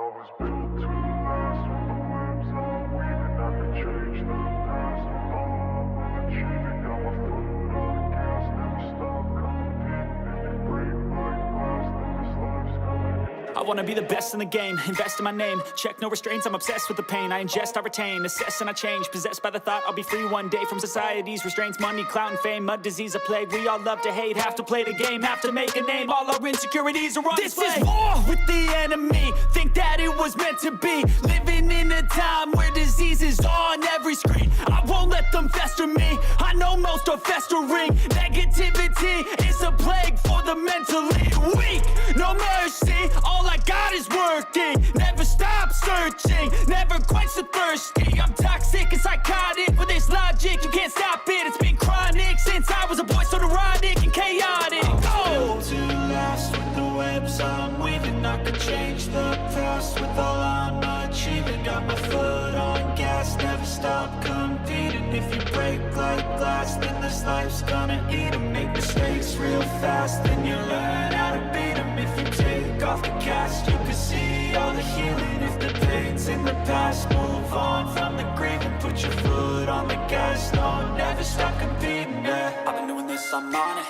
was built to last with the webs I'm weaving. I could change the past with all I'm achieving. Got my foot on the gas, never stop competing. If you break like glass, then this life's gonna end. I wanna be the best in the game, invest in my name. Check no restraints, I'm obsessed with the pain. I ingest, I retain, assess and I change. Possessed by the thought I'll be free one day from society's restraints. Money, clout and fame, mud, disease, a plague. We all love to hate, have to play the game, have to make a name. All our insecurities are on display. This is war with the enemy, think that it was meant to be. Living in a time where disease is on every screen. I won't let them fester me, I know most are festering. Negativity is a plague for the mentally weak. No mercy, all I got is working. Never stop searching, never quench the thirsty. I'm toxic and psychotic, with this logic, you can't stop it. It's been chronic since I was a boy, so neurotic and chaotic. Built to last with the webs I'm weaving. I could change the past with all I'm achieving. Got my foot on gas, never stop competing. If you break like glass, then this life's gonna eat 'em. Make mistakes real fast, then you learn how to beat 'em. If you take off the cast, you can see all the healing. If the pain's in the past, move on from the grave and put your foot on the gas. No, never stop competing, yeah. I've been doing this, I'm on it.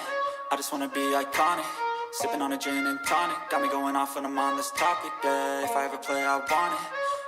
I just wanna be iconic. Sipping on a gin and tonic, got me going off when I'm on this topic, yeah. If I ever play, I want it.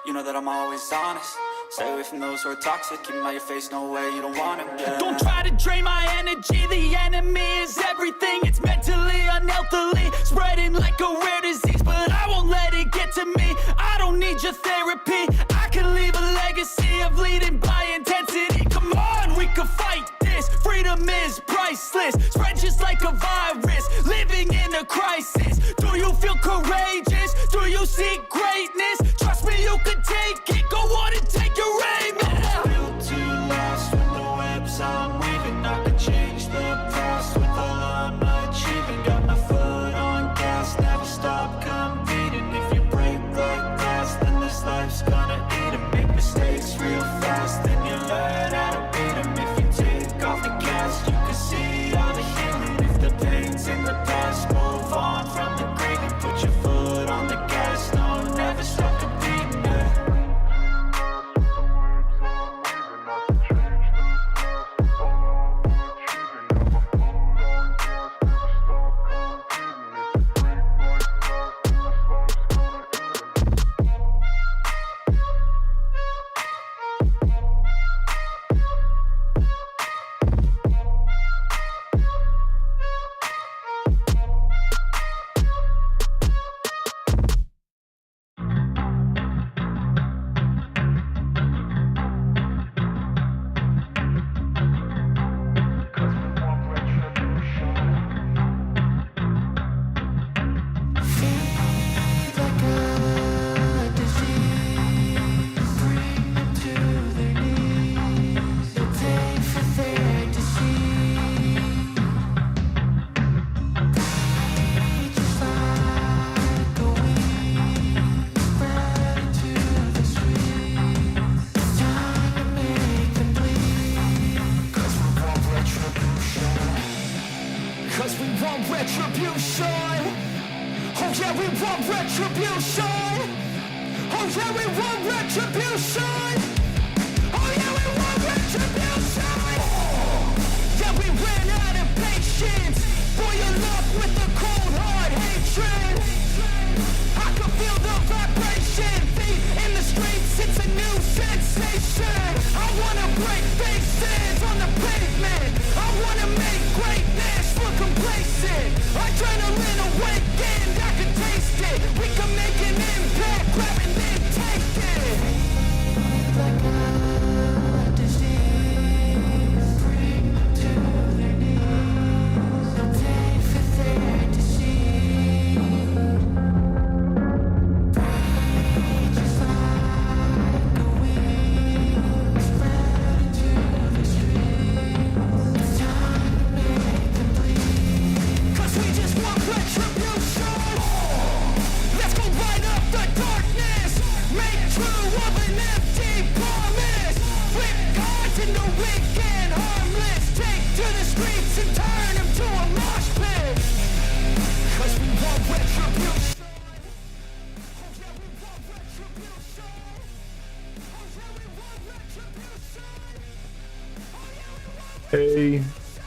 You know that I'm always honest. Stay away from those who are toxic. Keep them out your face, no way, you don't want them, yeah. Don't try to drain my energy. The enemy is everything. It's mentally, unhealthily, spreading like a rare disease. But I won't let it get to me. I don't need your therapy. I can leave a legacy of leading by intensity. Come on, we can fight this. Freedom is priceless. Spread just like a virus. Living in a crisis. Do you feel courageous? Do you seek greatness? Trust me, you can take it. Go on and take your aim. Yeah. Built to last with the webs I'm weaving. I can change the past with all I'm achieving. Got my foot on gas, never stop competing. If you break like glass, then this life's gonna eat 'em. Make mistakes real fast, then you learn how to beat 'em. If you take off the gas, you can see all the healing. If the pain's in the past, move on from the grave and put your foot on the gas. No, never stop competing, yeah.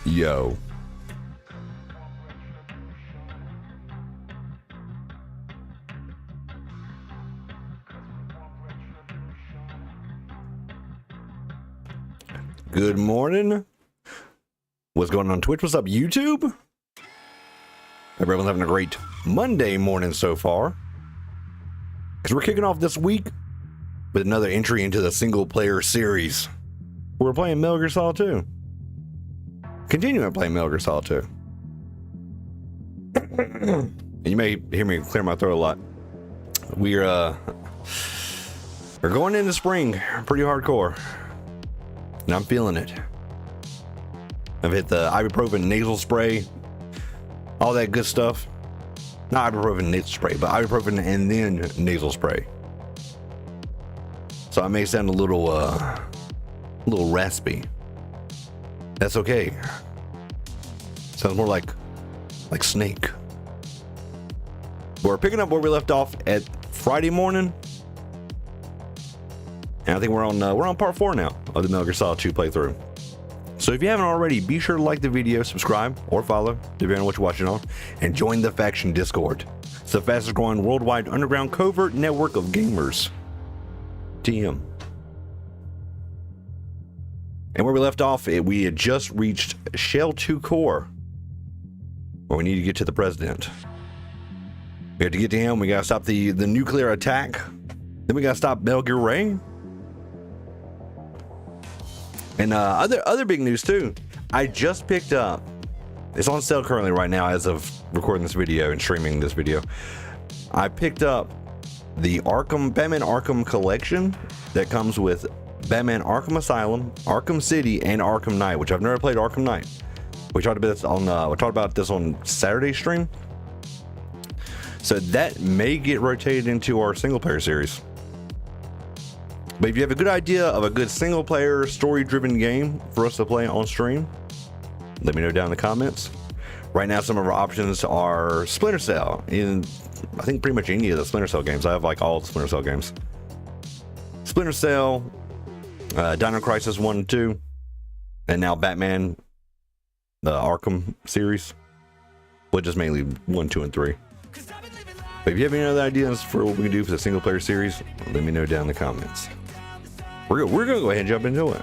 Yo. Good morning. What's going on Twitch? What's up YouTube? Everyone's having a great Monday morning so far. Because we're kicking off this week with another entry into the single player series. We're playing Metal Gear Solid 2. Continuing playing Metal Gear Solid 2. You may hear me clear my throat a lot. We're going into spring pretty hardcore. And I'm feeling it. I've hit the ibuprofen nasal spray, all that good stuff. Not ibuprofen nasal spray, but ibuprofen and then nasal spray. So I may sound a little raspy. That's okay. Sounds more like Snake. We're picking up where we left off at Friday morning. And I think we're on part 4 now of the Metal Gear Solid 2 playthrough. So if you haven't already, be sure to like the video, subscribe, or follow, depending on what you're watching on, and join the faction Discord. It's the fastest growing worldwide underground covert network of gamers. TM. And where we left off, we had just reached Shell 2 Core, where we need to get to the president. We have to get to him. We gotta stop the nuclear attack. Then we gotta stop Metal Gear Ray. And other big news too. I just picked up. It's on sale currently right now as of recording this video and streaming this video. I picked up the Batman Arkham collection that comes with Batman Arkham Asylum, Arkham City, and Arkham Knight, which I've never played Arkham Knight. We talked about this on Saturday stream. So that may get rotated into our single player series. But if you have a good idea of a good single player story driven game for us to play on stream, let me know down in the comments. Right now some of our options are Splinter Cell. In I think pretty much any of the Splinter Cell games. I have like all the Splinter Cell games. Splinter Cell, Dino Crisis 1 and 2, and now Batman, the Arkham series, which is mainly 1, 2, and 3. But if you have any other ideas for what we can do for the single player series, let me know down in the comments. We're gonna go ahead and jump into it.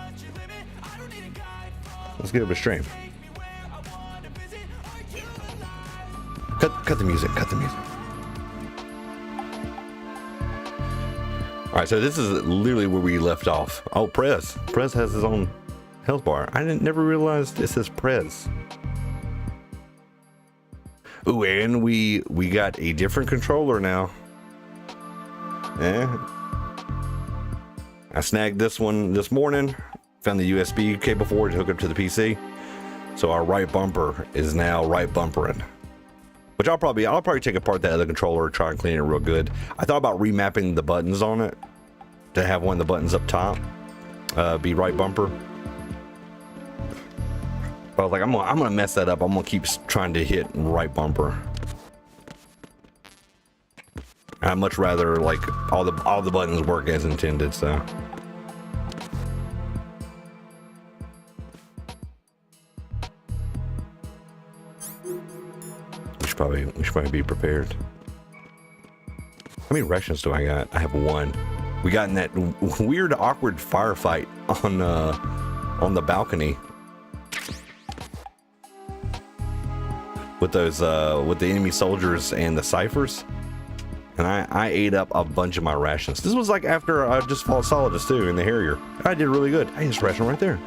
Let's get up a stream. Cut the music. Cut the music. All right, so this is literally where we left off. Oh, Prez has his own health bar. I never realized it says Prez. Ooh, and we got a different controller now. Yeah. I snagged this one this morning. Found the USB cable for it to hook up to the PC. So our right bumper is now right bumpering. Which I'll probably take apart that other controller, try and clean it real good. I thought about remapping the buttons on it to have one of the buttons up top be right bumper. But I was like, I'm gonna mess that up. I'm gonna keep trying to hit right bumper. I'd much rather like all the buttons work as intended. So we should probably be prepared. How many rations do I got? I have 1. We got in that weird, awkward firefight on the balcony. With those with the enemy soldiers and the ciphers, and I ate up a bunch of my rations. This was like after I just fought Solidus 2 in the Harrier. I did really good. I just ration right there.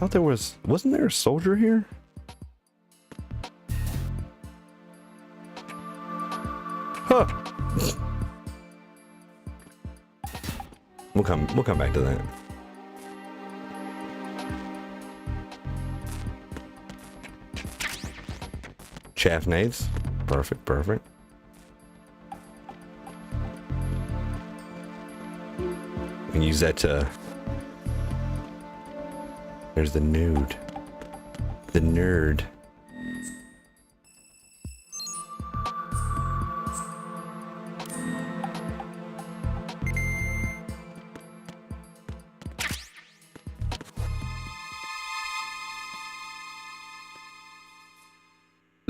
I thought wasn't there a soldier here? Huh. We'll come back to that. Chaff nades. Perfect. And use that to... There's the nude. The nerd.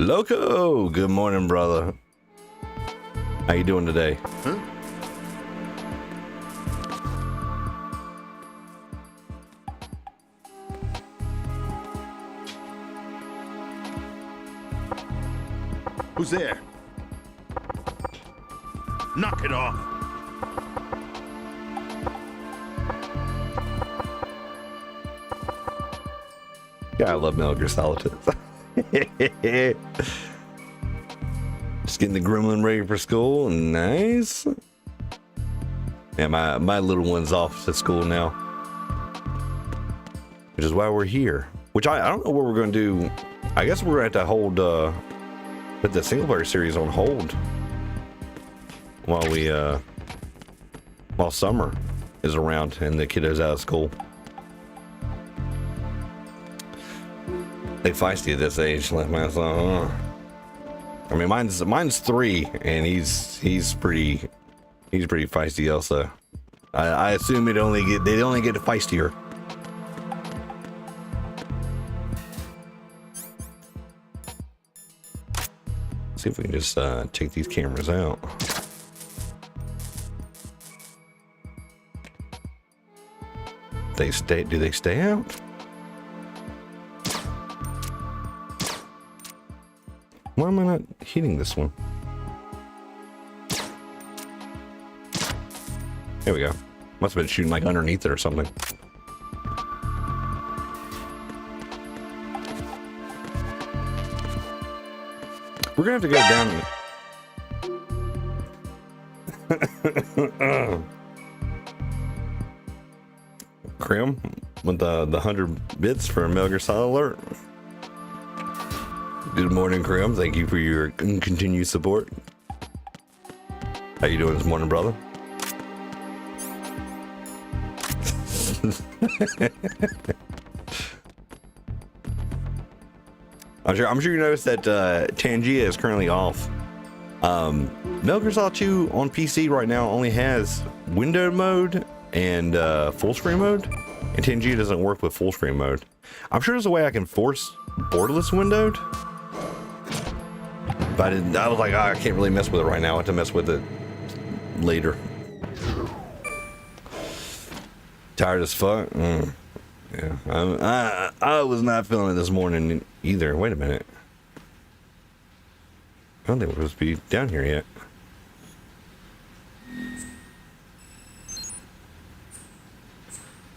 Loco, good morning, brother. How you doing today? Huh? Who's there? Knock it off. Yeah, I love Metal Gear Solid 2. Just getting the gremlin ready for school. Nice. Yeah, my little one's off to school now, which is why we're here. Which I don't know what we're going to do. I guess we're going to have to hold put the single player series on hold while summer is around and the kiddos out of school. They feisty at this age, like myself. I mean, mine's 3, and he's pretty feisty also. I assume they only get feistier. See if we can just take these cameras out. Do they stay out? Why am I not hitting this one? There we go. Must have been shooting like underneath it or something. We're gonna have to go down. Crim with the 100 bits for Metal Gear Solid Alert. Good morning, Crim. Thank you for your continued support. How you doing this morning, brother? I'm sure you noticed that Tangia is currently off. Metal Gear Solid 2 on PC right now only has windowed mode and full screen mode, and Tangia doesn't work with full screen mode. I'm sure there's a way I can force borderless windowed, but I was like, oh, I can't really mess with it right now. I have to mess with it later. Tired as fuck. Yeah, I was not feeling it this morning either. Wait a minute. I don't think we're supposed to be down here yet.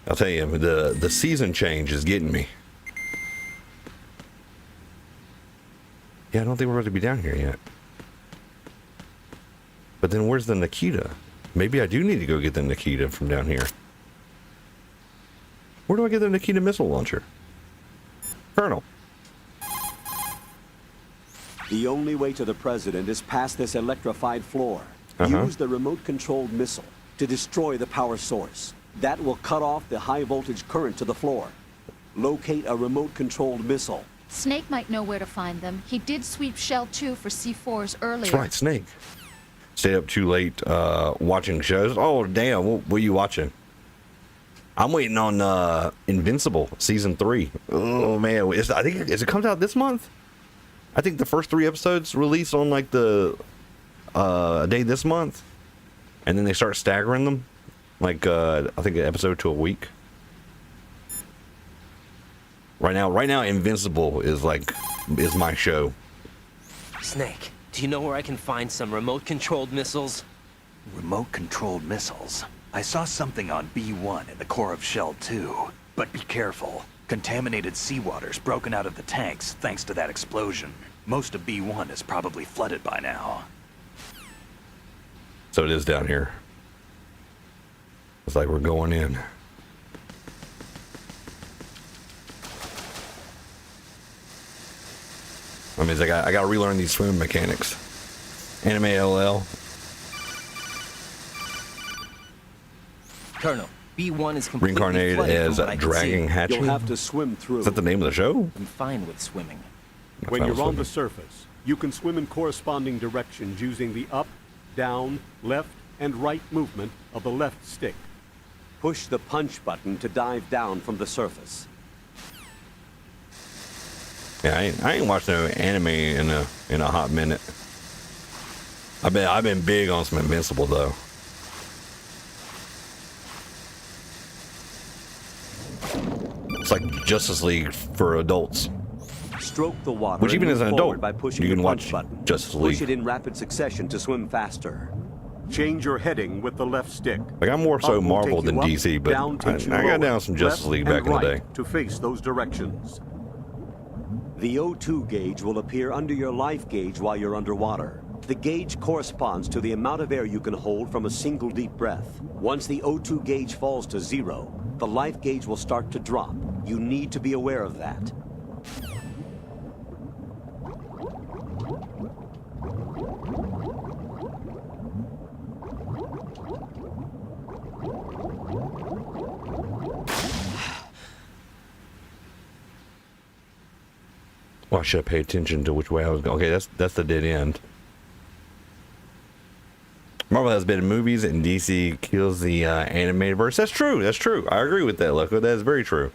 I'll tell you, the season change is getting me. Yeah, I don't think we're supposed to be down here yet. But then where's the Nikita? Maybe I do need to go get the Nikita from down here. Where do I get the Nikita missile launcher? Colonel. The only way to the president is past this electrified floor. Use the remote-controlled missile to destroy the power source. That will cut off the high-voltage current to the floor. Locate a remote-controlled missile. Snake might know where to find them. He did sweep Shell 2 for C4s earlier. That's right, Snake. Stayed up too late watching shows. Oh, damn. What are you watching? I'm waiting on Invincible Season 3. Oh, man. I think it comes out this month? I think the first 3 episodes release on like the day this month. And then they start staggering them. Like, I think an episode to a week. Right now, Invincible is my show. Snake, do you know where I can find some remote-controlled missiles? Remote-controlled missiles? I saw something on B1 in the core of Shell 2. But be careful. Contaminated seawater's broken out of the tanks thanks to that explosion. Most of B1 is probably flooded by now. So it is down here. It's like we're going in. I mean, I got to relearn these swim mechanics. Anime LL. Colonel, B1 is completely Reincarnated flooded as from what I can Dragging see. Hatching. You'll have to swim through. Is that the name of the show? I'm fine with swimming. When Fine you're with on the swimming. surface, you can swim in corresponding directions using the up, down, left, and right movement of the left stick. Push the punch button to dive down from the surface. Yeah, I ain't watched no anime in a hot minute. I've been big on some Invincible though. It's like Justice League for adults. Stroke the water. Which even and as an move forward adult, by pushing you can the watch punch button. Justice League. Push it in rapid succession to swim faster. Change your heading with the left stick. Like I'm more so Up will Marvel take than you up, DC, but down takes you I got lower, down some Justice left League back and in the day. right to face those directions. The O2 gauge will appear under your life gauge while you're underwater. The gauge corresponds to the amount of air you can hold from a single deep breath. Once the O2 gauge falls to 0, the life gauge will start to drop. You need to be aware of that. Well, I should have paid attention to which way I was going. Okay, that's the dead end. Marvel has been in movies and DC kills the animated verse. That's true. That's true. I agree with that, Loco. That is very true.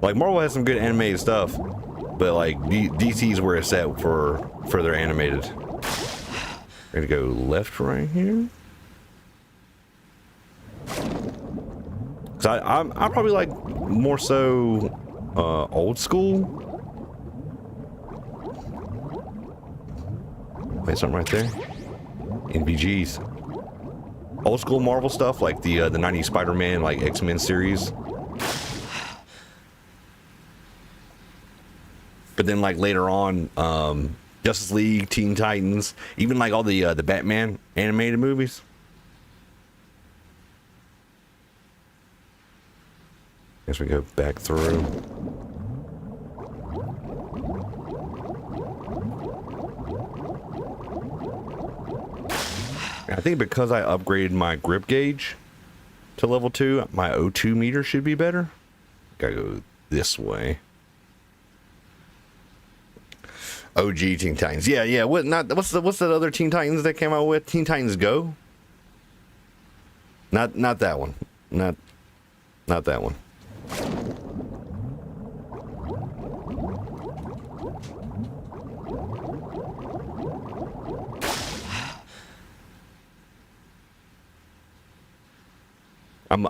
Like Marvel has some good animated stuff, but like DC's where it's at for their animated. We're gonna go left right here. So I'm probably like more so old school. Wait, something right there. NVGs. Old school Marvel stuff like the 90s Spider-Man, like X-Men series. But then like later on, Justice League, Teen Titans, even like all the Batman animated movies. Guess we go back through. I think because I upgraded my grip gauge to level 2, my O2 meter should be better. Gotta go this way. OG Teen Titans. Yeah. What's that other Teen Titans that came out with? Teen Titans Go? Not that one. Not that one.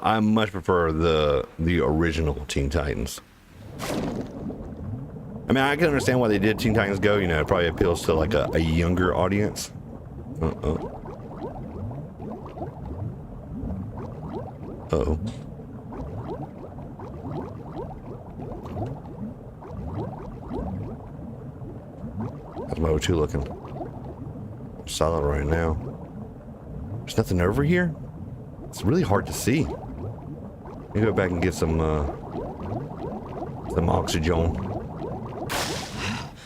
I much prefer the original Teen Titans. I mean, I can understand why they did Teen Titans Go. You know, it probably appeals to like a younger audience. Uh-oh. How's my O2 looking? Solid right now. There's nothing over here? It's really hard to see. Let me go back and get some oxygen.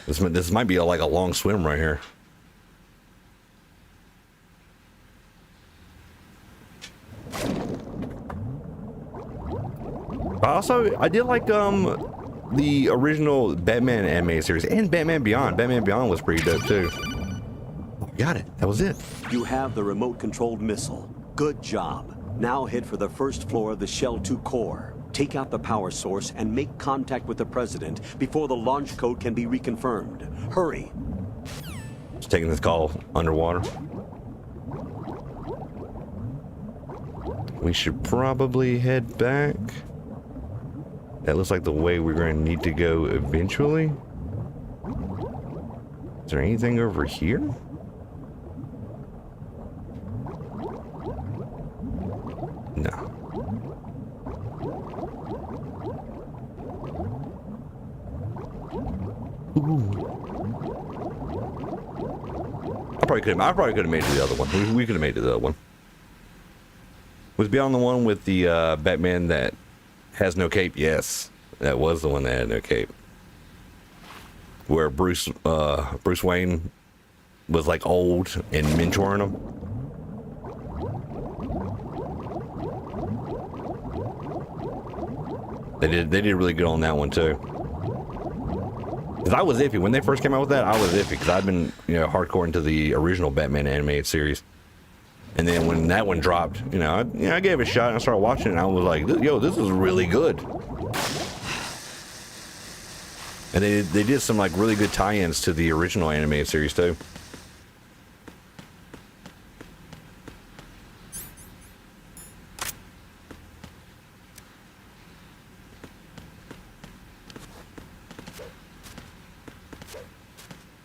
This might be like a long swim right here. I did like the original Batman anime series and Batman Beyond. Batman Beyond was pretty dope too. Oh, got it. That was it. You have the remote-controlled missile. Good job. Now head for the first floor of the Shell 2 core. Take out the power source and make contact with the president before the launch code can be reconfirmed. Hurry. Just taking this call underwater. We should probably head back. That looks like the way we're going to need to go eventually. Is there anything over here? No. I probably could have made it to the other one. We could have made it to the other one. Was Beyond the one with the Batman that has no cape? Yes, that was the one that had no cape. Where Bruce Wayne was like old and mentoring him. They did really good on that one too. Cause I was iffy when they first came out with that. I was iffy because I'd been hardcore into the original Batman animated series, and then when that one dropped, I gave it a shot and I started watching it. And I was like, yo, this is really good. And they did some like really good tie-ins to the original animated series too.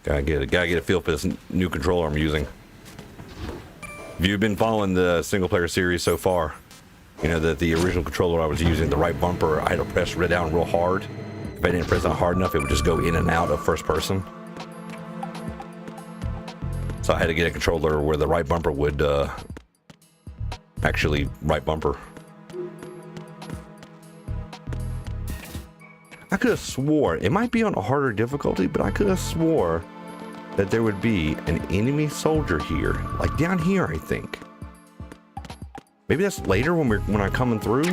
Gotta get a feel for this new controller I'm using. If you've been following the single player series so far, you know that the original controller I was using, the right bumper, I had to press it down real hard. If I didn't press it hard enough, it would just go in and out of first person. So I had to get a controller where the right bumper would actually right bumper. I could have swore, it might be on a harder difficulty, but I could have swore that there would be an enemy soldier here, like down here, I think. Maybe that's later when I'm coming through.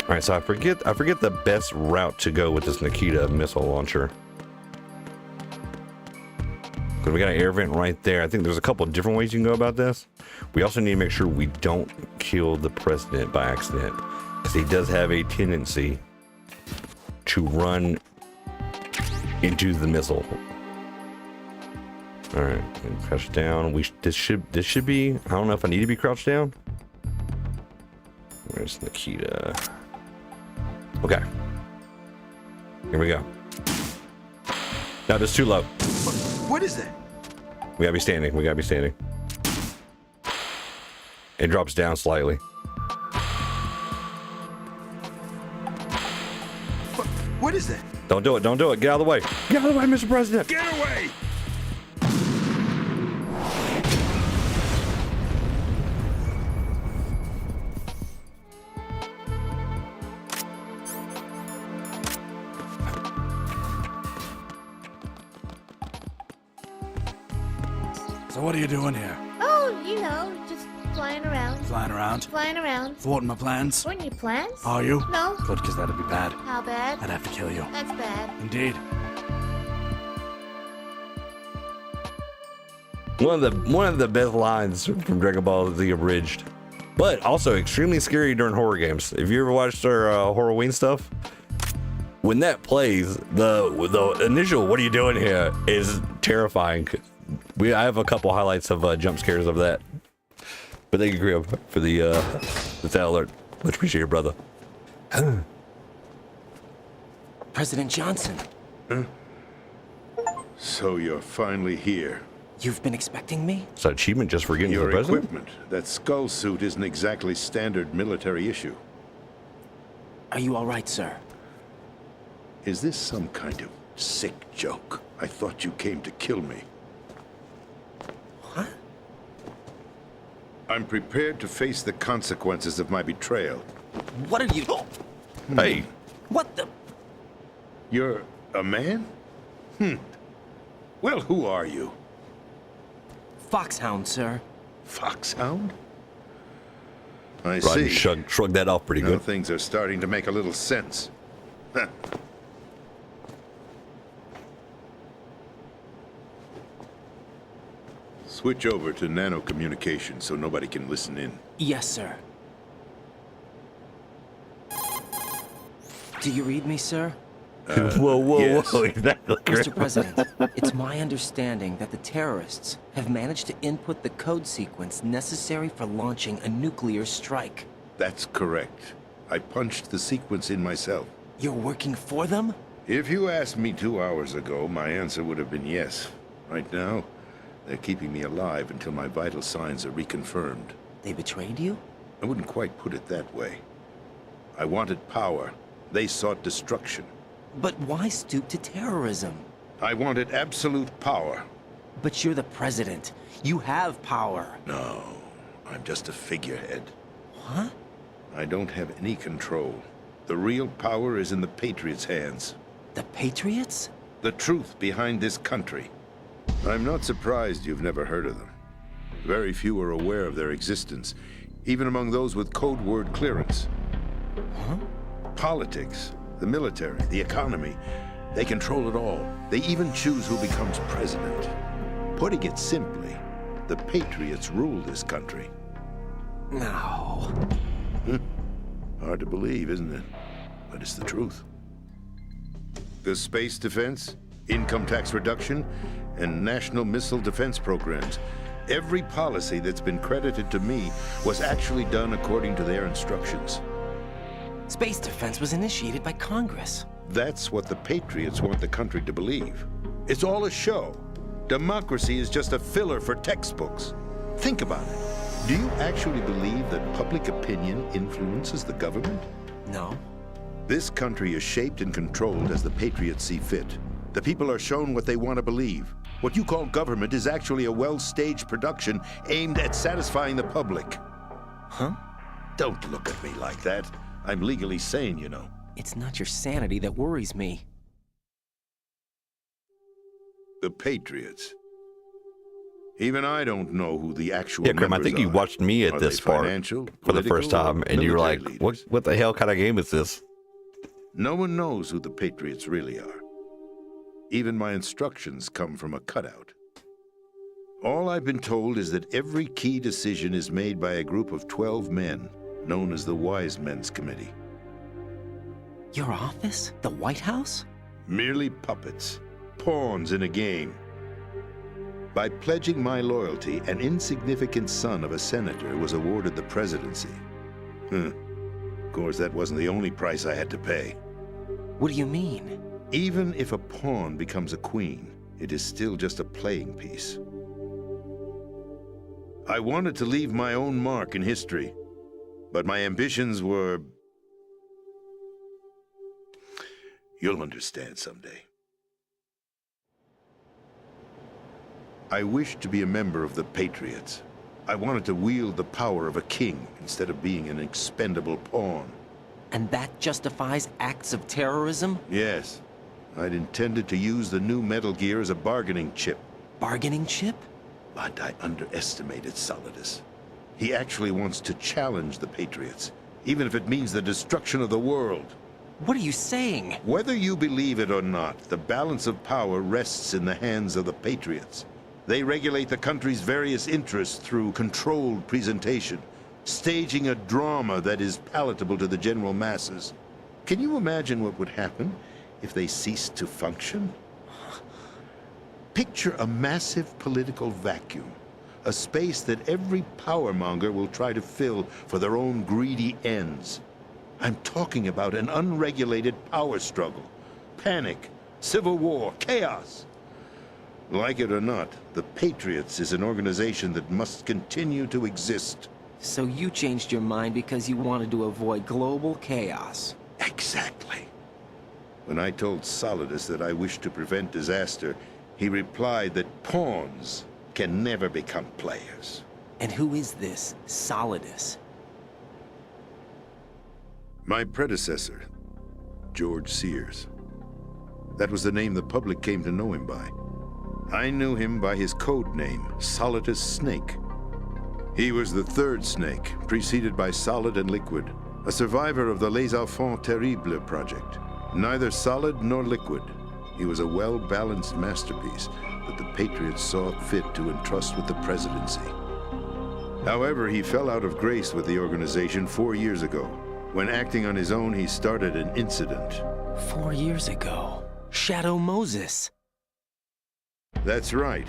All right, so I forget the best route to go with this Nikita missile launcher. Because we got an air vent right there. I think there's a couple of different ways you can go about this. We also need to make sure we don't kill the president by accident, because he does have a tendency to run into the missile. All right, crouch down. This should be. I don't know if I need to be crouched down. Where's Nikita? Okay. Here we go. No, that's too low. What is that? We gotta be standing. We gotta be standing. It drops down slightly. What is that? Don't do it. Don't do it. Get out of the way. Get out of the way, Mr. President. Get away! So what are you doing here? Oh, you know, just flying around. Flying around? Flying around. Thwarting my plans? What, any plans? Are you? No. Good, because that'd be bad. How bad? I'd have to kill you. That's bad. Indeed. One of the best lines from Dragon Ball Z Abridged, but also extremely scary during horror games. If you ever watched our Horrorween stuff, when that plays, the initial "What are you doing here?" is terrifying. I have a couple highlights of jump scares of that. But thank you, Grim, for the tail alert. Much appreciate your brother. President Johnson. Huh? So you're finally here. You've been expecting me? It's an achievement just for getting to the Your president? equipment, that skull suit, isn't exactly standard military issue. Are you all right, sir? Is this some kind of sick joke? I thought you came to kill me. What? I'm prepared to face the consequences of my betrayal. What are you... Hey. What the... You're a man? Well, who are you? Foxhound, sir. Foxhound? I Raiden see. shrugged that off pretty Now good. things are starting to make a little sense. Switch over to nano communication so nobody can listen in. Yes, sir. Do you read me, sir? Whoa, yes. whoa. Exactly. Mr. President, it's my understanding that the terrorists have managed to input the code sequence necessary for launching a nuclear strike. That's correct. I punched the sequence in myself. You're working for them? If you asked me 2 hours ago, my answer would have been yes. Right now, they're keeping me alive until my vital signs are reconfirmed. They betrayed you? I wouldn't quite put it that way. I wanted power. They sought destruction. But why stoop to terrorism? I wanted absolute power. But you're the president. You have power. No, I'm just a figurehead. What? I don't have any control. The real power is in the Patriots' hands. The Patriots? The truth behind this country. I'm not surprised you've never heard of them. Very few are aware of their existence, even among those with code word clearance. Huh? Politics, the military, the economy, they control it all. They even choose who becomes president. Putting it simply, the Patriots rule this country. No. Hard to believe, isn't it? But it's the truth. The space defense, income tax reduction, and national missile defense programs. Every policy that's been credited to me was actually done according to their instructions. Space defense was initiated by Congress. That's what the Patriots want the country to believe. It's all a show. Democracy is just a filler for textbooks. Think about it. Do you actually believe that public opinion influences the government? No. This country is shaped and controlled as the Patriots see fit. The people are shown what they want to believe. What you call government is actually a well-staged production aimed at satisfying the public. Huh? Don't look at me like that. I'm legally sane, you know. It's not your sanity that worries me. The Patriots. Even I don't know who the actual Yeah, Grim, I members think you are. watched me at Are this they part financial, for the first political, time, or and you were military like, leaders? what the hell kind of game is this? No one knows who the Patriots really are. Even my instructions come from a cutout. All I've been told is that every key decision is made by a group of 12 men, known as the Wise Men's Committee. Your office? The White House? Merely puppets, pawns in a game. By pledging my loyalty, an insignificant son of a senator was awarded the presidency. Of course, that wasn't the only price I had to pay. What do you mean? Even if a pawn becomes a queen, it is still just a playing piece. I wanted to leave my own mark in history, but my ambitions were... You'll understand someday. I wished to be a member of the Patriots. I wanted to wield the power of a king instead of being an expendable pawn. And that justifies acts of terrorism? Yes. I'd intended to use the new Metal Gear as a bargaining chip. Bargaining chip? But I underestimated Solidus. He actually wants to challenge the Patriots, even if it means the destruction of the world. What are you saying? Whether you believe it or not, the balance of power rests in the hands of the Patriots. They regulate the country's various interests through controlled presentation, staging a drama that is palatable to the general masses. Can you imagine what would happen if they ceased to function? Picture a massive political vacuum, a space that every powermonger will try to fill for their own greedy ends. I'm talking about an unregulated power struggle, panic, civil war, chaos. Like it or not, the Patriots is an organization that must continue to exist. So you changed your mind because you wanted to avoid global chaos. Exactly. When I told Solidus that I wished to prevent disaster, he replied that pawns can never become players. And who is this Solidus? My predecessor, George Sears. That was the name the public came to know him by. I knew him by his code name, Solidus Snake. He was the third Snake, preceded by Solid and Liquid, a survivor of the Les Enfants Terribles project. Neither solid nor liquid, he was a well-balanced masterpiece that the Patriots saw fit to entrust with the presidency. However, he fell out of grace with the organization 4 years ago. When acting on his own, he started an incident. 4 years ago. Shadow Moses. That's right.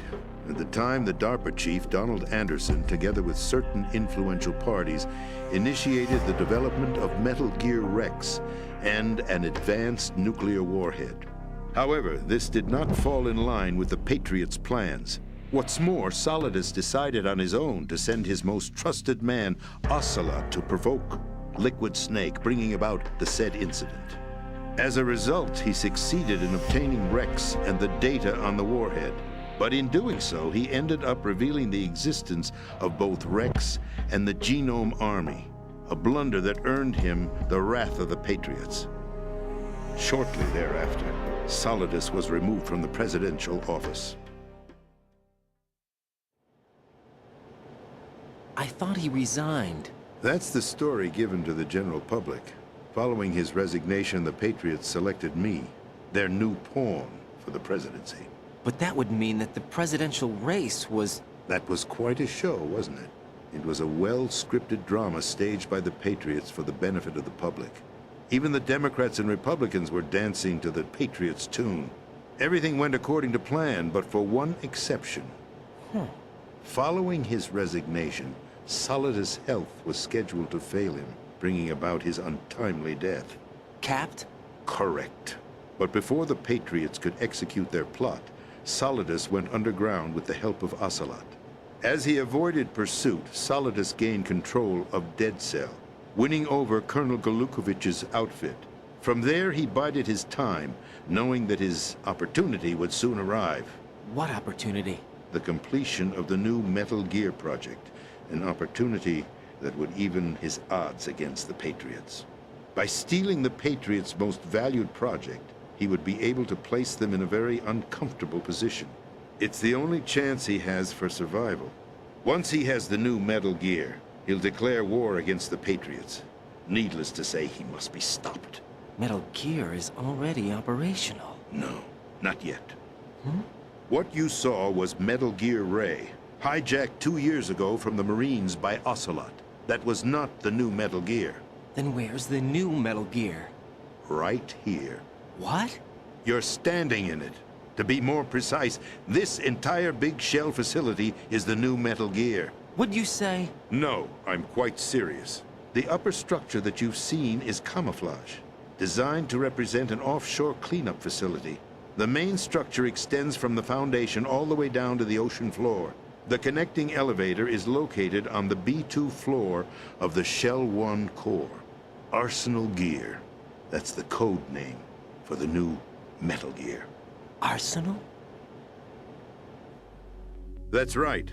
At the time, the DARPA chief, Donald Anderson, together with certain influential parties, initiated the development of Metal Gear Rex and an advanced nuclear warhead. However, this did not fall in line with the Patriots' plans. What's more, Solidus decided on his own to send his most trusted man, Ocelot, to provoke Liquid Snake, bringing about the said incident. As a result, he succeeded in obtaining Rex and the data on the warhead. But in doing so, he ended up revealing the existence of both Rex and the Genome Army, a blunder that earned him the wrath of the Patriots. Shortly thereafter, Solidus was removed from the presidential office. I thought he resigned. That's the story given to the general public. Following his resignation, the Patriots selected me, their new pawn, for the presidency. But that would mean that the presidential race was... That was quite a show, wasn't it? It was a well-scripted drama staged by the Patriots for the benefit of the public. Even the Democrats and Republicans were dancing to the Patriots' tune. Everything went according to plan, but for one exception. Following his resignation, Solidus' health was scheduled to fail him, bringing about his untimely death. Capped? Correct. But before the Patriots could execute their plot, Solidus went underground with the help of Ocelot. As he avoided pursuit, Solidus gained control of Dead Cell, winning over Colonel Golukovich's outfit. From there, he bided his time, knowing that his opportunity would soon arrive. What opportunity? The completion of the new Metal Gear project, an opportunity that would even his odds against the Patriots. By stealing the Patriots' most valued project, he would be able to place them in a very uncomfortable position. It's the only chance he has for survival. Once he has the new Metal Gear, he'll declare war against the Patriots. Needless to say, he must be stopped. Metal Gear is already operational. No, not yet. What you saw was Metal Gear Ray, hijacked 2 years ago from the Marines by Ocelot. That was not the new Metal Gear. Then where's the new Metal Gear? Right here. What? You're standing in it. To be more precise, this entire big shell facility is the new Metal Gear. What'd you say? No, I'm quite serious. The upper structure that you've seen is camouflage, designed to represent an offshore cleanup facility. The main structure extends from the foundation all the way down to the ocean floor. The connecting elevator is located on the B2 floor of the Shell 1 core. Arsenal Gear. That's the code name for the new Metal Gear. Arsenal? That's right.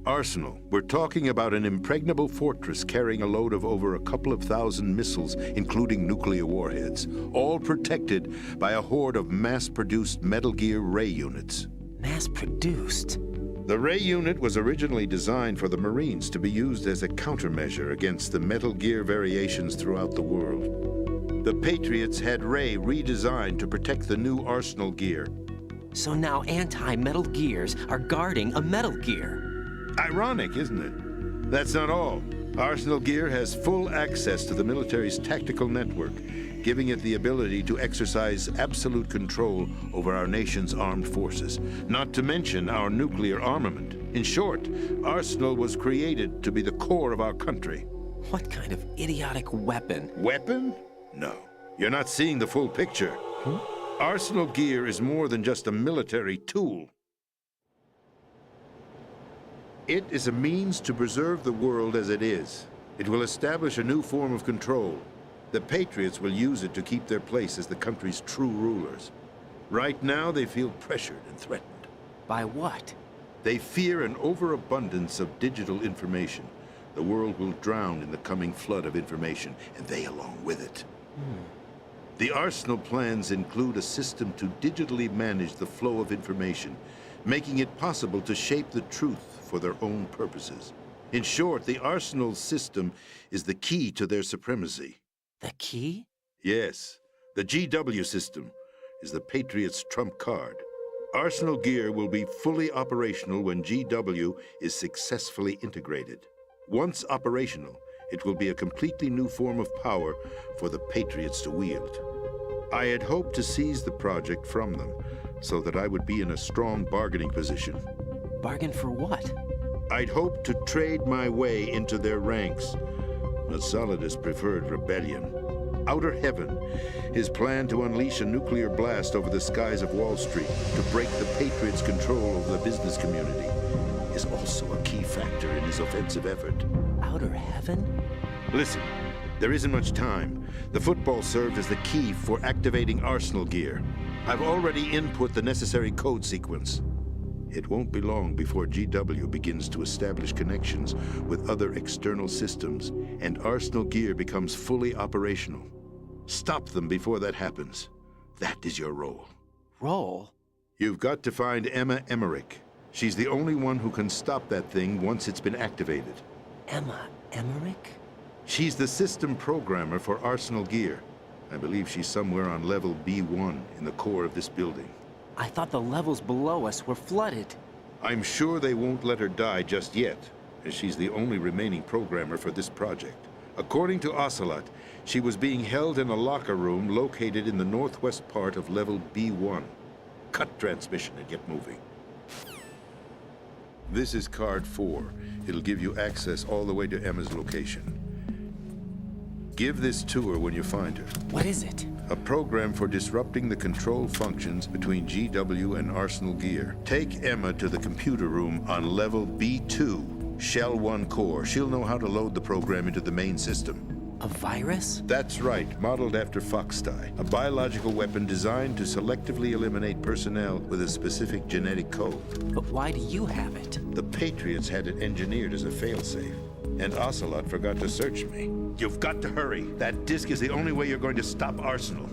Arsenal. We're talking about an impregnable fortress carrying a load of over a couple of thousand missiles, including nuclear warheads, all protected by a horde of mass-produced Metal Gear Ray units. Mass-produced? The Ray unit was originally designed for the Marines to be used as a countermeasure against the Metal Gear variations throughout the world. The Patriots had Ray redesigned to protect the new Arsenal Gear. So now anti-Metal Gears are guarding a Metal Gear. Ironic, isn't it? That's not all. Arsenal Gear has full access to the military's tactical network, giving it the ability to exercise absolute control over our nation's armed forces, not to mention our nuclear armament. In short, Arsenal was created to be the core of our country. What kind of idiotic weapon? Weapon? No. You're not seeing the full picture. Arsenal Gear is more than just a military tool. It is a means to preserve the world as it is. It will establish a new form of control. The Patriots will use it to keep their place as the country's true rulers. Right now, they feel pressured and threatened. By what? They fear an overabundance of digital information. The world will drown in the coming flood of information, and they along with it. The Arsenal plans include a system to digitally manage the flow of information, making it possible to shape the truth for their own purposes. In short, the Arsenal system is the key to their supremacy. The key? Yes, the GW system is the Patriots' trump card. Arsenal Gear will be fully operational when GW is successfully integrated. Once operational, it will be a completely new form of power for the Patriots to wield. I had hoped to seize the project from them, so that I would be in a strong bargaining position. Bargain for what? I'd hoped to trade my way into their ranks, but Solidus preferred rebellion. Outer Heaven, his plan to unleash a nuclear blast over the skies of Wall Street to break the Patriots' control over the business community, is also a key factor in his offensive effort. Outer Heaven? Listen, there isn't much time. The football served as the key for activating Arsenal Gear. I've already input the necessary code sequence. It won't be long before GW begins to establish connections with other external systems, and Arsenal Gear becomes fully operational. Stop them before that happens. That is your role. Role? You've got to find Emma Emmerich. She's the only one who can stop that thing once it's been activated. Emma Emmerich? She's the system programmer for Arsenal Gear. I believe she's somewhere on level B1 in the core of this building. I thought the levels below us were flooded. I'm sure they won't let her die just yet, as she's the only remaining programmer for this project. According to Ocelot, she was being held in a locker room located in the northwest part of level B1. Cut transmission and get moving. This is card 4. It'll give you access all the way to Emma's location. Give this to her when you find her. What is it? A program for disrupting the control functions between GW and Arsenal Gear. Take Emma to the computer room on level B2, Shell 1 core. She'll know how to load the program into the main system. A virus? That's right, modeled after Foxdie, a biological weapon designed to selectively eliminate personnel with a specific genetic code. But why do you have it? The Patriots had it engineered as a failsafe, and Ocelot forgot to search me. You've got to hurry. That disk is the only way you're going to stop Arsenal.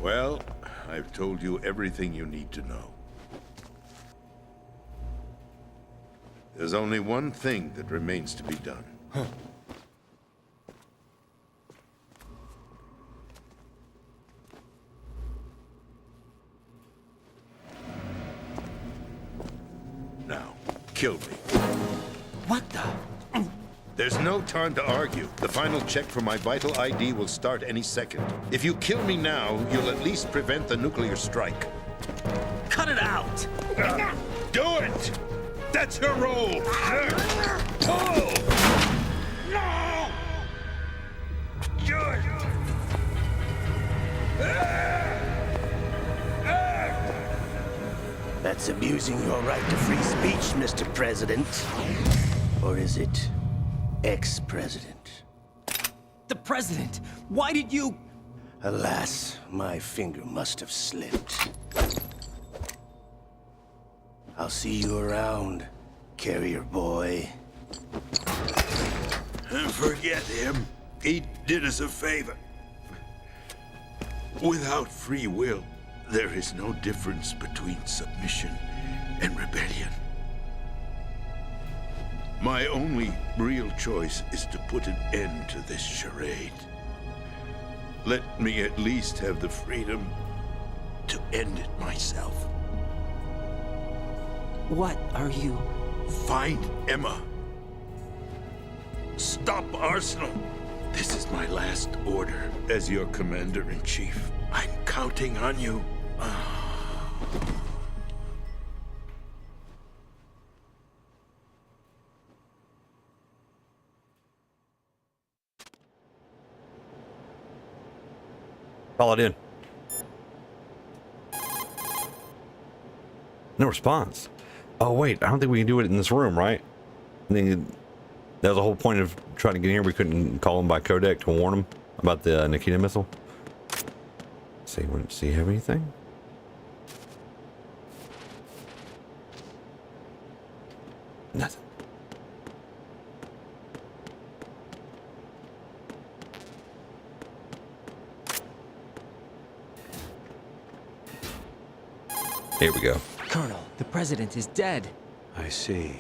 Well, I've told you everything you need to know. There's only one thing that remains to be done. Now, kill me. What the? There's no time to argue. The final check for my vital ID will start any second. If you kill me now, you'll at least prevent the nuclear strike. Cut it out! Do it! That's your role! Oh! No! That's abusing your right to free speech, Mr. President. Or is it ex-president? The president! Why did you... Alas, my finger must have slipped. I'll see you around, carrier boy. Forget him. He did us a favor. Without free will, there is no difference between submission and rebellion. My only real choice is to put an end to this charade. Let me at least have the freedom to end it myself. What are you... Find Emma. Stop Arsenal. This is my last order as your commander-in-chief. I'm counting on you. Call it in. No response. Oh wait, I don't think we can do it in this room, right? I think that was the whole point of trying to get in here. We couldn't call him by codec to warn him about the Nikita missile. See, does he have anything? Nothing. Here we go. Colonel, the president is dead. I see.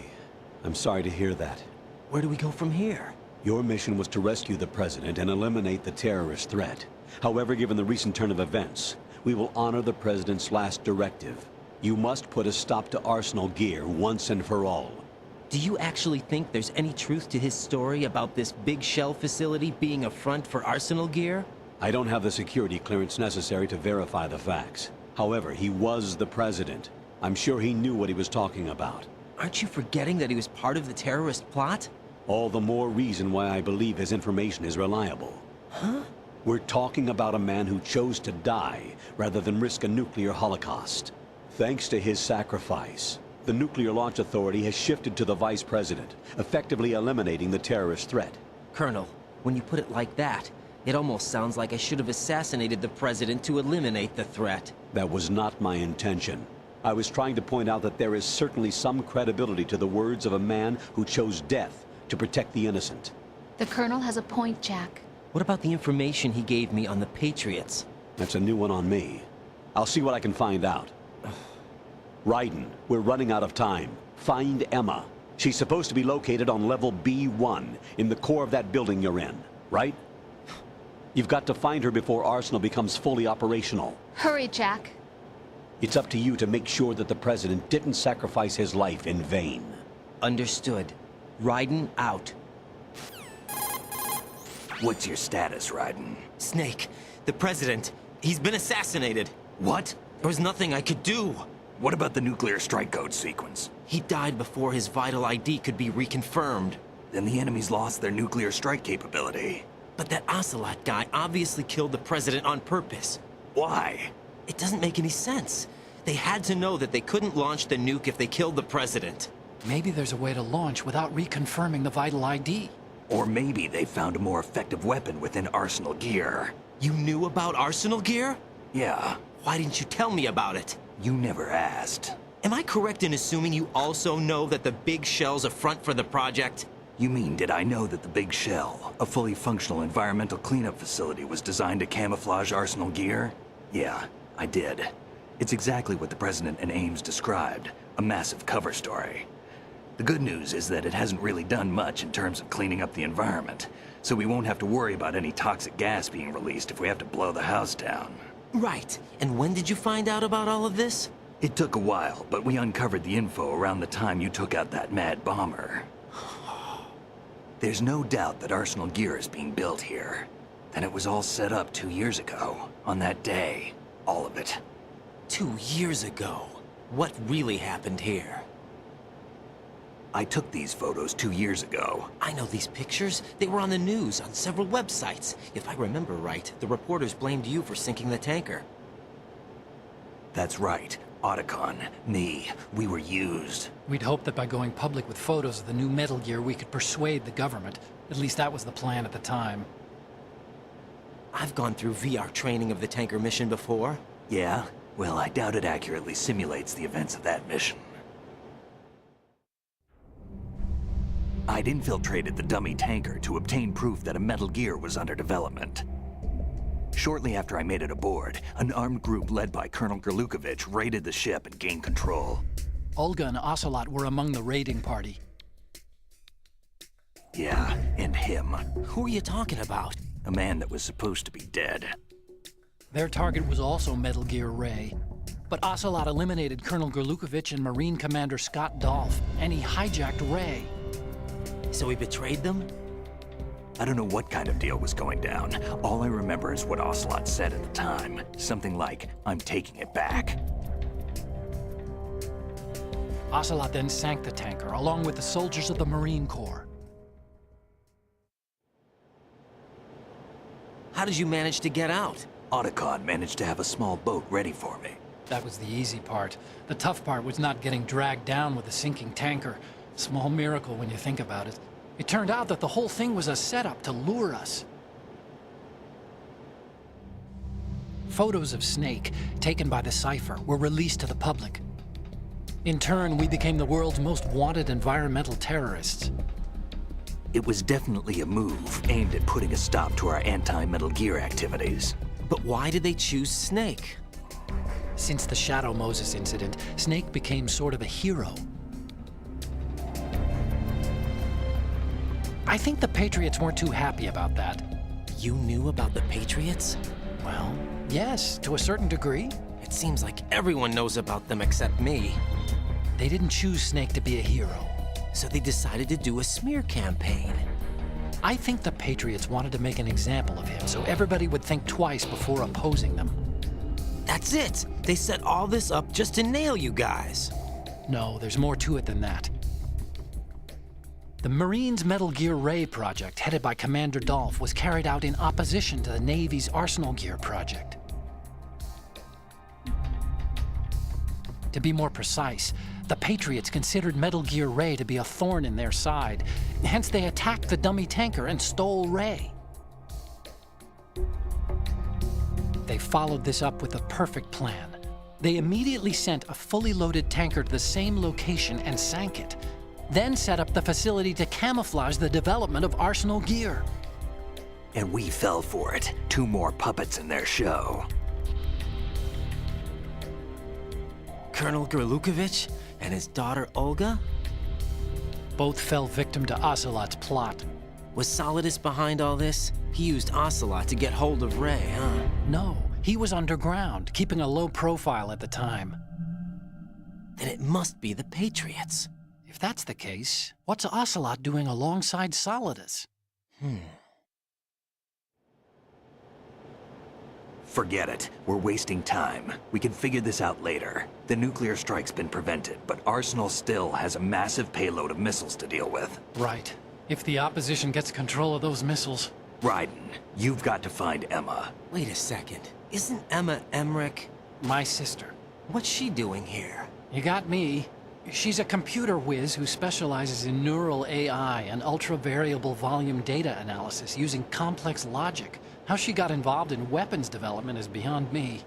I'm sorry to hear that. Where do we go from here? Your mission was to rescue the president and eliminate the terrorist threat. However, given the recent turn of events, we will honor the president's last directive. You must put a stop to Arsenal Gear once and for all. Do you actually think there's any truth to his story about this big shell facility being a front for Arsenal Gear? I don't have the security clearance necessary to verify the facts. However, he was the president. I'm sure he knew what he was talking about. Aren't you forgetting that he was part of the terrorist plot? All the more reason why I believe his information is reliable. Huh? We're talking about a man who chose to die rather than risk a nuclear holocaust. Thanks to his sacrifice, the Nuclear Launch Authority has shifted to the vice president, effectively eliminating the terrorist threat. Colonel, when you put it like that, it almost sounds like I should have assassinated the president to eliminate the threat. That was not my intention. I was trying to point out that there is certainly some credibility to the words of a man who chose death to protect the innocent. The Colonel has a point, Jack. What about the information he gave me on the Patriots? That's a new one on me. I'll see what I can find out. Raiden, we're running out of time. Find Emma. She's supposed to be located on level B1, in the core of that building you're in, right? You've got to find her before Arsenal becomes fully operational. Hurry, Jack. It's up to you to make sure that the President didn't sacrifice his life in vain. Understood. Raiden out. What's your status, Raiden? Snake, the President, he's been assassinated. What? There was nothing I could do. What about the nuclear strike code sequence? He died before his vital ID could be reconfirmed. Then the enemy's lost their nuclear strike capability. But that Ocelot guy obviously killed the President on purpose. Why? It doesn't make any sense. They had to know that they couldn't launch the nuke if they killed the President. Maybe there's a way to launch without reconfirming the vital ID. Or maybe they found a more effective weapon within Arsenal gear. You knew about Arsenal gear? Yeah, Why didn't you tell me about it? you never asked. Am I correct in assuming you also know that the big shell's a front for the project? You mean, did I know that the Big Shell, a fully functional environmental cleanup facility, was designed to camouflage Arsenal gear? Yeah, I did. It's exactly what the President and Ames described, a massive cover story. The good news is that it hasn't really done much in terms of cleaning up the environment, so we won't have to worry about any toxic gas being released if we have to blow the house down. Right. And when did you find out about all of this? It took a while, but we uncovered the info around the time you took out that mad bomber. There's no doubt that Arsenal gear is being built here. And it was all set up 2 years ago, on that day. All of it. 2 years ago. What really happened here? I took these photos 2 years ago. I know these pictures. They were on the news, on several websites. If I remember right, the reporters blamed you for sinking the tanker. That's right. Otacon, me, we were used. We'd hoped that by going public with photos of the new Metal Gear, we could persuade the government. At least that was the plan at the time. I've gone through VR training of the tanker mission before. Yeah? Well, I doubt it accurately simulates the events of that mission. I'd infiltrated the dummy tanker to obtain proof that a Metal Gear was under development. Shortly after I made it aboard, an armed group led by Colonel Gerlukovich raided the ship and gained control. Olga and Ocelot were among the raiding party. Yeah, and him. Who are you talking about? A man that was supposed to be dead. Their target was also Metal Gear Ray. But Ocelot eliminated Colonel Gerlukovich and Marine Commander Scott Dolph, and he hijacked Ray. So he betrayed them? I don't know what kind of deal was going down. All I remember is what Ocelot said at the time. Something like, "I'm taking it back." Ocelot then sank the tanker, along with the soldiers of the Marine Corps. How did you manage to get out? Otacon managed to have a small boat ready for me. That was the easy part. The tough part was not getting dragged down with the sinking tanker. Small miracle when you think about it. It turned out that the whole thing was a setup to lure us. Photos of Snake, taken by the Cypher, were released to the public. In turn, we became the world's most wanted environmental terrorists. It was definitely a move aimed at putting a stop to our anti-Metal Gear activities. But why did they choose Snake? Since the Shadow Moses incident, Snake became sort of a hero. I think the Patriots weren't too happy about that. You knew about the Patriots? Well, yes, to a certain degree. It seems like everyone knows about them except me. They didn't choose Snake to be a hero. So they decided to do a smear campaign. I think the Patriots wanted to make an example of him so everybody would think twice before opposing them. That's it! They set all this up just to nail you guys. No, there's more to it than that. The Marines' Metal Gear Ray project, headed by Commander Dolph, was carried out in opposition to the Navy's Arsenal Gear project. To be more precise, the Patriots considered Metal Gear Ray to be a thorn in their side. Hence, they attacked the dummy tanker and stole Ray. They followed this up with a perfect plan. They immediately sent a fully loaded tanker to the same location and sank it. Then set up the facility to camouflage the development of Arsenal Gear. And we fell for it. 2 more puppets in their show. Colonel Gerlukovich and his daughter Olga? Both fell victim to Ocelot's plot. Was Solidus behind all this? He used Ocelot to get hold of Ray, huh? No, he was underground, keeping a low profile at the time. Then it must be the Patriots. If that's the case, what's Ocelot doing alongside Solidus? Forget it. We're wasting time. We can figure this out later. The nuclear strike's been prevented, but Arsenal still has a massive payload of missiles to deal with. Right. If the opposition gets control of those missiles... Raiden, you've got to find Emma. Wait a second. Isn't Emma Emmerich? My sister. What's she doing here? You got me. She's a computer whiz who specializes in neural AI and ultra-variable volume data analysis using complex logic. How she got involved in weapons development is beyond me.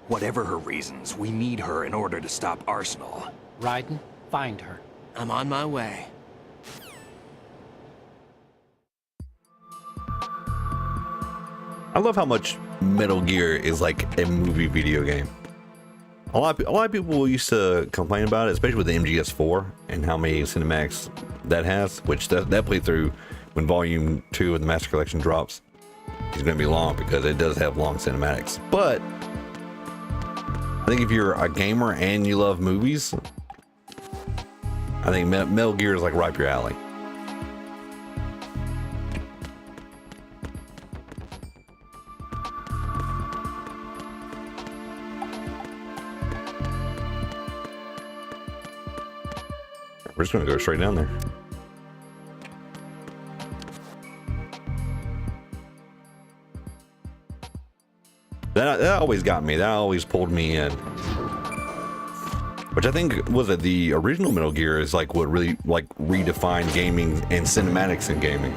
Whatever her reasons, we need her in order to stop Arsenal. Raiden, find her. I'm on my way. I love how much Metal Gear is like a movie video game. A lot of people used to complain about it, especially with the MGS2 and how many cinematics that has, which that playthrough when Volume 2 of the Master Collection drops is going to be long because it does have long cinematics. But I think if you're a gamer and you love movies, I think Metal Gear is like right up your alley. We're just gonna go straight down there. That always got me. That always pulled me in. Which I think was it the original Metal Gear is like what really like redefined gaming and cinematics in gaming.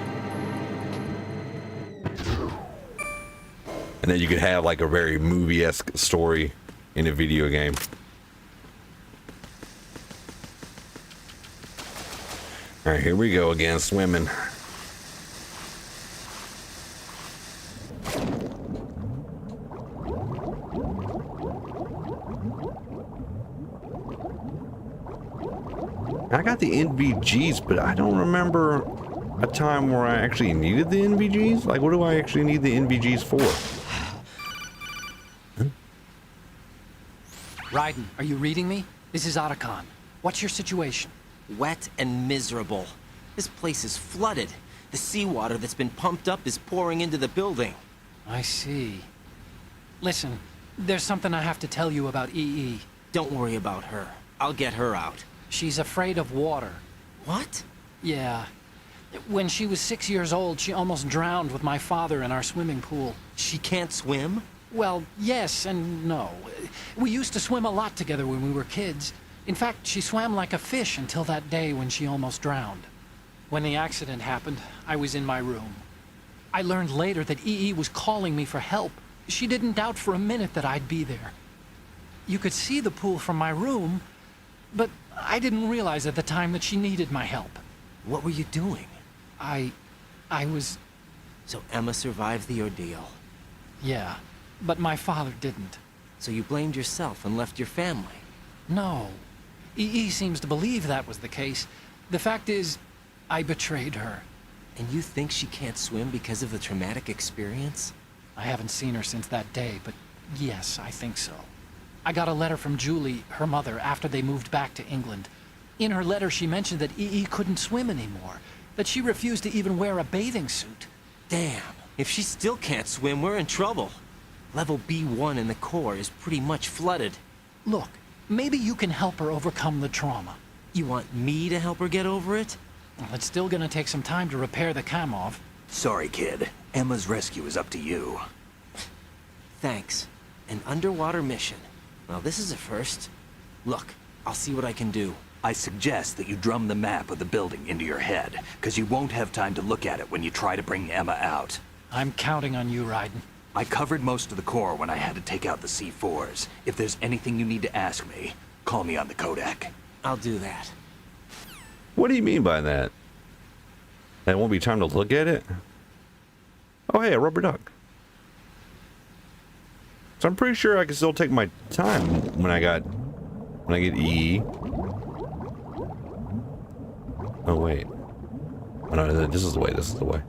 And then you could have like a very movie-esque story in a video game. All right, here we go again, swimming. I got the NVGs, but I don't remember a time where I actually needed the NVGs. Like, what do I actually need the NVGs for? Huh? Raiden, are you reading me? This is Otacon. What's your situation? Wet and miserable. This place is flooded. The seawater that's been pumped up is pouring into the building. I see. Listen, there's something I have to tell you about EE. Don't worry about her. I'll get her out. She's afraid of water. What? Yeah. When she was 6 years old, she almost drowned with my father in our swimming pool. She can't swim? Well, yes and no. We used to swim a lot together when we were kids. In fact, she swam like a fish until that day when she almost drowned. When the accident happened, I was in my room. I learned later that EE was calling me for help. She didn't doubt for a minute that I'd be there. You could see the pool from my room, but I didn't realize at the time that she needed my help. What were you doing? I was... So Emma survived the ordeal. Yeah, but my father didn't. So you blamed yourself and left your family? No. EE seems to believe that was the case. The fact is, I betrayed her. And you think she can't swim because of the traumatic experience? I haven't seen her since that day, but yes, I think so. I got a letter from Julie, her mother, after they moved back to England. In her letter, she mentioned that EE couldn't swim anymore, that she refused to even wear a bathing suit. Damn, if she still can't swim, we're in trouble. Level B1 in the core is pretty much flooded. Look, maybe you can help her overcome the trauma. You want me to help her get over it? Well, it's still gonna take some time to repair the Kamov. Sorry, kid. Emma's rescue is up to you. Thanks. An underwater mission. Well, this is a first. Look, I'll see what I can do. I suggest that you drum the map of the building into your head, because you won't have time to look at it when you try to bring Emma out. I'm counting on you, Raiden. I covered most of the core when I had to take out the C4s. If there's anything you need to ask me, call me on the Kodak. I'll do that. What do you mean by that? That won't be time to look at it? Oh, hey, a rubber duck. So I'm pretty sure I can still take my time when I get E. Oh, wait. Oh, no, this is the way, this is the way.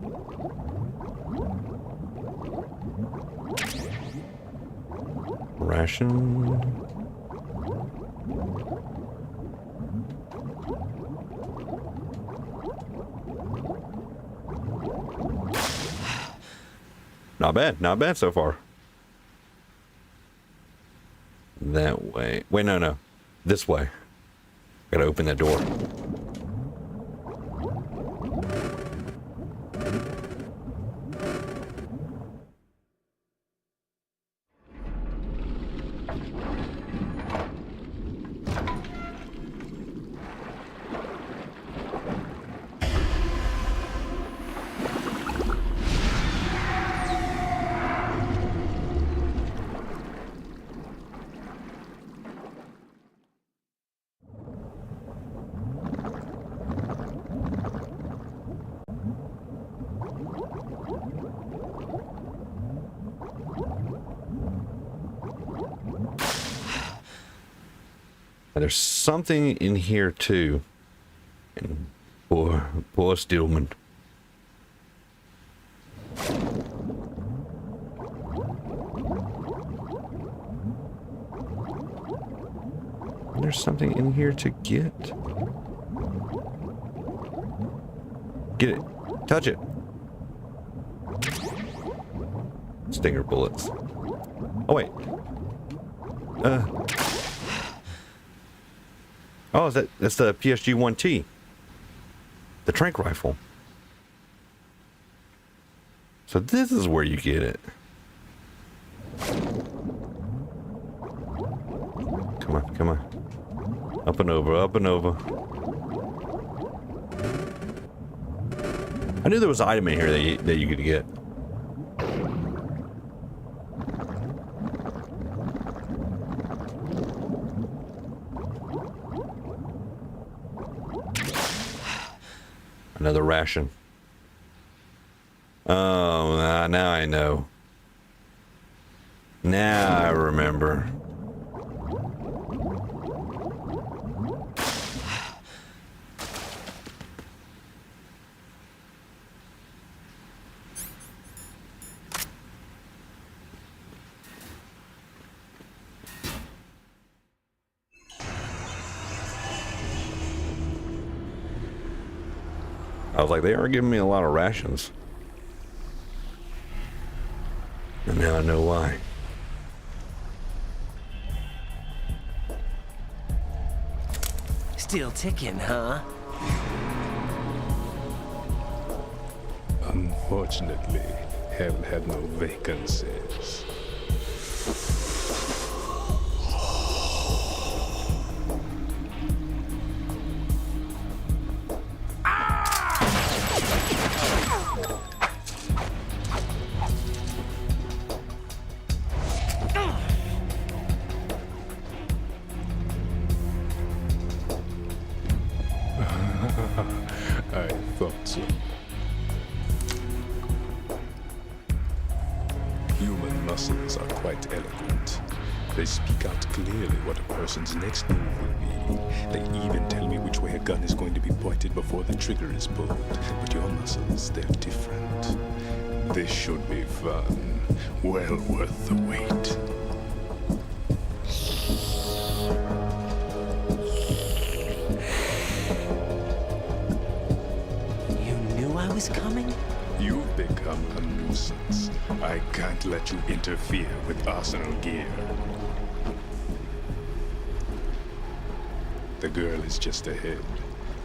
Ration. Not bad so far. That way. Wait, no. This way. Gotta open that door. And there's something in here too. And poor Stillman. And there's something in here to get. Get it. Touch it. Stinger bullets. Oh wait. Oh, that's the PSG-1T. The tranq rifle. So this is where you get it. Come on. Up and over. I knew there was an item in here that you could get. Another ration. Oh, now I know. Now I remember. I was like, they are giving me a lot of rations. And now I know why. Still ticking, huh? Unfortunately, hell had no vacancies. I thought so. Human muscles are quite eloquent. They speak out clearly what a person's next move will be. They even tell me which way a gun is going to be pointed before the trigger is pulled. But your muscles, they're different. This should be fun. Well worth the wait. I was coming? You've become a nuisance. I can't let you interfere with Arsenal gear. The girl is just ahead.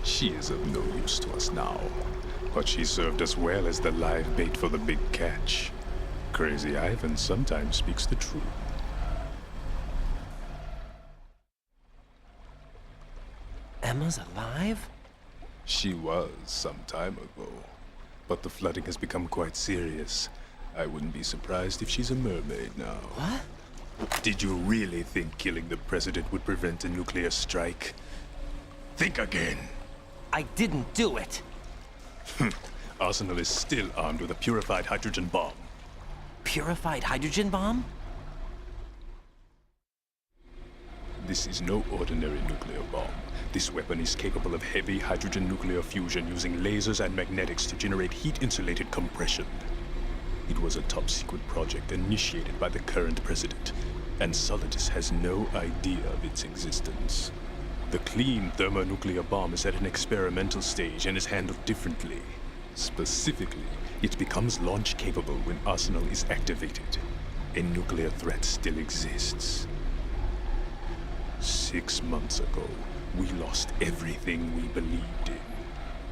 She is of no use to us now. But she served us well as the live bait for the big catch. Crazy Ivan sometimes speaks the truth. Emma's alive? She was some time ago. But the flooding has become quite serious. I wouldn't be surprised if she's a mermaid now. What? Did you really think killing the president would prevent a nuclear strike? Think again. I didn't do it. Arsenal is still armed with a purified hydrogen bomb. Purified hydrogen bomb? This is no ordinary nuclear bomb. This weapon is capable of heavy hydrogen nuclear fusion using lasers and magnetics to generate heat-insulated compression. It was a top-secret project initiated by the current president, and Solidus has no idea of its existence. The clean thermonuclear bomb is at an experimental stage and is handled differently. Specifically, it becomes launch-capable when Arsenal is activated. A nuclear threat still exists. 6 months ago, we lost everything we believed in.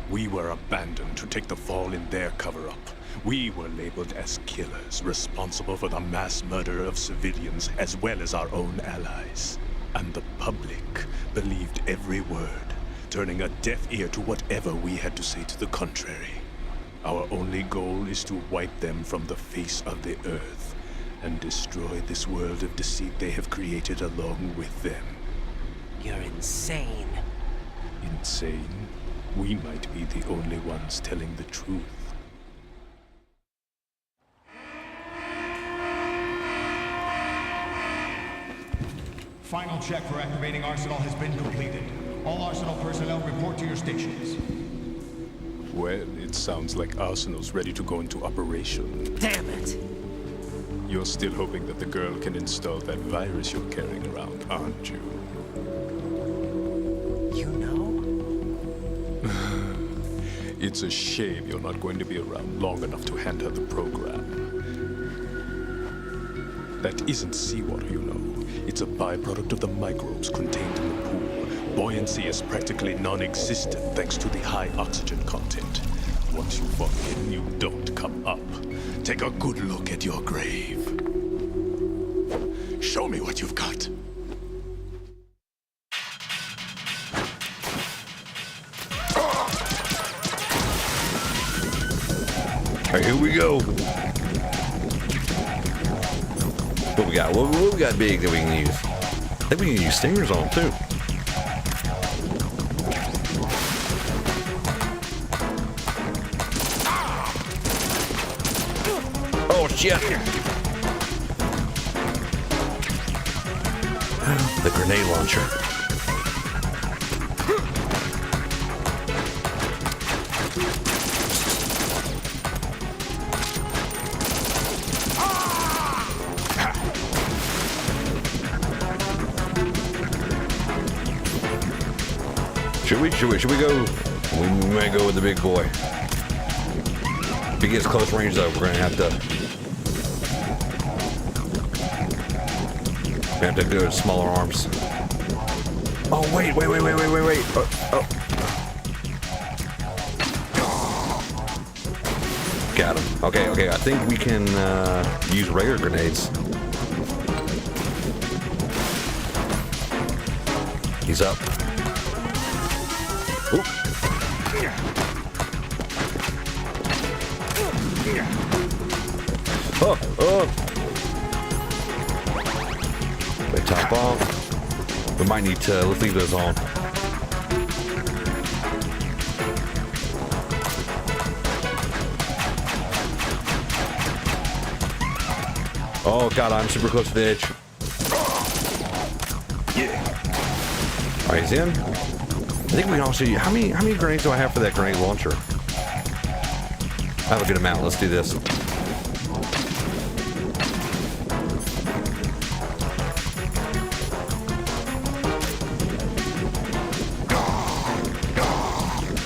We were abandoned to take the fall in their cover-up. We were labeled as killers, responsible for the mass murder of civilians as well as our own allies. And the public believed every word, turning a deaf ear to whatever we had to say to the contrary. Our only goal is to wipe them from the face of the earth and destroy this world of deceit they have created along with them. You're insane. Insane? We might be the only ones telling the truth. Final check for activating Arsenal has been completed. All Arsenal personnel report to your stations. Well, it sounds like Arsenal's ready to go into operation. Damn it! You're still hoping that the girl can install that virus you're carrying around, aren't you? You know? It's a shame you're not going to be around long enough to hand her the program. That isn't seawater, you know. It's a byproduct of the microbes contained in the pool. Buoyancy is practically non-existent thanks to the high oxygen content. Once you fall in, you don't come up. Take a good look at your grave. Show me what you've got. Alright, here we go. What we got? What we got big that we can use? I think we can use stingers on them too. Oh shit! The grenade launcher. Should we go? We might go with the big boy. If he gets close range though, we're gonna have to go with smaller arms. Oh wait. Oh. Got him. Okay. I think we can use regular grenades. He's up. Oop. Oh. They top off. We might need to, let's leave those on. Oh god, I'm super close to the edge. Alright, he's in. I think we can also, how many grenades do I have for that grenade launcher? I have a good amount. Let's do this.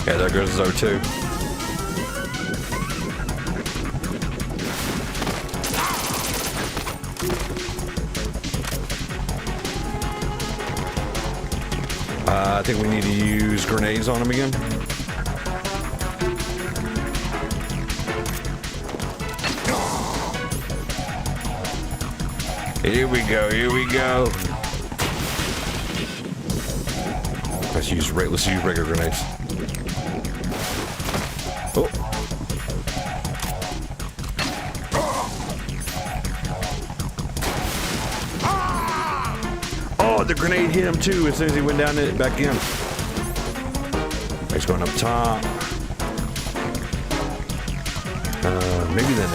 Yeah, there goes his O2. I think we need to use grenades on him again. Here we go. Let's use regular grenades. Oh. Oh, the grenade hit him too as soon as he went down it back in. He's going up top. Maybe the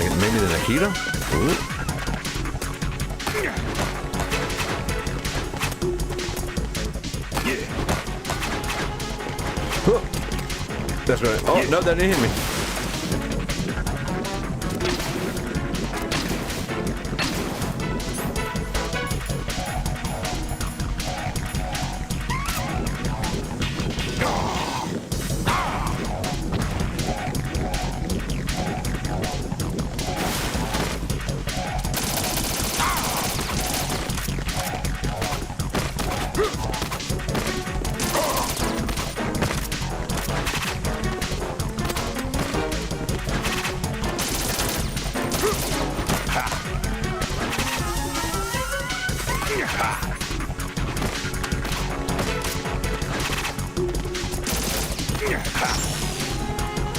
Nikita. Ooh. Oh, that's right. Oh no, that didn't hit me.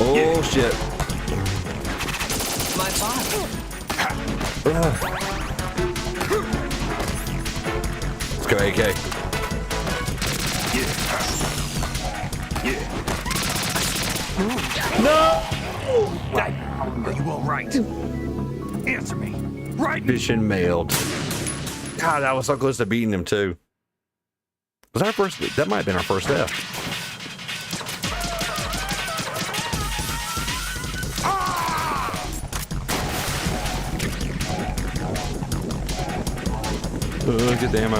Oh shit. My father. Let's go, AK. No! Are you all right? Answer me. Right. Mission mailed. God, I was so close to beating him too. Was our first? That might have been our first death. Get the ammo.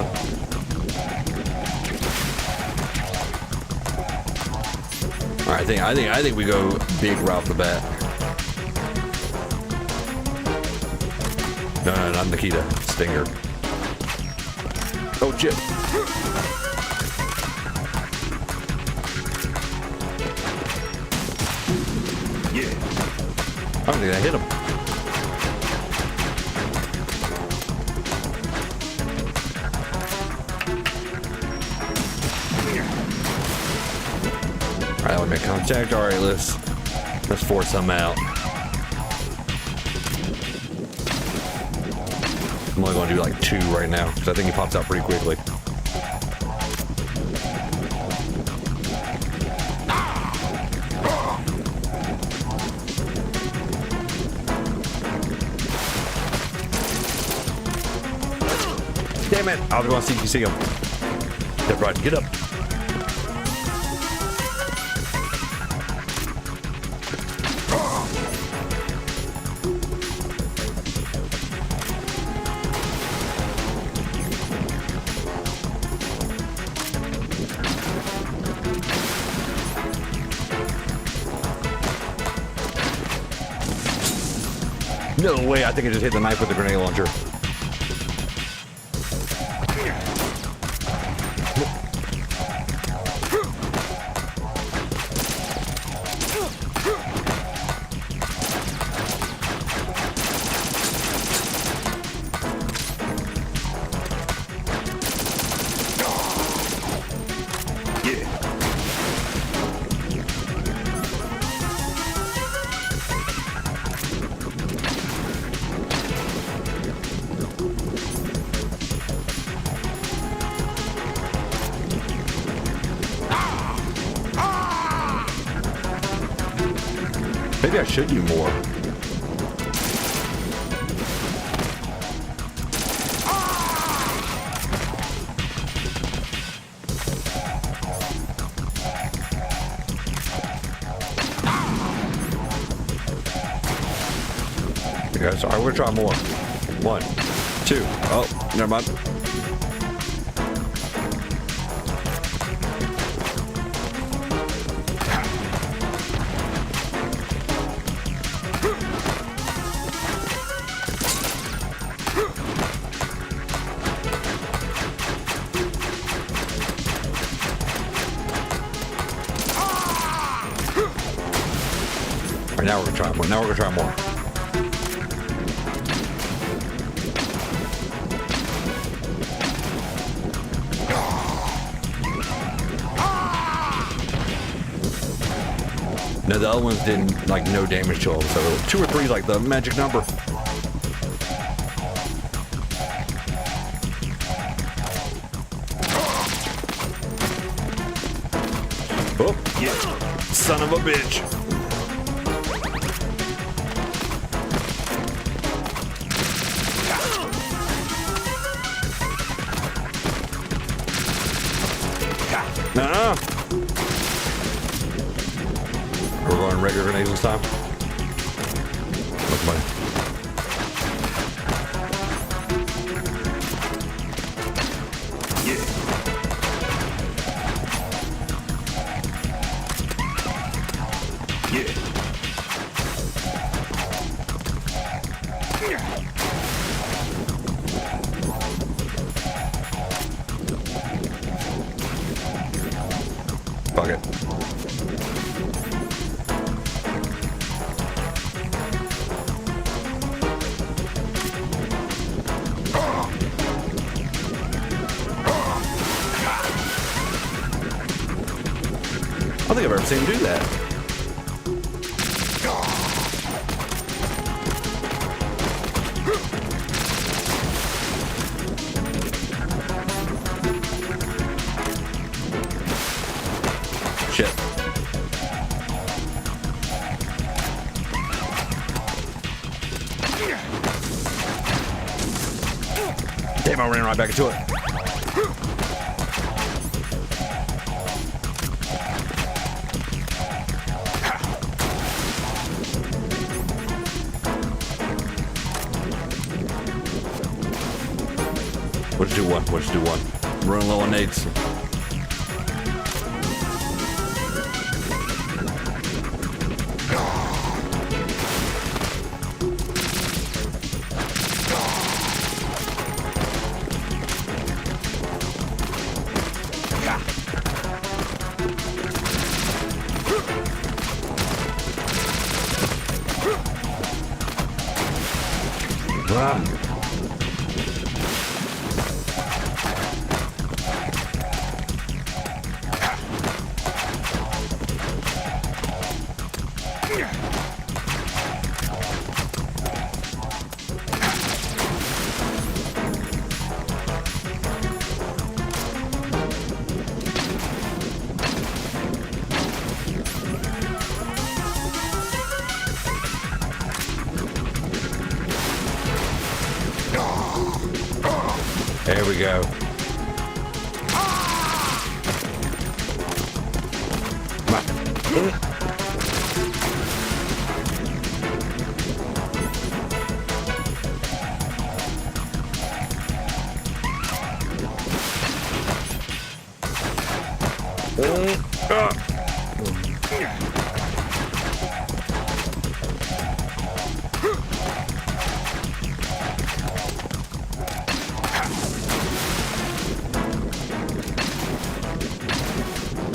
All right, I think we go big right off the bat. No, not Nikita. Stinger. Oh shit. I don't think I hit him. All right, let me make contact. All right, let's force him out. I'm only going to do like 2 right now because I think he pops out pretty quickly. Damn it! I was going to see if you see him. Step right, get up. No way, I think I just hit the knife with the grenade launcher. Maybe I should do more. Okay, so I'm gonna try more. 1, 2. Oh, never mind. All right, now we're gonna try more. Now we're gonna try more. No, the other ones didn't, like, no damage to them, so 2 or 3 is like the magic number. Oh, yeah. Son of a bitch. Nuh-uh. We're going regular grenades this time. Look, buddy. Fuck it. I don't think I've ever seen him do that. Damn, I ran right back into it. Let's do one. Let's do one. Running low on nades. There we go.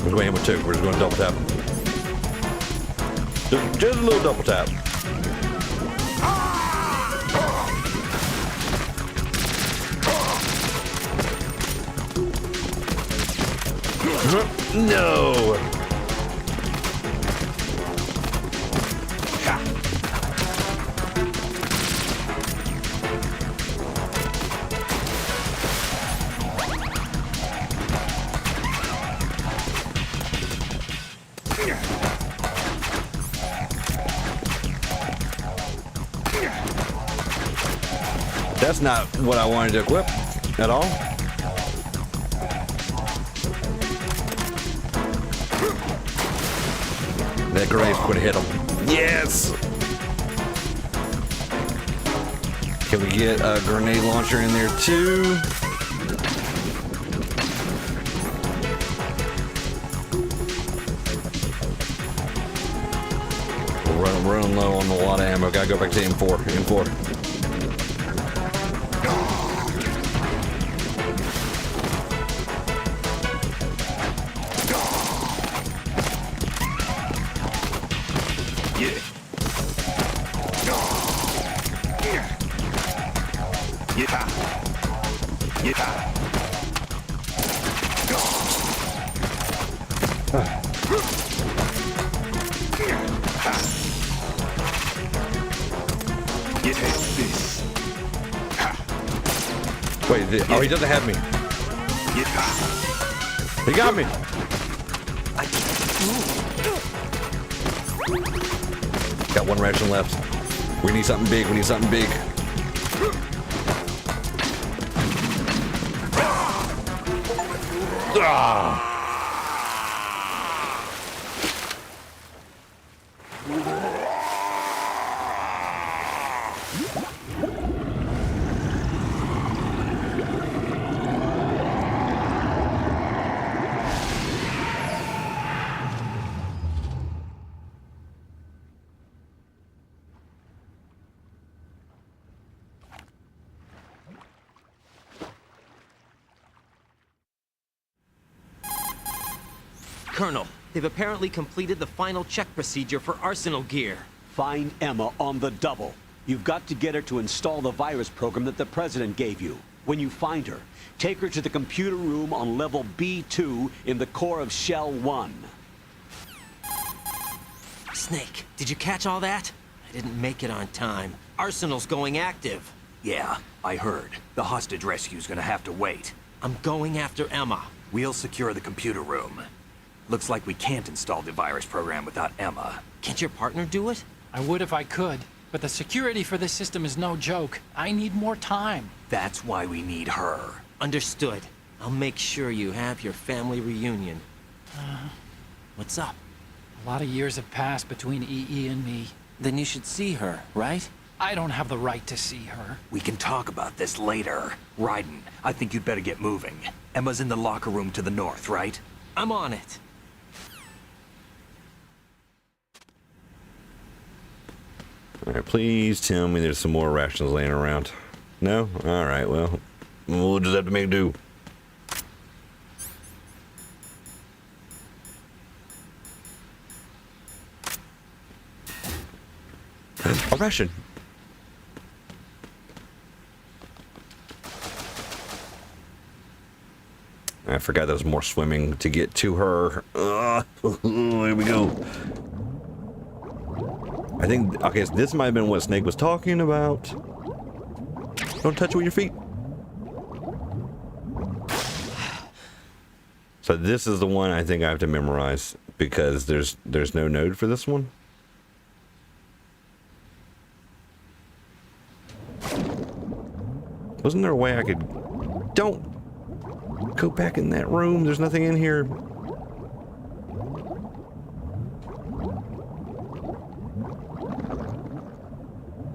We're going with two. We're just going to double tap. Just a little double tap. No. That's not what I wanted to equip at all. That grenade's going to hit him. Yes! Can we get a grenade launcher in there too? We're running low on a lot of ammo. Gotta go back to M4. M4. Wait, oh, he doesn't have me. He got me. Got one ration left. We need something big. We need something big. Ah! Colonel, they've apparently completed the final check procedure for arsenal gear. Find Emma on the double. You've got to get her to install the virus program that the President gave you. When you find her, take her to the computer room on level B2 in the core of Shell 1. Snake, did you catch all that? I didn't make it on time. Arsenal's going active. Yeah, I heard. The hostage rescue's gonna have to wait. I'm going after Emma. We'll secure the computer room. Looks like we can't install the virus program without Emma. Can't your partner do it? I would if I could, but the security for this system is no joke. I need more time. That's why we need her. Understood. I'll make sure you have your family reunion. What's up? A lot of years have passed between EE and me. Then you should see her, right? I don't have the right to see her. We can talk about this later. Raiden, I think you'd better get moving. Emma's in the locker room to the north, right? I'm on it. Alright, please tell me there's some more rations laying around. No? Alright, well, we'll just have to make do. A ration. I forgot there was more swimming to get to her. Here we go. I think, okay, so this might have been what Snake was talking about. Don't touch it with your feet. So this is the one I think I have to memorize because there's no node for this one. Wasn't there a way I could... Don't go back in that room. There's nothing in here.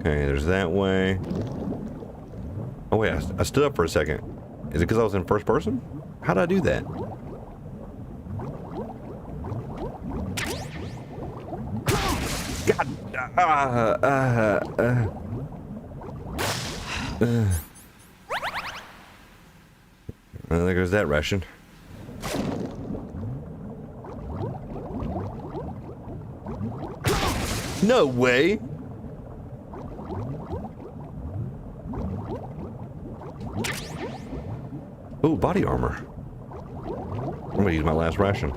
Okay, there's that way. Oh wait, I stood up for a second. Is it because I was in first person? How did I do that? God. Well, there goes that ration. No way! Ooh, body armor. I'm gonna use my last ration.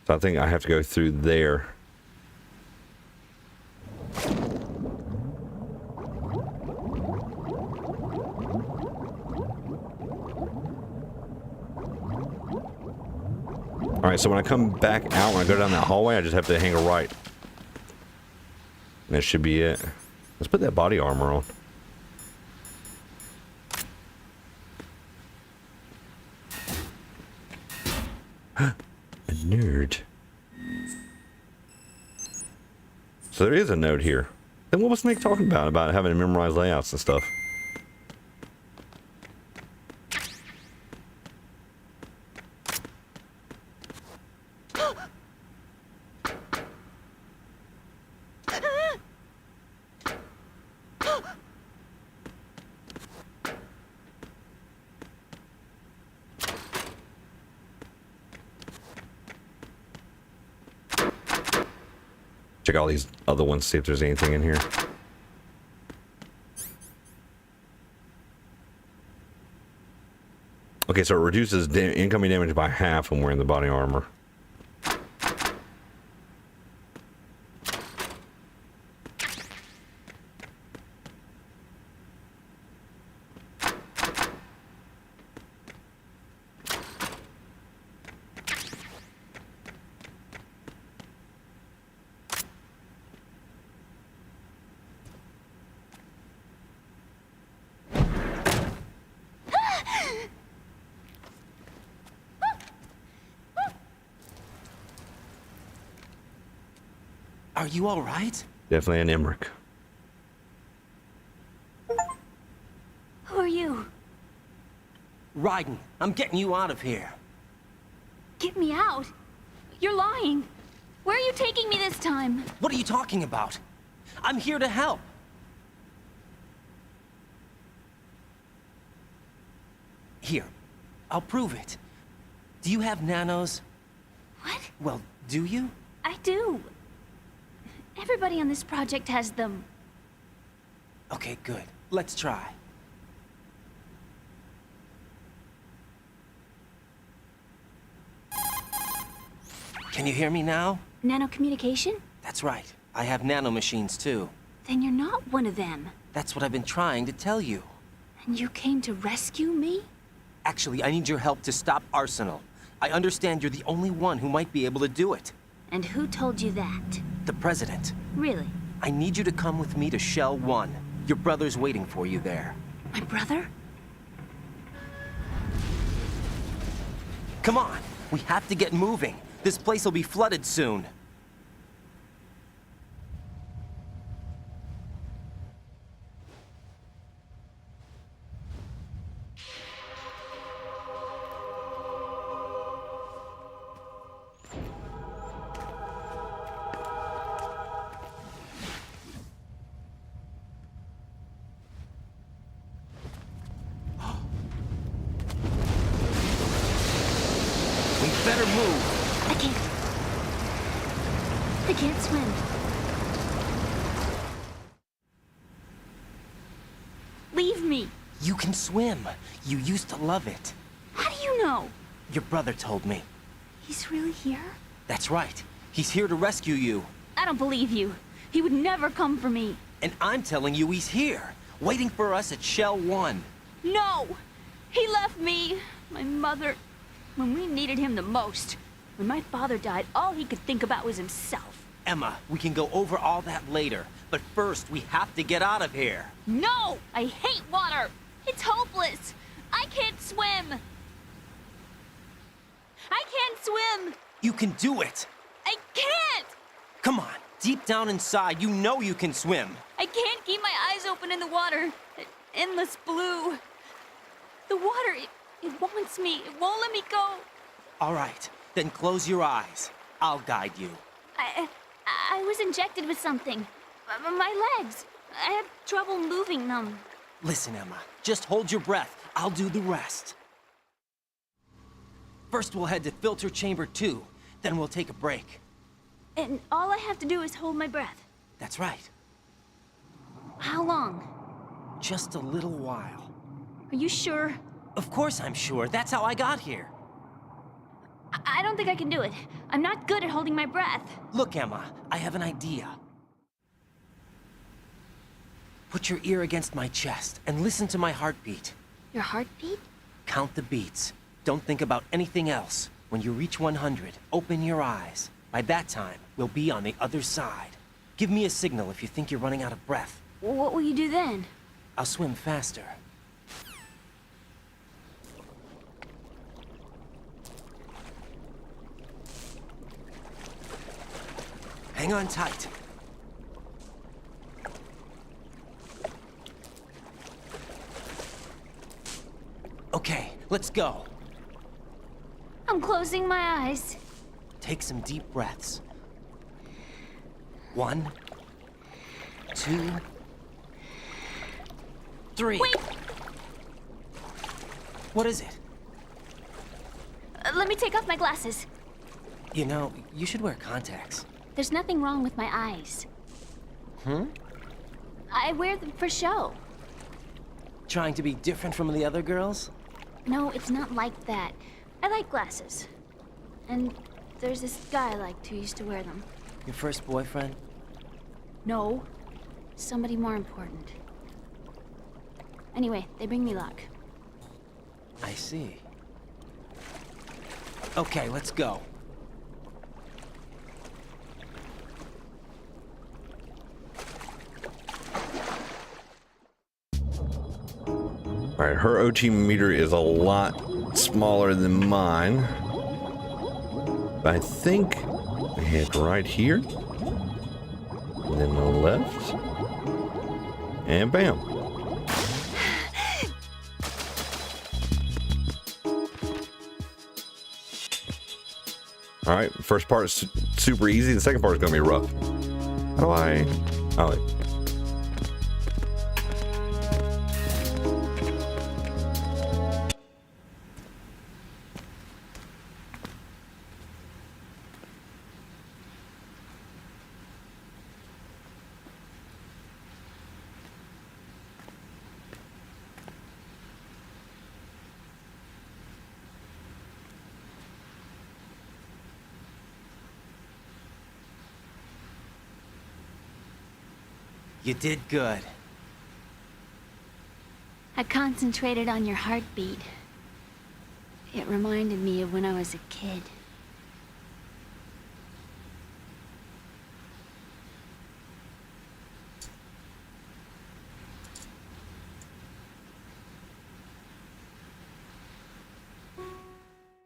So I think I have to go through there. Alright, so when I come back out, when I go down that hallway, I just have to hang a right. And that should be it. Let's put that body armor on. A nerd. So there is a node here. Then what was Snake talking about having to memorize layouts and stuff? Check all these other ones, see if there's anything in here. Okay, so it reduces incoming damage by half when wearing the body armor. Are you all right? Definitely an Emmerich. Who are you? Raiden, I'm getting you out of here. Get me out. You're lying. Where are you taking me this time? What are you talking about? I'm here to help. Here, I'll prove it. Do you have nanos? What? Well, do you? I do. Everybody on this project has them. Okay, good. Let's try. Can you hear me now? Nanocommunication? That's right. I have nanomachines too. Then you're not one of them. That's what I've been trying to tell you. And you came to rescue me? Actually, I need your help to stop Arsenal. I understand you're the only one who might be able to do it. And who told you that? The President. Really? I need you to come with me to Shell 1. Your brother's waiting for you there. My brother? Come on, we have to get moving. This place will be flooded soon. Better move. I can't swim. Leave me. You can swim. You used to love it. How do you know? Your brother told me. He's really here? That's right. He's here to rescue you. I don't believe you. He would never come for me. And I'm telling you he's here, waiting for us at Shell 1. No! He left me, my mother, when we needed him the most. When my father died, all he could think about was himself. Emma, we can go over all that later, but first we have to get out of here. No! I hate water! It's hopeless! I can't swim! I can't swim! You can do it! I can't! Come on, deep down inside, you know you can swim. I can't keep my eyes open in the water. Endless blue. The water, it wants me. It won't let me go. All right, then close your eyes. I'll guide you. I was injected with something. My legs. I have trouble moving them. Listen, Emma, just hold your breath. I'll do the rest. First, we'll head to filter chamber 2. Then we'll take a break. And all I have to do is hold my breath. That's right. How long? Just a little while. Are you sure? Of course I'm sure. That's how I got here. I don't think I can do it. I'm not good at holding my breath. Look, Emma, I have an idea. Put your ear against my chest and listen to my heartbeat. Your heartbeat? Count the beats. Don't think about anything else. When you reach 100, open your eyes. By that time, we'll be on the other side. Give me a signal if you think you're running out of breath. What will you do then? I'll swim faster. Hang on tight. Okay, let's go. I'm closing my eyes. Take some deep breaths. 1, 2, 3. Wait! What is it? Let me take off my glasses. You know, you should wear contacts. There's nothing wrong with my eyes. I wear them for show. Trying to be different from the other girls? No, it's not like that. I like glasses. And there's this guy I liked who used to wear them. Your first boyfriend? No. Somebody more important. Anyway, they bring me luck. I see. Okay, let's go. All right, her OT meter is a lot smaller than mine. But I think we hit right here. And then on the left. And bam. All right, first part is super easy. The second part is going to be rough. How do I... Oh, wait. You did good. I concentrated on your heartbeat. It reminded me of when I was a kid.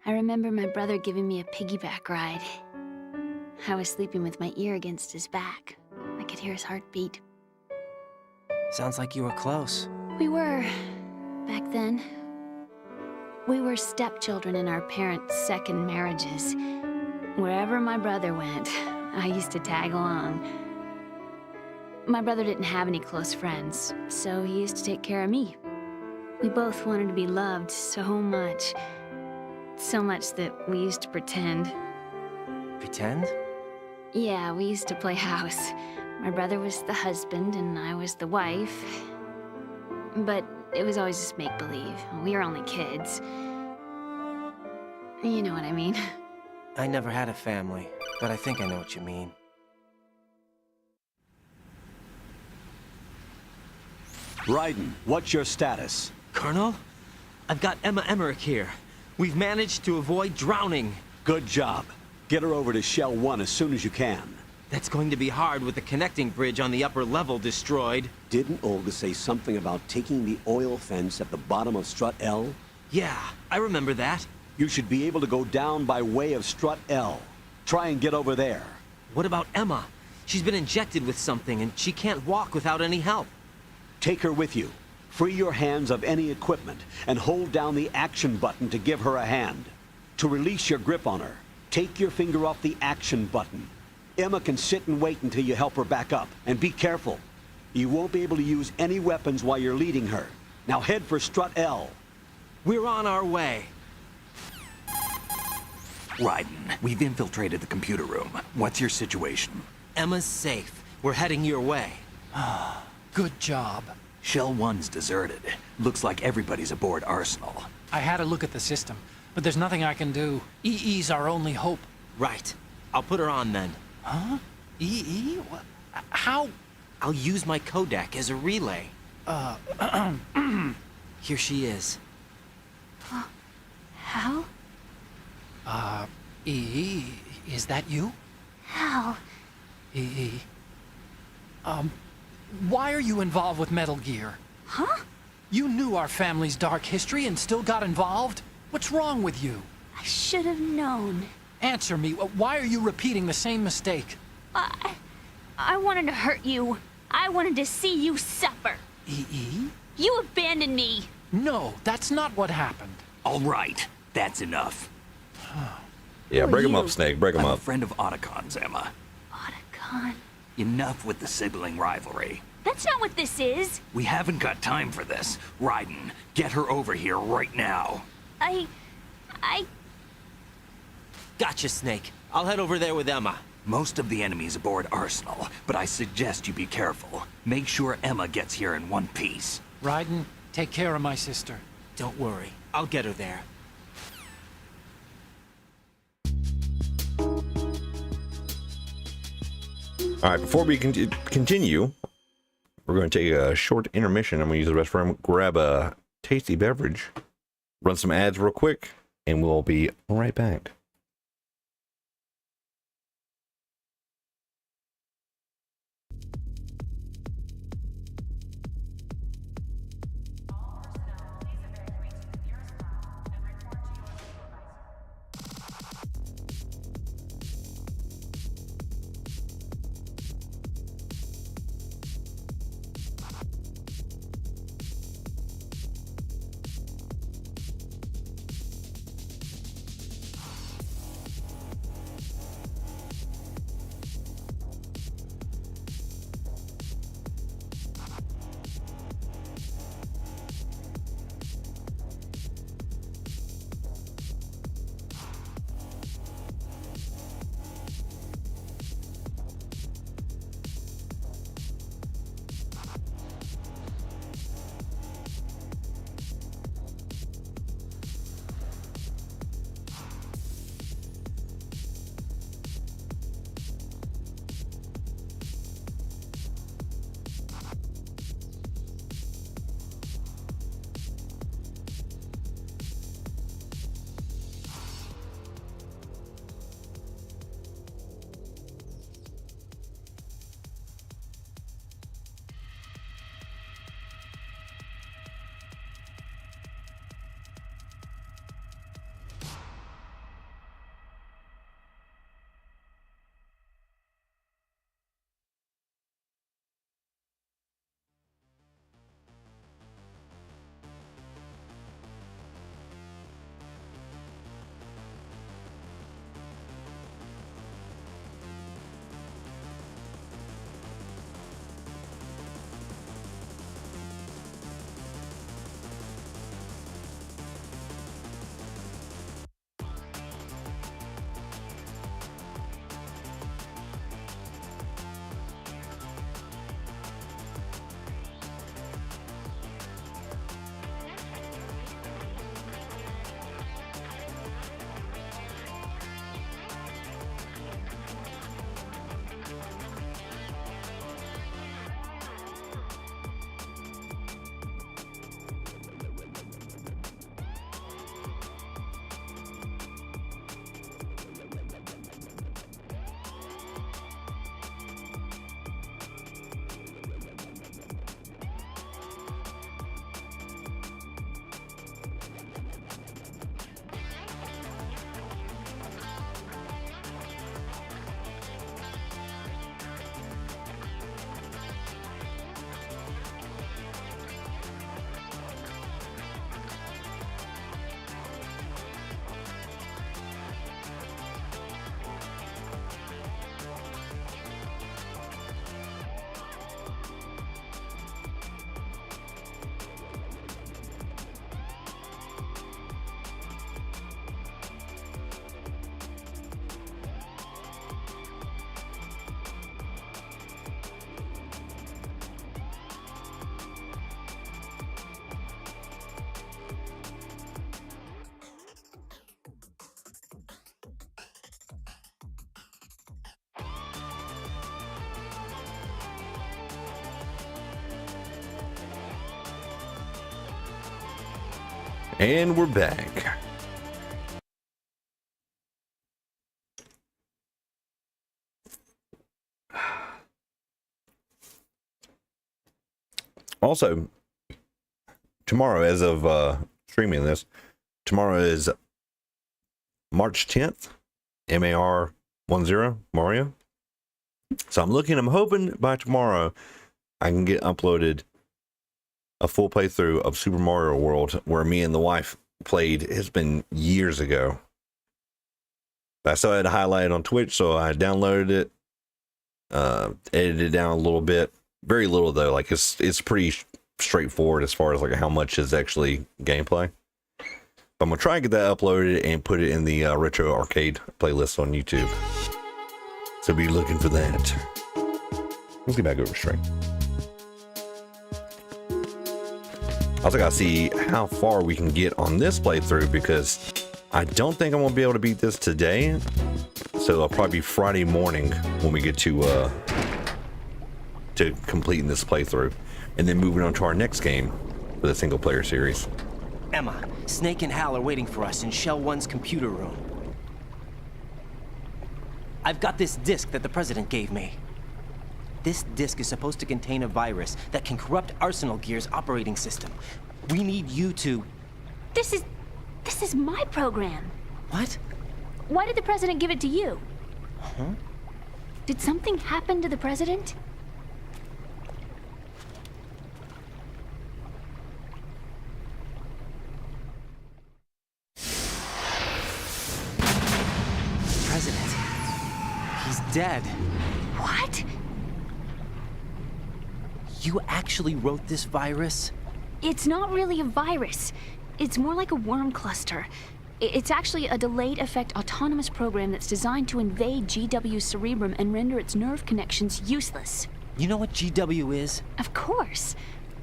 I remember my brother giving me a piggyback ride. I was sleeping with my ear against his back. I could hear his heartbeat. Sounds like you were close. We were, back then. We were stepchildren in our parents' second marriages. Wherever my brother went, I used to tag along. My brother didn't have any close friends, so he used to take care of me. We both wanted to be loved so much. So much that we used to pretend. Pretend? Yeah, we used to play house. My brother was the husband and I was the wife. But it was always just make-believe. We were only kids. You know what I mean. I never had a family, but I think I know what you mean. Raiden, what's your status? Colonel? I've got Emma Emmerich here. We've managed to avoid drowning. Good job. Get her over to Shell 1 as soon as you can. That's going to be hard with the connecting bridge on the upper level destroyed. Didn't Olga say something about taking the oil fence at the bottom of Strut L? Yeah, I remember that. You should be able to go down by way of Strut L. Try and get over there. What about Emma? She's been injected with something and she can't walk without any help. Take her with you. Free your hands of any equipment and hold down the action button to give her a hand. To release your grip on her, take your finger off the action button. Emma can sit and wait until you help her back up. And be careful. You won't be able to use any weapons while you're leading her. Now head for Strut L. We're on our way. Raiden, we've infiltrated the computer room. What's your situation? Emma's safe. We're heading your way. Good job. Shell 1's deserted. Looks like everybody's aboard Arsenal. I had a look at the system, but there's nothing I can do. EE's our only hope. Right. I'll put her on then. Huh? EE? What? How? I'll use my codec as a relay. Here she is. Hal? EE, is that you? Hal? EE. Why are you involved with Metal Gear? Huh? You knew our family's dark history and still got involved? What's wrong with you? I should have known. Answer me. Why are you repeating the same mistake? I wanted to hurt you. I wanted to see you suffer. EE? You abandoned me. No, that's not what happened. All right, that's enough. Yeah, Who break are him up, you? Snake. Break him I'm a up. friend of Otacon's, Emma. Otacon? Enough with the sibling rivalry. That's not what this is. We haven't got time for this. Raiden, get her over here right now. I... Gotcha, Snake. I'll head over there with Emma. Most of the enemy's aboard Arsenal, but I suggest you be careful. Make sure Emma gets here in one piece. Raiden, take care of my sister. Don't worry. I'll get her there. All right, before we continue, we're going to take a short intermission. I'm going to use the restroom, grab a tasty beverage, run some ads real quick, and we'll be right back. And we're back. Also, tomorrow, as of streaming this, tomorrow is March 10th, MAR10, Mario. So I'm hoping by tomorrow I can get uploaded a full playthrough of Super Mario World where me and the wife played. It's been years ago. I still had to highlight it on Twitch, so I downloaded it, edited it down a little bit. Very little though, like it's pretty straightforward as far as like how much is actually gameplay. But I'm gonna try and get that uploaded and put it in the retro arcade playlist on YouTube. So be looking for that. Let's get back over straight. Also gotta see how far we can get on this playthrough because I don't think I'm gonna be able to beat this today. So it'll probably be Friday morning when we get to completing this playthrough, and then moving on to our next game for the single player series. Emma, Snake and Hal are waiting for us in Shell 1's computer room. I've got this disk that the President gave me. This disk is supposed to contain a virus that can corrupt Arsenal Gear's operating system. We need you to... This is my program. What? Why did the President give it to you? Huh? Did something happen to the President? President. He's dead. What? You actually wrote this virus? It's not really a virus. It's more like a worm cluster. It's actually a delayed effect autonomous program that's designed to invade GW's cerebrum and render its nerve connections useless. You know what GW is? Of course.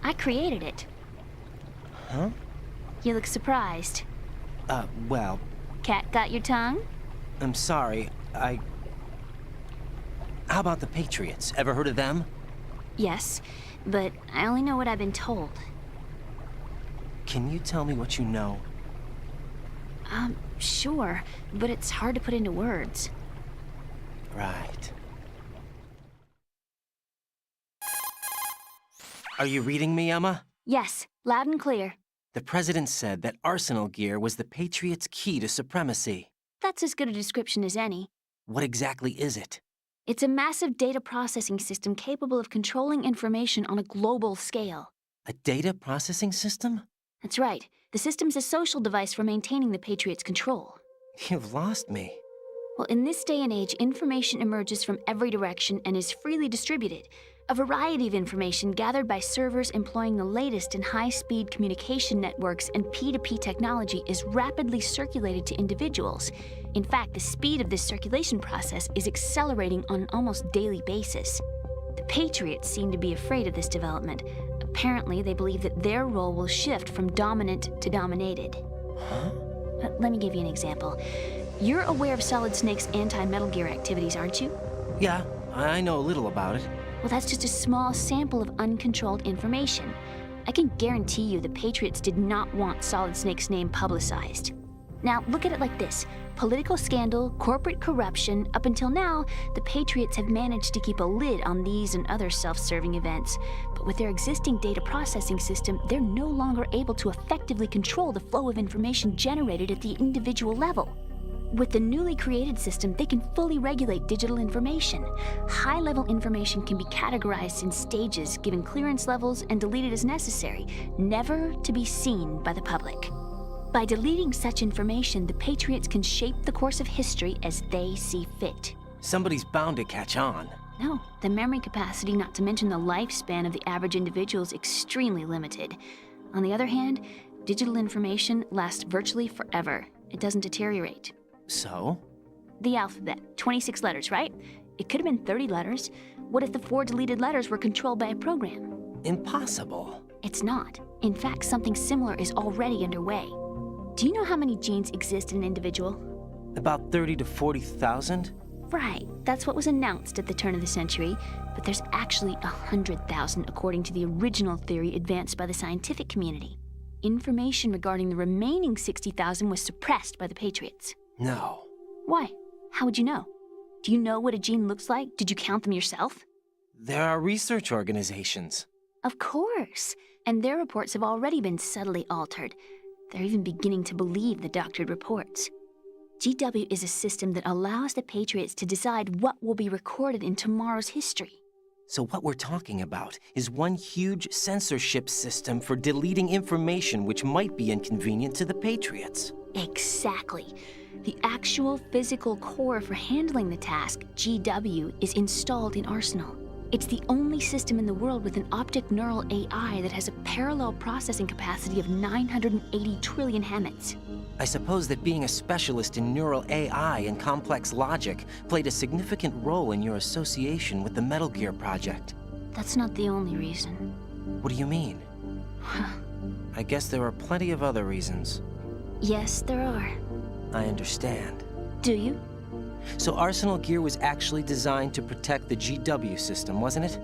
I created it. Huh? You look surprised. Well... Cat got your tongue? I'm sorry, How about the Patriots? Ever heard of them? Yes, but I only know what I've been told. Can you tell me what you know? Sure, but it's hard to put into words. Right. Are you reading me, Emma? Yes, loud and clear. The President said that Arsenal Gear was the Patriots' key to supremacy. That's as good a description as any. What exactly is it? It's a massive data processing system capable of controlling information on a global scale. A data processing system? That's right. The system's a social device for maintaining the Patriots' control. You've lost me. Well, in this day and age, information emerges from every direction and is freely distributed. A variety of information gathered by servers employing the latest in high-speed communication networks and P2P technology is rapidly circulated to individuals. In fact, the speed of this circulation process is accelerating on an almost daily basis. The Patriots seem to be afraid of this development. Apparently, they believe that their role will shift from dominant to dominated. Huh? Let me give you an example. You're aware of Solid Snake's anti-Metal Gear activities, aren't you? Yeah, I know a little about it. Well, that's just a small sample of uncontrolled information. I can guarantee you the Patriots did not want Solid Snake's name publicized. Now, look at it like this. Political scandal, corporate corruption, up until now, the Patriots have managed to keep a lid on these and other self-serving events. But with their existing data processing system, they're no longer able to effectively control the flow of information generated at the individual level. With the newly created system, they can fully regulate digital information. High-level information can be categorized in stages, given clearance levels, and deleted as necessary, never to be seen by the public. By deleting such information, the Patriots can shape the course of history as they see fit. Somebody's bound to catch on. No, the memory capacity, not to mention the lifespan of the average individual, is extremely limited. On the other hand, digital information lasts virtually forever. It doesn't deteriorate. So? The alphabet, 26 letters, right? It could have been 30 letters. What if the 4 deleted letters were controlled by a program? Impossible. It's not. In fact, something similar is already underway. Do you know how many genes exist in an individual? About 30 to 40,000? Right, that's what was announced at the turn of the century, but there's actually 100,000 according to the original theory advanced by the scientific community. information regarding the remaining 60,000 was suppressed by the Patriots. No. Why? How would you know? Do you know what a gene looks like? Did you count them yourself? There are research organizations. Of course. And their reports have already been subtly altered. They're even beginning to believe the doctored reports. GW is a system that allows the Patriots to decide what will be recorded in tomorrow's history. So what we're talking about is one huge censorship system for deleting information which might be inconvenient to the Patriots. Exactly. The actual physical core for handling the task, GW, is installed in Arsenal. It's the only system in the world with an optic neural AI that has a parallel processing capacity of 980 trillion Hammets. I suppose that being a specialist in neural AI and complex logic played a significant role in your association with the Metal Gear project. That's not the only reason. What do you mean? I guess there are plenty of other reasons. Yes, there are. I understand. Do you? So Arsenal Gear was actually designed to protect the GW system, wasn't it?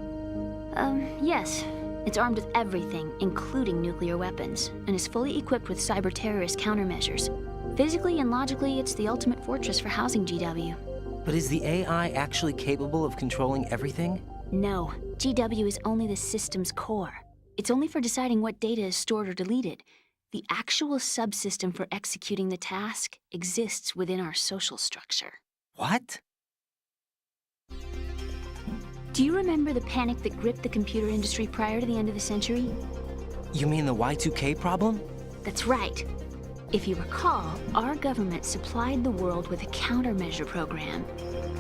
Yes. It's armed with everything, including nuclear weapons, and is fully equipped with cyber-terrorist countermeasures. Physically and logically, it's the ultimate fortress for housing GW. But is the AI actually capable of controlling everything? No. GW is only the system's core. It's only for deciding what data is stored or deleted. The actual subsystem for executing the task exists within our social structure. What? Do you remember the panic that gripped the computer industry prior to the end of the century? You mean the Y2K problem? That's right. If you recall, our government supplied the world with a countermeasure program,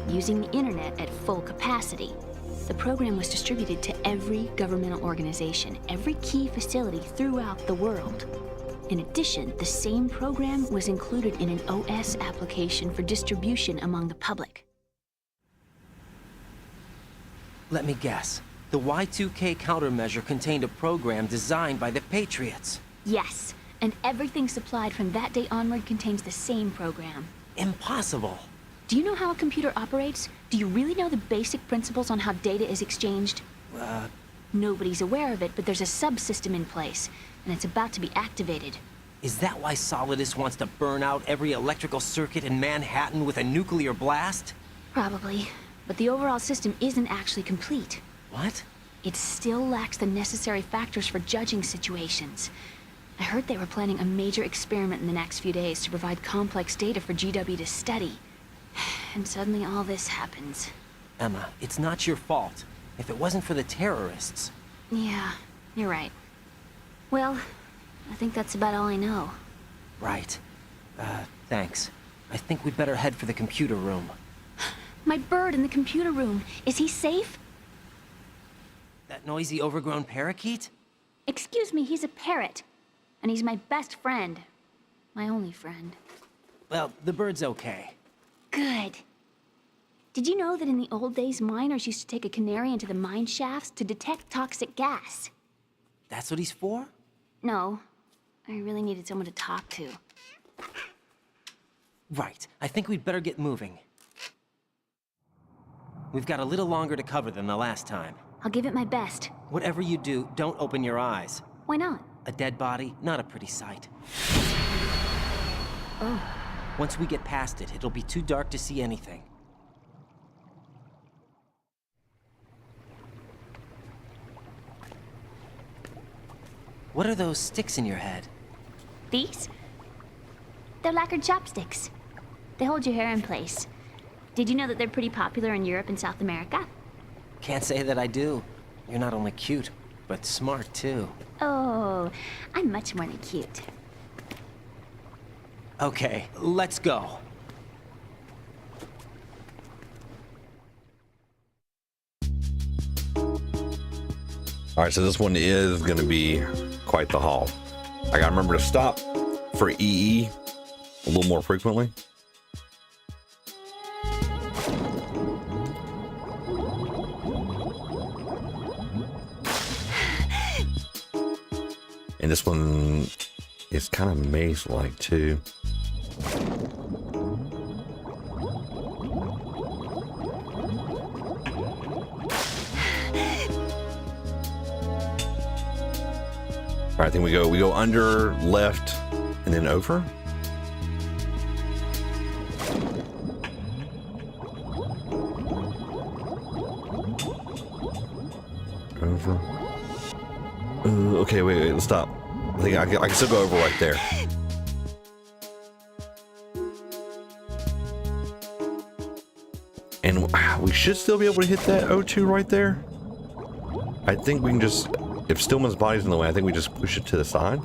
using the internet at full capacity. The program was distributed to every governmental organization, every key facility throughout the world. In addition, the same program was included in an OS application for distribution among the public. Let me guess. The Y2K countermeasure contained a program designed by the Patriots. Yes, and everything supplied from that day onward contains the same program. Impossible. Do you know how a computer operates? Do you really know the basic principles on how data is exchanged? Nobody's aware of it, but there's a subsystem in place, and it's about to be activated. Is that why Solidus wants to burn out every electrical circuit in Manhattan with a nuclear blast? Probably, but the overall system isn't actually complete. What? It still lacks the necessary factors for judging situations. I heard they were planning a major experiment in the next few days to provide complex data for GW to study. And suddenly all this happens. Emma, it's not your fault. If it wasn't for the terrorists... Yeah, you're right. Well, I think that's about all I know. Right. Thanks. I think we'd better head for the computer room. My bird in the computer room. Is he safe? That noisy, overgrown parakeet? Excuse me, he's a parrot. And he's my best friend. My only friend. Well, the bird's okay. Good. Did you know that in the old days, miners used to take a canary into the mine shafts to detect toxic gas? That's what he's for? No. I really needed someone to talk to. Right. I think we'd better get moving. We've got a little longer to cover than the last time. I'll give it my best. Whatever you do, don't open your eyes. Why not? A dead body, not a pretty sight. Oh. Once we get past it, it'll be too dark to see anything. What are those sticks in your head? These? They're lacquered chopsticks. They hold your hair in place. Did you know that they're pretty popular in Europe and South America? Can't say that I do. You're not only cute, but smart too. Oh, I'm much more than cute. Okay, let's go. All right, so this one is going to be quite the haul. I got to remember to stop for EE a little more frequently. And this one is kind of maze-like too. All right, I think we go under, left, and then over. Over. Okay, wait, let's stop. I think I can still go over right there. And we should still be able to hit that O2 right there. I think we can just, if Stillman's body's in the way, I think we just push it to the side.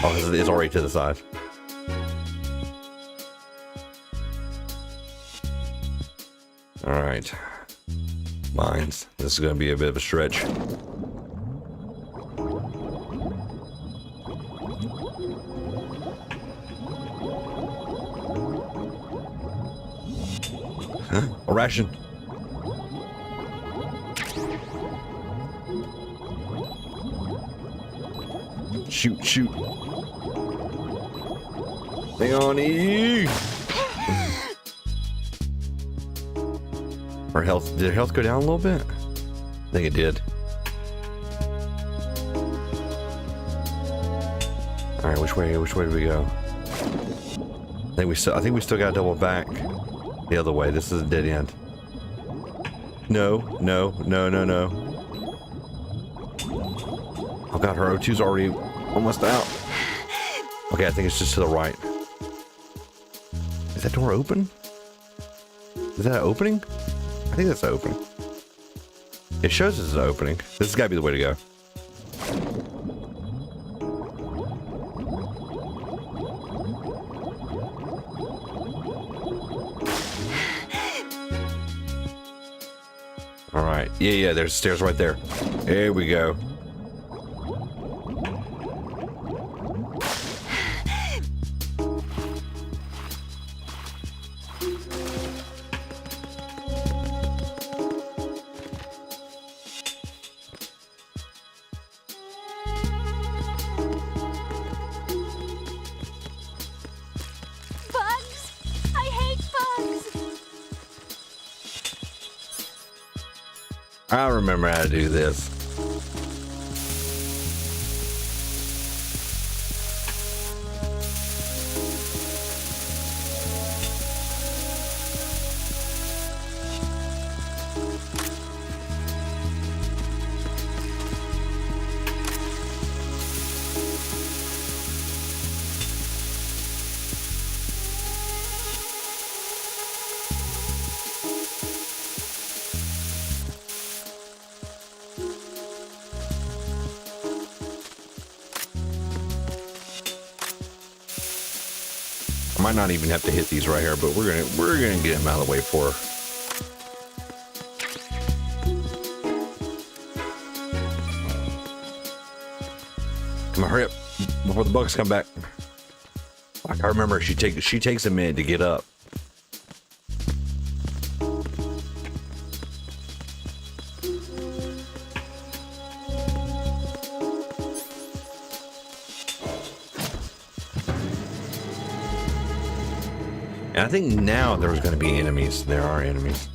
Oh, it's already to the side. All right. Mines. This is going to be a bit of a stretch. Huh? A ration. Shoot, shoot. Hang on, E. Our health, did health go down a little bit? I think it did. All right, which way do we go? I think we still got to double back the other way. This is a dead end. No. Oh God, her O2's already almost out. Okay, I think it's just to the right. Is that door open? Is that an opening? I think that's an opening. It shows it's an opening. This has got to be the way to go. All right. Yeah, there's stairs right there. There we go. I remember how to do this. Might not even have to hit these right here, but we're gonna get them out of the way for her. Come on, hurry up before the bugs come back. Like I remember, she takes a minute to get up. And I think now there's going to be enemies. There are enemies.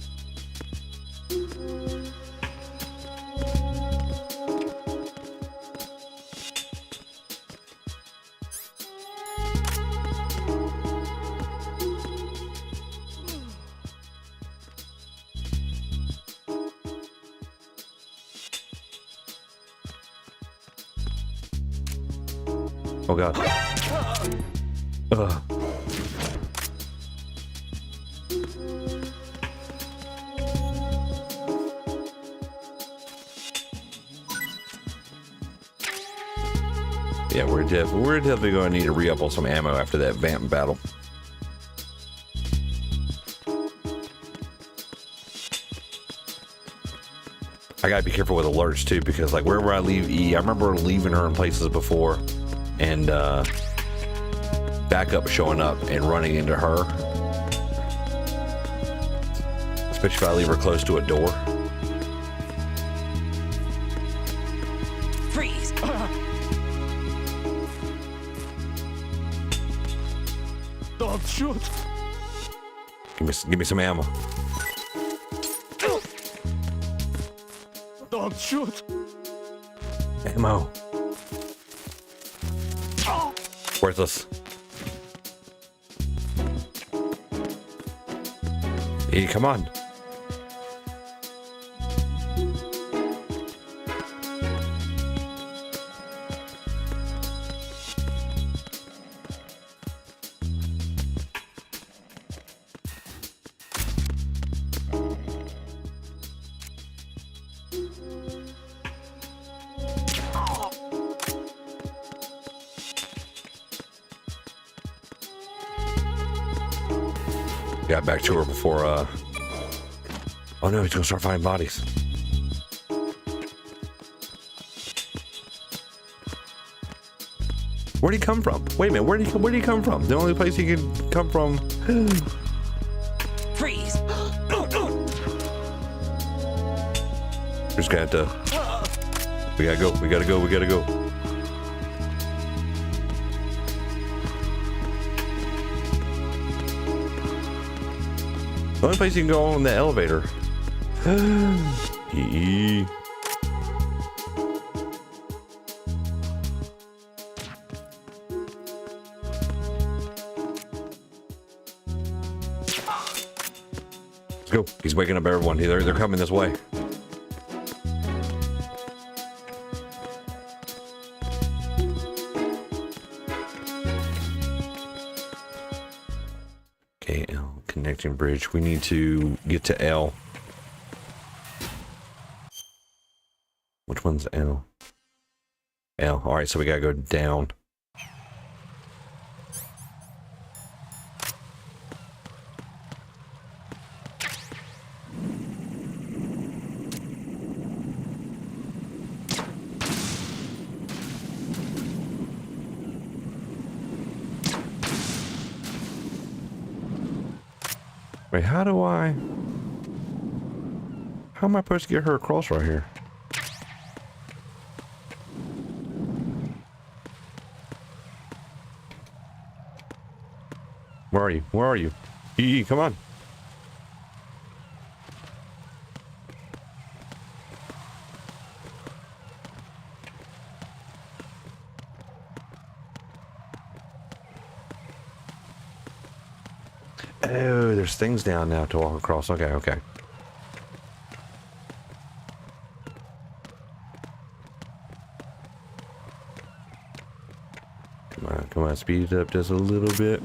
Oh God. Ugh. Yeah, we're definitely going to need to re-up on some ammo after that Vamp battle. I gotta be careful with alerts too, because like wherever I leave E, I remember leaving her in places before, and backup showing up and running into her, especially if I leave her close to a door. Freeze! Don't shoot! Give me some ammo. Don't shoot! ammo. Worthless. Hey, come on. Got back to her before, oh no, he's gonna start finding bodies. Where'd he come from? Wait a minute, where'd he come from? The only place he could come from. Freeze! We're just gonna have to. We gotta go, we gotta go, we gotta go. The only place you can go on the elevator. Let's go. He's waking up everyone. They're coming this way. Connecting bridge. We need to get to L. Which one's L? L. All right, so we gotta go down. Wait, how am I supposed to get her across right here? Where are you? Where are you? Come on. Oh, there's things down now to walk across. Okay, okay. Come on, speed it up just a little bit.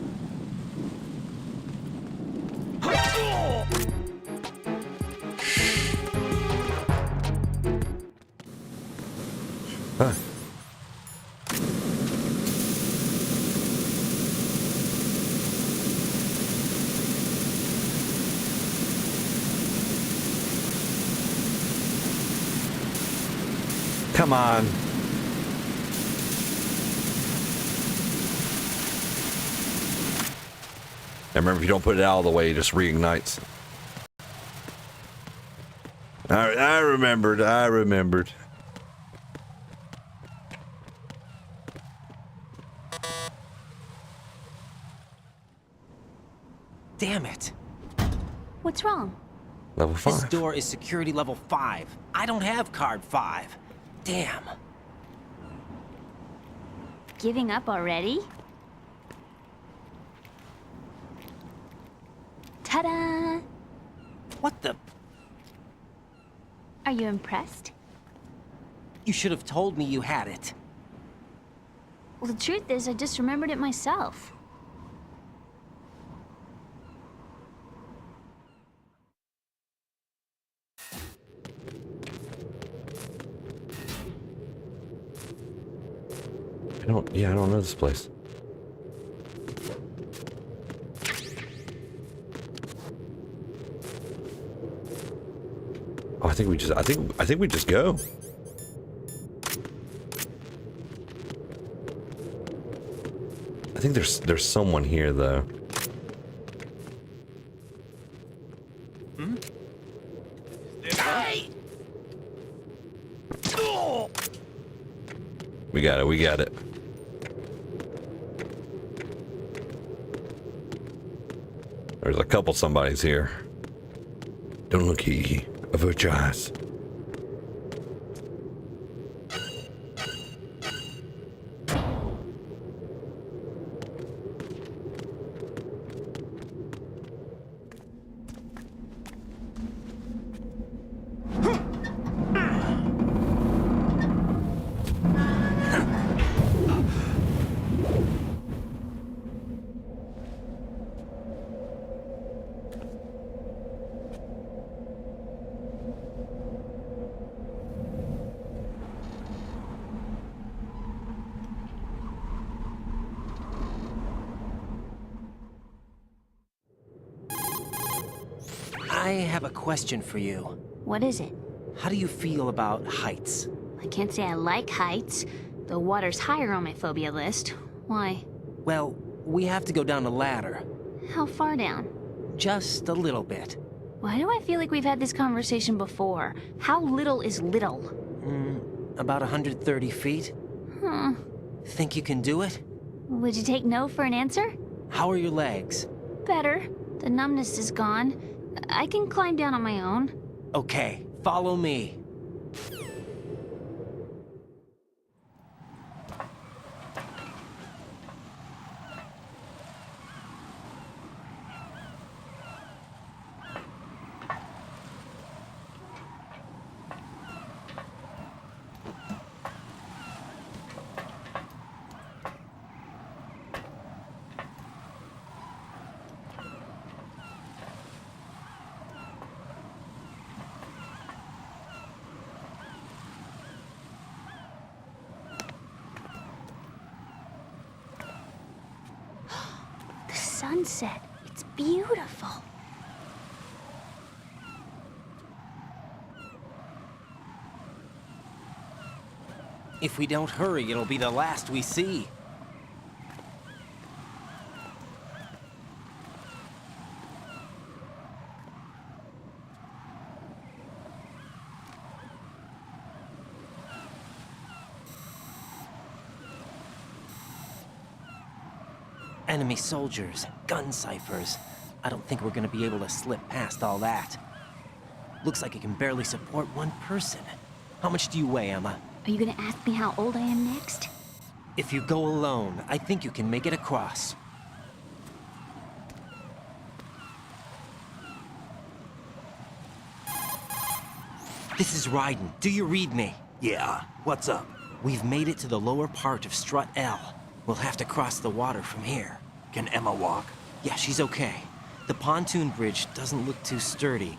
Huh. Come on. And remember, if you don't put it out of the way, it just reignites. I remembered. I remembered. Damn it. What's wrong? Level 5. This door is security level 5. I don't have card 5. Damn. Giving up already? Ta-da! What the? Are you impressed? You should have told me you had it. Well, the truth is, I just remembered it myself. I don't know this place. Oh, I think we just go. I think there's someone here though. Hey! We got it. We got it. There's a couple somebodies here. Don't look, Hee. Avert your eyes. I have a question for you. What is it? How do you feel about heights? I can't say I like heights. The water's higher on my phobia list. Why? Well, we have to go down a ladder. How far down? Just a little bit. Why do I feel like we've had this conversation before? How little is little? About 130 feet. Think you can do it? Would you take no for an answer? How are your legs? Better. The numbness is gone. I can climb down on my own. Okay, follow me. Sunset. It's beautiful. If we don't hurry, it'll be the last we see. Enemy soldiers, gun ciphers. I don't think we're gonna be able to slip past all that. Looks like it can barely support one person. How much do you weigh, Emma? Are you gonna ask me how old I am next? If you go alone, I think you can make it across. This is Raiden. Do you read me? Yeah, what's up? We've made it to the lower part of Strut L. We'll have to cross the water from here. Can Emma walk? Yeah, she's okay. The pontoon bridge doesn't look too sturdy.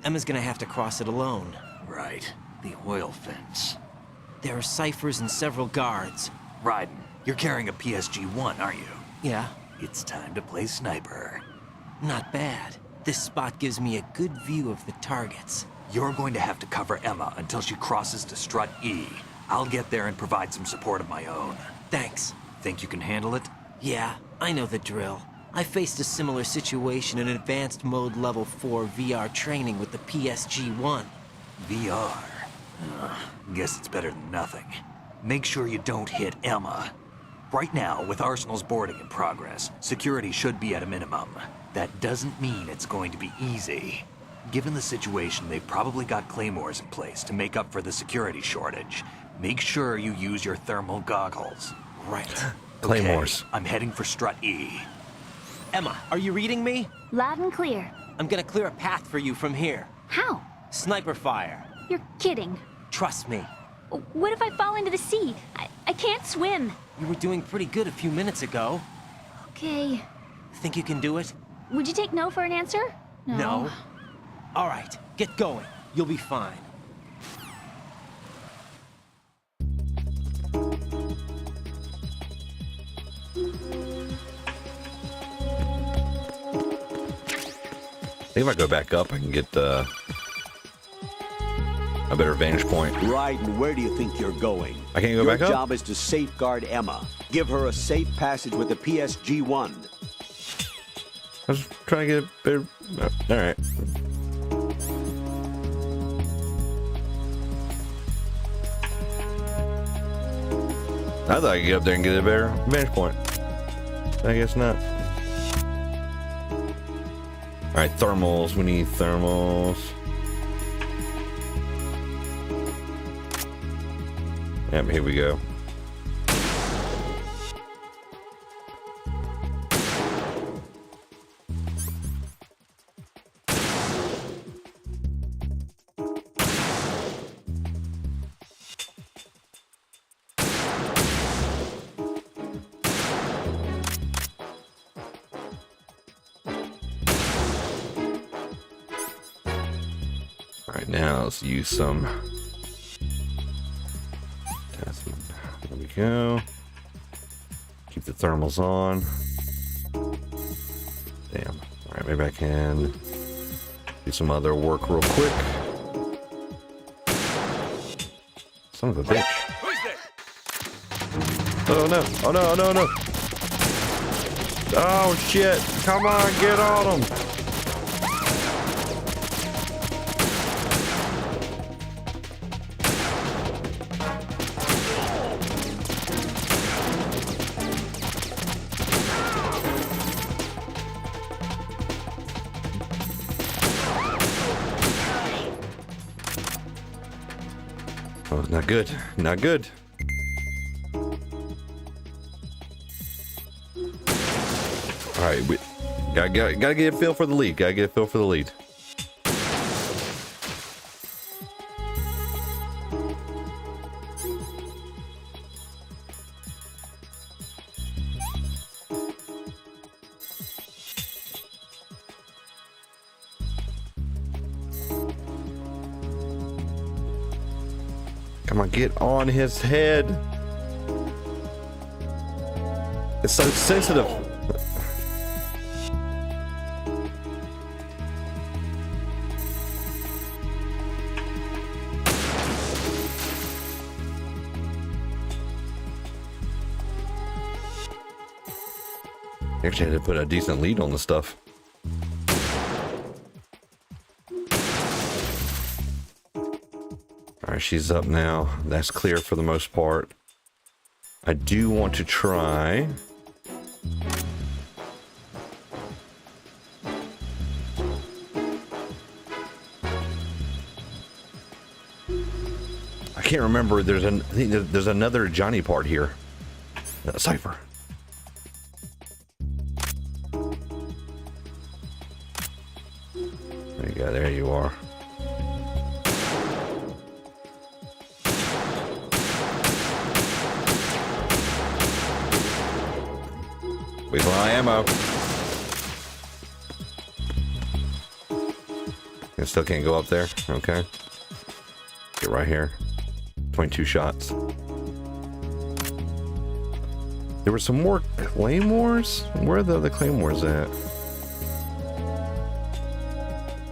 Emma's gonna have to cross it alone. Right. The oil fence. There are ciphers and several guards. Raiden, you're carrying a PSG-1, aren't you? Yeah. It's time to play sniper. Not bad. This spot gives me a good view of the targets. You're going to have to cover Emma until she crosses to Strut E. I'll get there and provide some support of my own. Thanks. Think you can handle it? Yeah, I know the drill. I faced a similar situation in Advanced Mode Level 4 VR training with the PSG-1. VR? Guess it's better than nothing. Make sure you don't hit Emma. Right now, with Arsenal's boarding in progress, security should be at a minimum. That doesn't mean it's going to be easy. Given the situation, they've probably got claymores in place to make up for the security shortage. Make sure you use your thermal goggles. Right. Claymores. Okay, I'm heading for Strut E. Emma, are you reading me? Loud and clear. I'm gonna clear a path for you from here. How? Sniper fire. You're kidding. Trust me. What if I fall into the sea? I can't swim. You were doing pretty good a few minutes ago. Okay. Think you can do it? Would you take no for an answer? No. All right, get going. You'll be fine. I think if I go back up, I can get a better vantage point. Raiden, where do you think you're going? I can't go back up? Your job is to safeguard Emma. Give her a safe passage with the PSG-1. I was trying to get a better... all right. I thought I could get up there and get a better vantage point. I guess not. All right, thermals. We need thermals. Yep, here we go. All right, now let's use some. There we go. Keep the thermals on. Damn. All right, maybe I can. Do some other work real quick. Son of a bitch. Oh no, oh no, no, no. Oh shit, come on, get on him. Oh, not good, not good. All right, we gotta get a feel for the lead. Gotta get a feel for the lead. Come on, get on his head. It's so sensitive. Actually had to put a decent lead on the stuff. Alright, she's up now. That's clear for the most part. I do want to try. I can't remember. I think there's another Johnny part here. Cypher. There you go. There you are. We've run out of ammo. I still can't go up there. Okay. Get right here. 22 shots. There were some more claymores? Where are the other claymores at?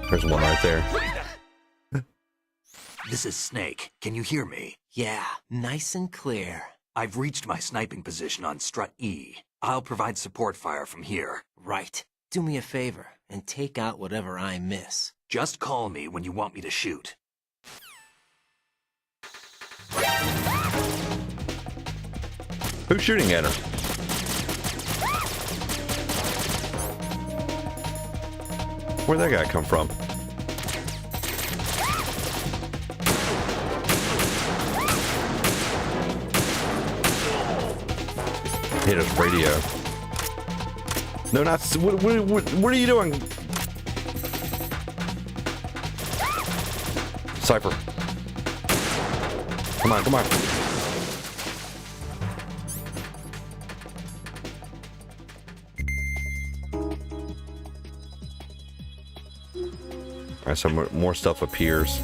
There's one right there. This is Snake. Can you hear me? Yeah, nice and clear. I've reached my sniping position on strut E. I'll provide support fire from here. Right. Do me a favor and take out whatever I miss. Just call me when you want me to shoot. Who's shooting at her? Where'd that guy come from? Hit his radio. No, not. What are you doing? Cypher. Come on, come on. Alright, so more stuff appears.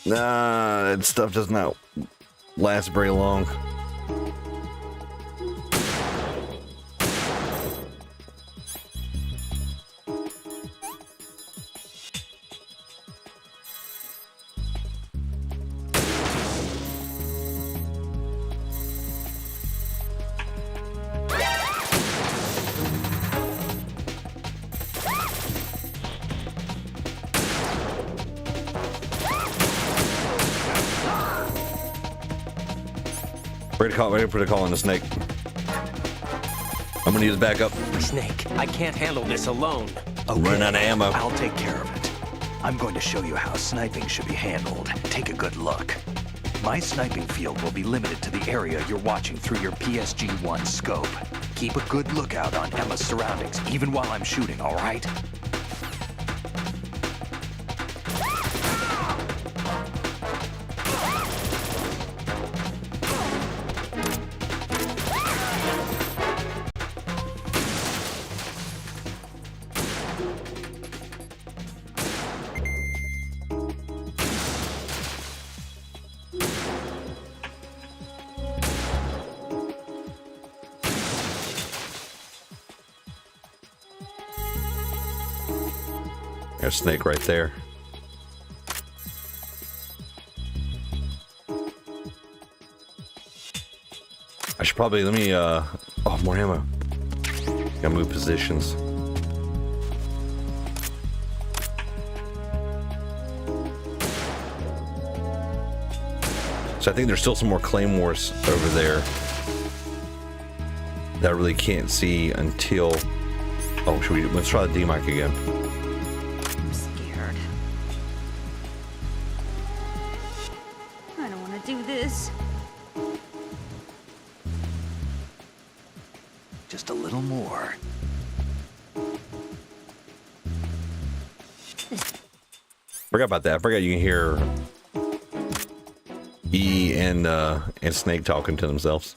Nah, that stuff does not last very long. Ready to put a call on the Snake. I'm gonna use backup. Snake, I can't handle this alone. Okay, Run out of ammo. I'll take care of it. I'm going to show you how sniping should be handled. Take a good look. My sniping field will be limited to the area you're watching through your PSG-1 scope. Keep a good lookout on Emma's surroundings, even while I'm shooting, all right? There's Snake right there. I should probably, let me, oh, more ammo. Gotta move positions. So I think there's still some more claymores over there that I really can't see until, oh, let's try the D-mic again. I'm scared. I don't want to do this. Just a little more. Forgot about that. I forgot you can hear E and Snake talking to themselves.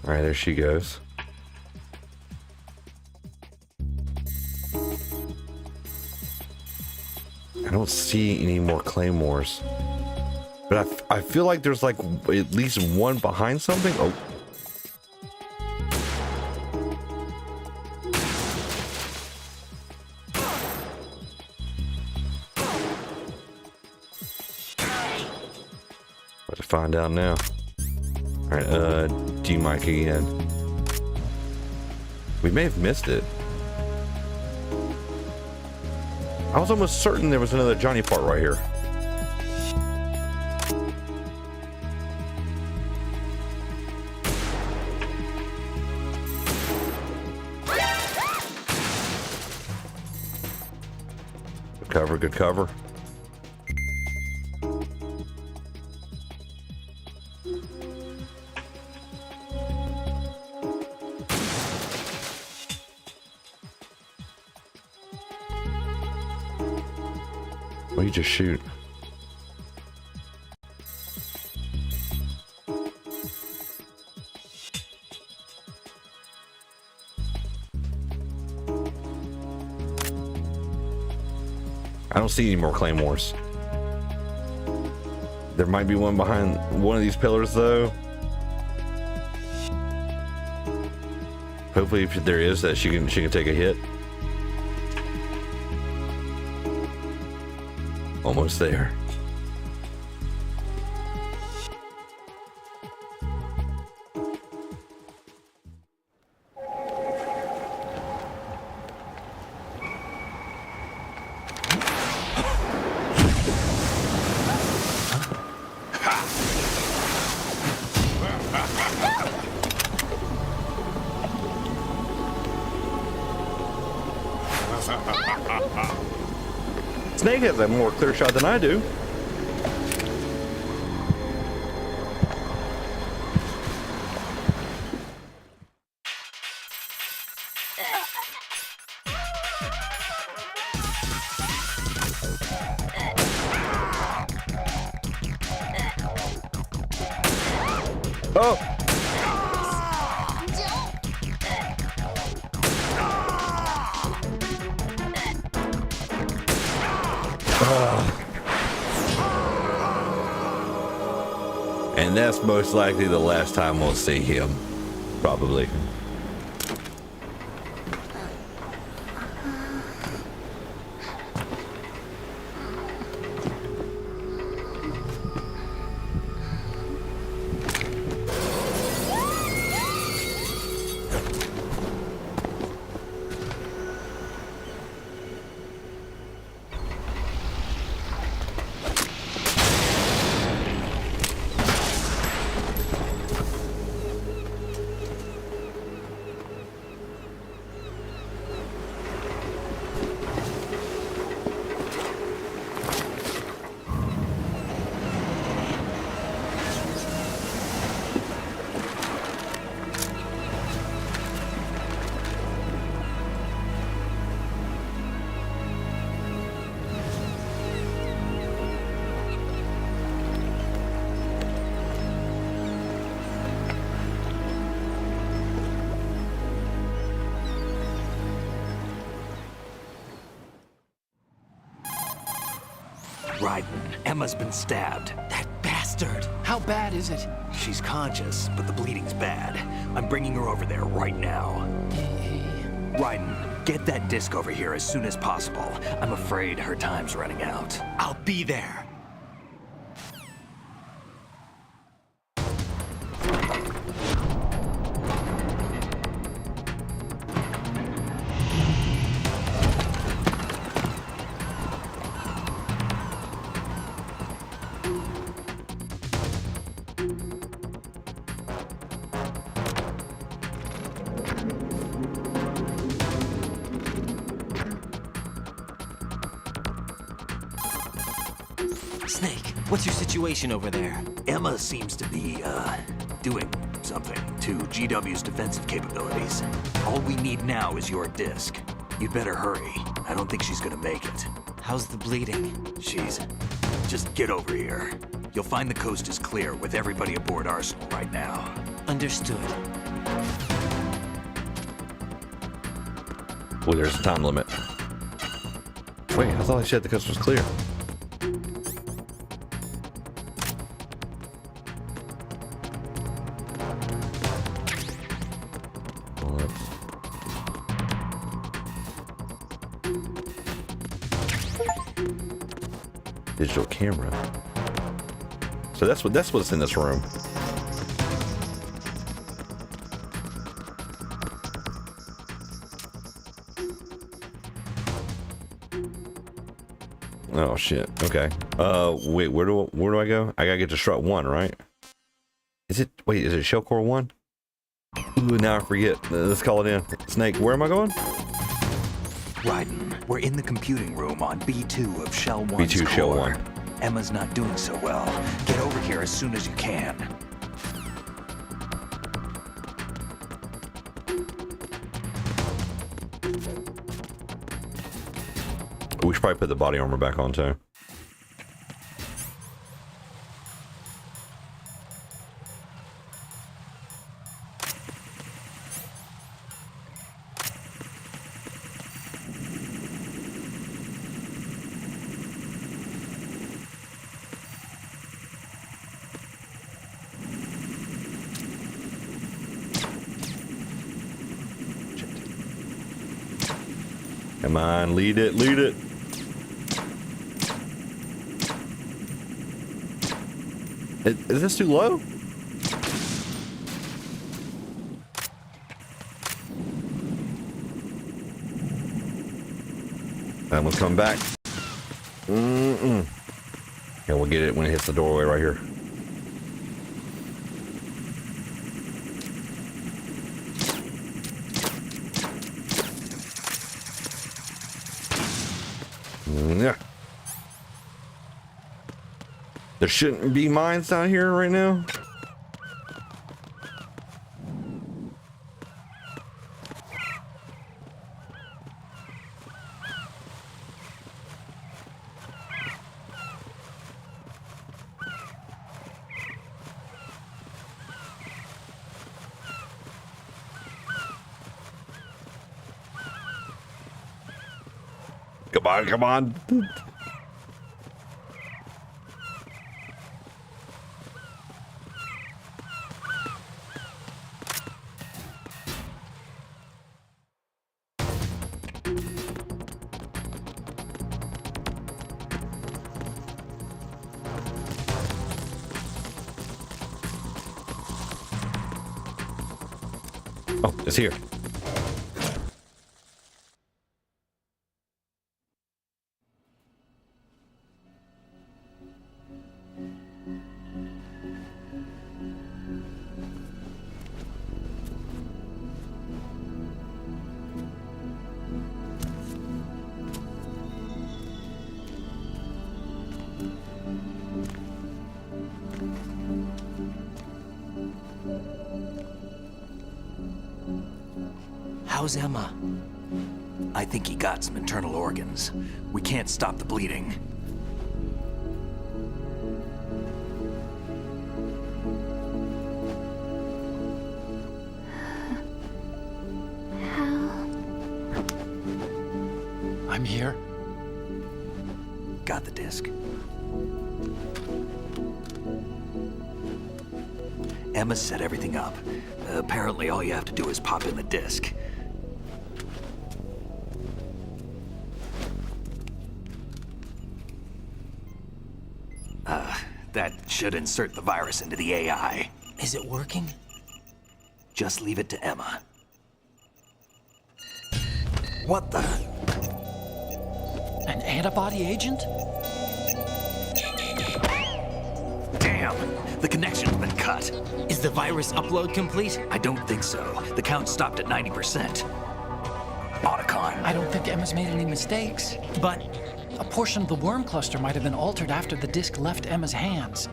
All right, there she goes. I don't see any more claymores, but I feel like there's like at least one behind something. Oh. About to find out now. All right, D-mic again. We may have missed it. I was almost certain there was another Johnny part right here. Good cover, good cover. Why you just shoot? I don't see any more claymores. There might be one behind one of these pillars though. Hopefully if there is, that she can take a hit. Almost there. Snake has a more clear shot than I do. Oh! And that's most likely the last time we'll see him. Probably. Raiden, Emma's been stabbed. That bastard! bastard! How bad is it? She's conscious, but the bleeding's bad. I'm bringing her over there right now. Raiden, get that disc over here as soon as possible. I'm afraid her time's running out. I'll be there. Snake, what's your situation over there? Emma seems to be, doing something to GW's defensive capabilities. All we need now is your disc. You'd better hurry. I don't think she's gonna make it. How's the bleeding? Just get over here. You'll find the coast is clear with everybody aboard Arsenal right now. Understood. Well, there's a time limit. Wait, I thought I said the coast was clear. Digital camera. So that's what's in this room. Oh shit. Okay. Wait. Where do I go? I gotta get to strut 1, right? Is it? Wait. Is it shell core 1? Ooh, now I forget. Let's call it in. Snake. Where am I going? Raiden, we're in the computing room on B2 of Shell 1's B2 core. Shell 1. Emma's not doing so well. Get over here as soon as you can. We should probably put the body armor back on too. Come on, lead it, lead it. Is this too low? That one's coming back. Yeah, we'll get it when it hits the doorway right here. Yeah. There shouldn't be mines down here right now. Come on, come on. Oh, it's here. How's Emma? I think he got some internal organs. We can't stop the bleeding. I'm here. Got the disc. Emma set everything up. Apparently, all you have to do is pop in the disk. That should insert the virus into the AI. Is it working? Just leave it to Emma. What the? An antibody agent? Damn! The connection's been cut. Is the virus upload complete? I don't think so. The count stopped at 90%. Otacon. I don't think Emma's made any mistakes. But a portion of the worm cluster might have been altered after the disk left Emma's hands.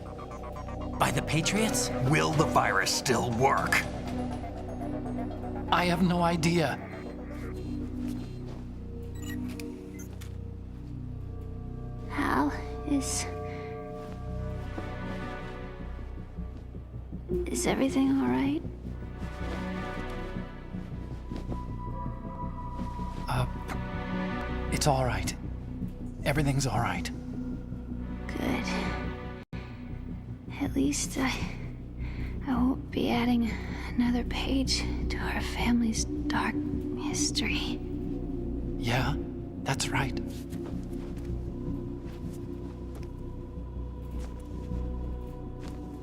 by the Patriots? Will the virus still work? I have no idea. Hal, is everything all right? It's all right. Everything's all right. Good. At least I won't be adding another page to our family's dark history. Yeah, that's right.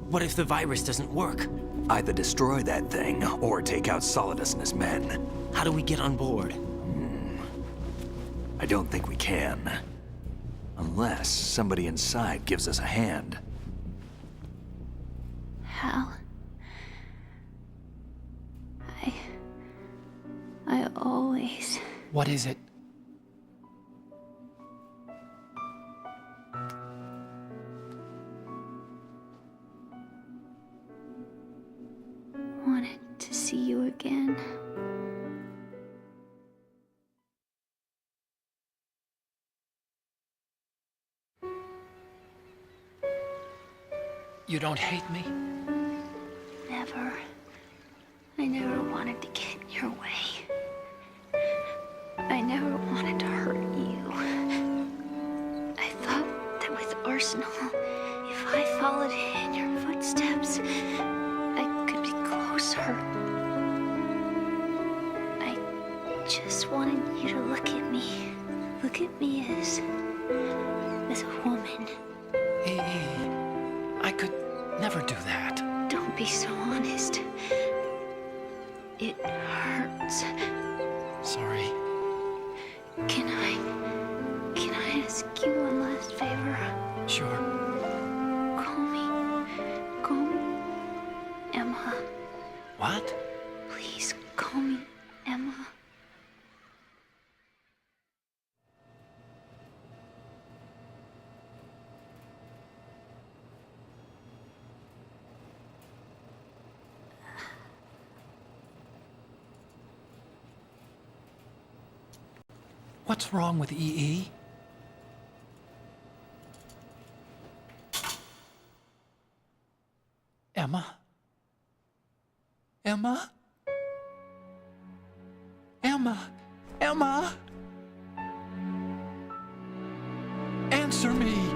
What if the virus doesn't work? Either destroy that thing, or take out Solidus and his men. How do we get on board? I don't think we can. Unless somebody inside gives us a hand. Hal, I always... What is it? wanted to see you again. You don't hate me? Never. I never wanted to get in your way. I never wanted to hurt you. I thought that with Arsenal, if I followed in your footsteps, I could be closer. I just wanted you to look at me. Look at me as a woman. I could never do that. Don't be so honest. It hurts. Sorry. Can I ask you one last favor? Sure. Call me Emma. What? Please call me Emma. What's wrong with EE? Emma? Emma? Emma? Emma? Answer me!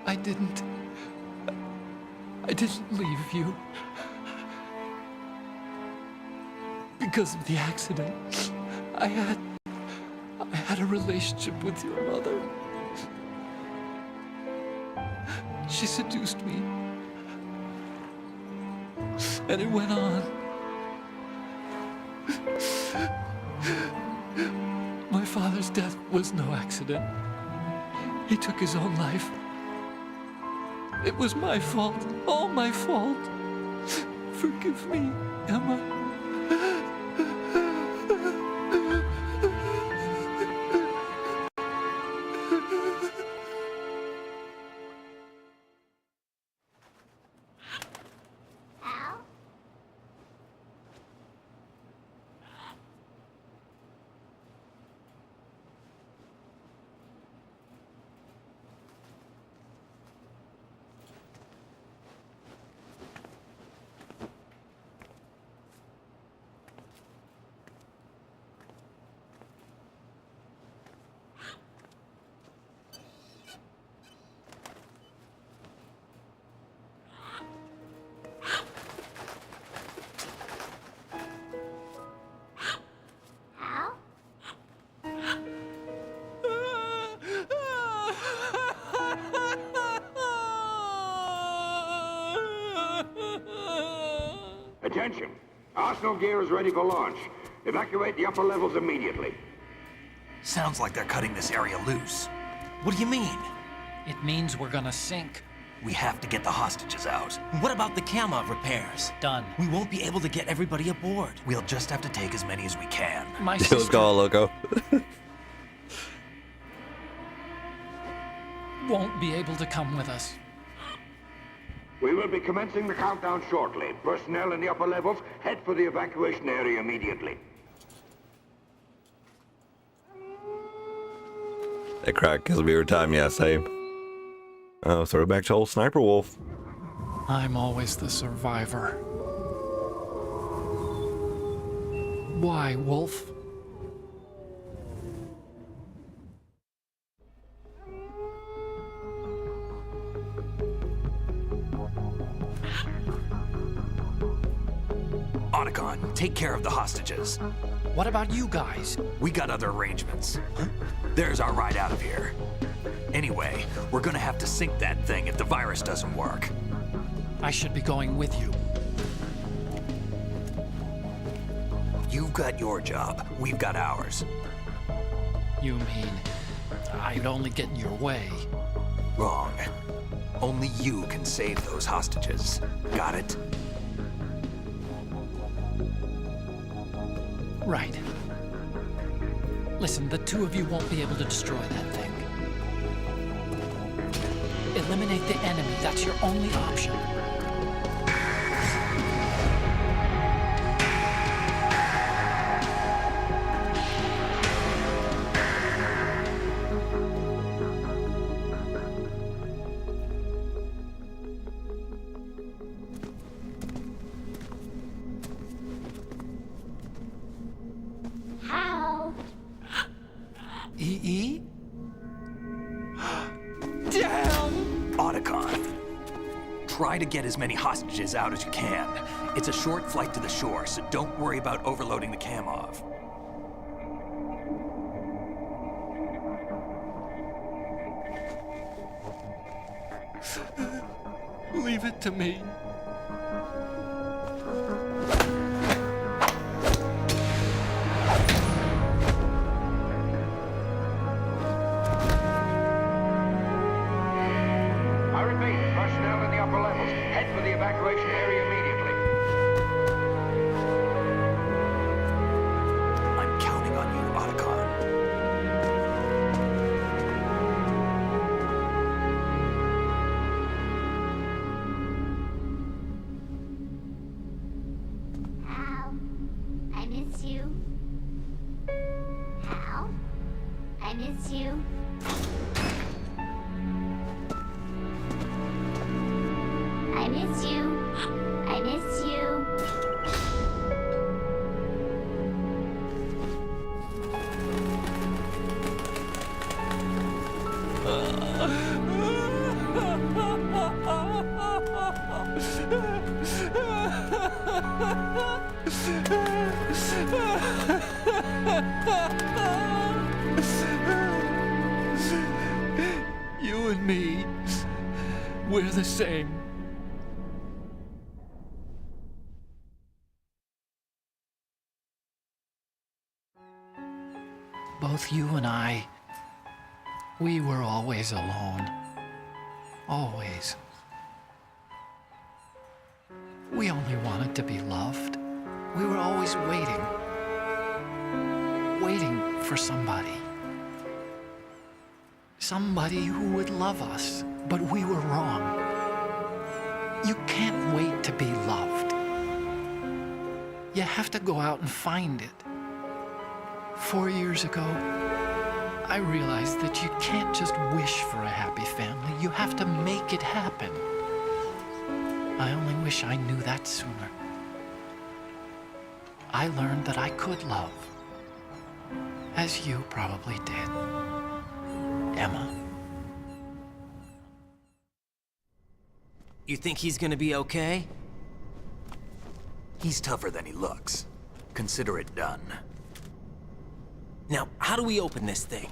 I didn't leave you. Because of the accident, I had a relationship with your mother. She seduced me. And it went on. My father's death was no accident. He took his own life. It was my fault, all my fault. Forgive me, Emma. Attention. Arsenal gear is ready for launch. Evacuate the upper levels immediately. Sounds like they're cutting this area loose. What do you mean? It means we're gonna sink. We have to get the hostages out. What about the camo repairs? Done. We won't be able to get everybody aboard. We'll just have to take as many as we can. My Let's sister go, loco. won't be able to come with us. We will be commencing the countdown shortly. Personnel in the upper levels, head for the evacuation area immediately. That crack kills me every time. Yeah, same. Oh, throw it back to old Sniper Wolf. I'm always the survivor. Why, Wolf? Otacon, take care of the hostages. What about you guys? We got other arrangements. There's our ride out of here. Anyway, we're gonna have to sink that thing if the virus doesn't work. I should be going with you. You've got your job, we've got ours. You mean I'd only get in your way? Wrong. Only you can save those hostages. Got it? Right. Listen, the two of you won't be able to destroy that thing. Eliminate the enemy. That's your only option. How? EE? Damn! Otacon, try to get as many hostages out as you can. It's a short flight to the shore, so don't worry about overloading the Kamov. Leave it to me. I repeat, personnel in the upper levels, head for the evacuation area immediately. I'm counting on you, Otacon. Hal, I miss you. Hal, I miss you. I miss you. I miss you. You and me, we're the same. Both you and I, we were always alone. Always. We only wanted to be loved. We were always waiting. Waiting for somebody. Somebody who would love us, but we were wrong. You can't wait to be loved. You have to go out and find it. 4 years ago, I realized that you can't just wish for a happy family. You have to make it happen. I only wish I knew that sooner. I learned that I could love, as you probably did, Emma. You think he's gonna be okay? He's tougher than he looks. Consider it done. Now, how do we open this thing?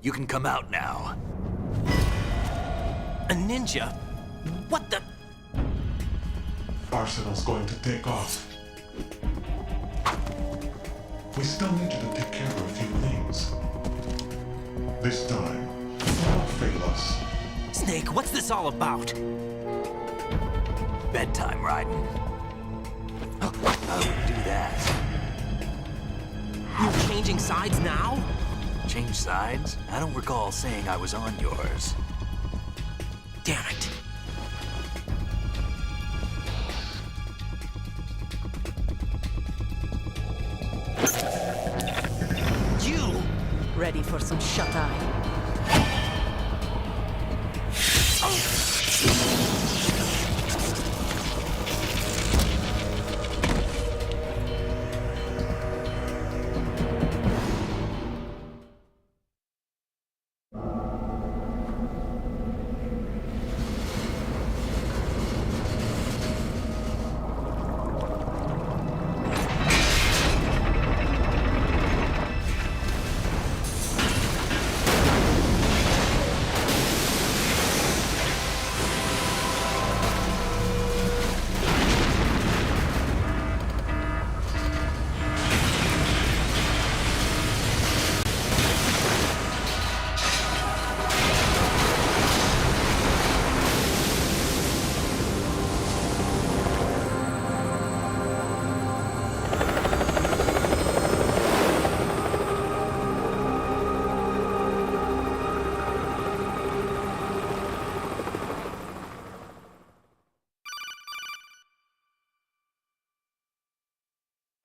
You can come out now. A ninja? What the? Arsenal's going to take off. We still need you to take care of a few things. This time, don't fail us. Snake, what's this all about? Bedtime, Raiden. I wouldn't do that. You're changing sides now? Change sides? I don't recall saying I was on yours. Damn it. You! Ready for some shut-eye?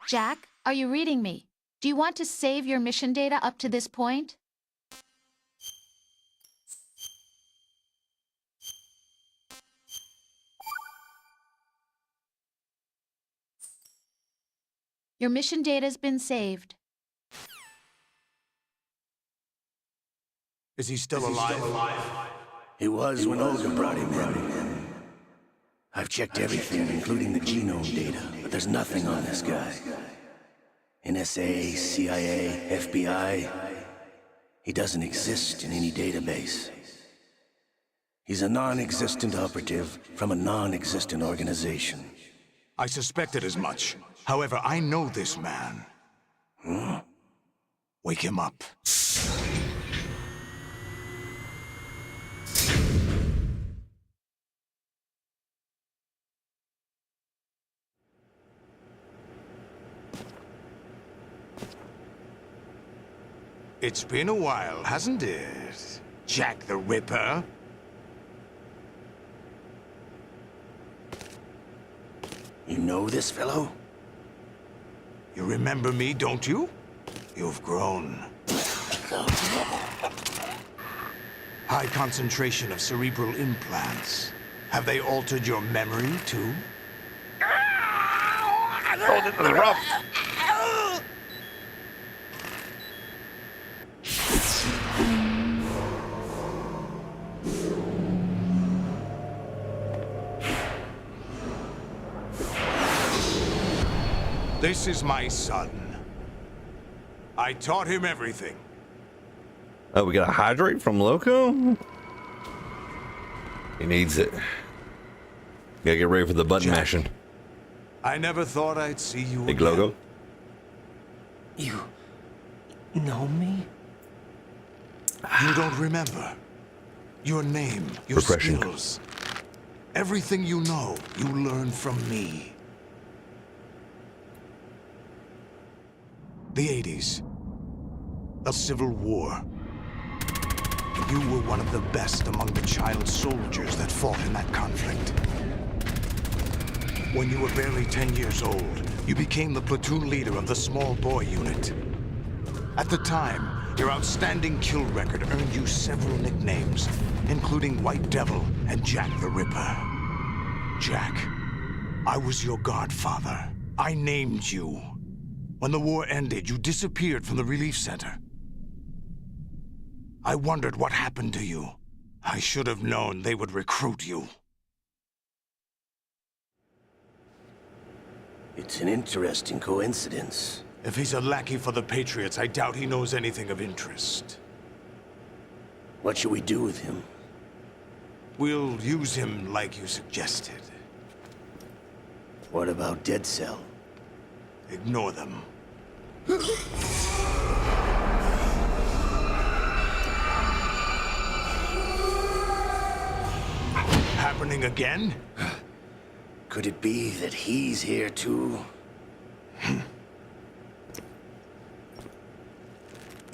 Jack, are you reading me? Do you want to save your mission data up to this point? Your mission data's been saved. Is he still alive? He was when Olga brought him in. I've checked everything, including the genome data, but there's nothing on this guy. NSA, CIA, FBI. He doesn't exist in any database. He's a non-existent operative from a non-existent organization. I suspected as much. However, I know this man. Hmm? Wake him up. It's been a while, hasn't it? Jack the Ripper? You know this fellow? You remember me, don't you? You've grown. High concentration of cerebral implants. Have they altered your memory, too? Hold it to the rough. This is my son. I taught him everything. Oh, we got a hydrate from Loco? He needs it. Gotta get ready for the button mashing. I never thought I'd see you Big again. Logo? You know me? You don't remember. Your name, your Refreshing. skills. Everything you know, you learned from me. The 80s. The Civil War. You were one of the best among the child soldiers that fought in that conflict. When you were barely 10 years old, you became the platoon leader of the small boy unit. At the time, your outstanding kill record earned you several nicknames, including White Devil and Jack the Ripper. Jack, I was your godfather. I named you. When the war ended, you disappeared from the relief center. I wondered what happened to you. I should have known they would recruit you. It's an interesting coincidence. If he's a lackey for the Patriots, I doubt he knows anything of interest. What should we do with him? We'll use him like you suggested. What about Dead Cell? Ignore them. Happening again? Could it be that he's here too?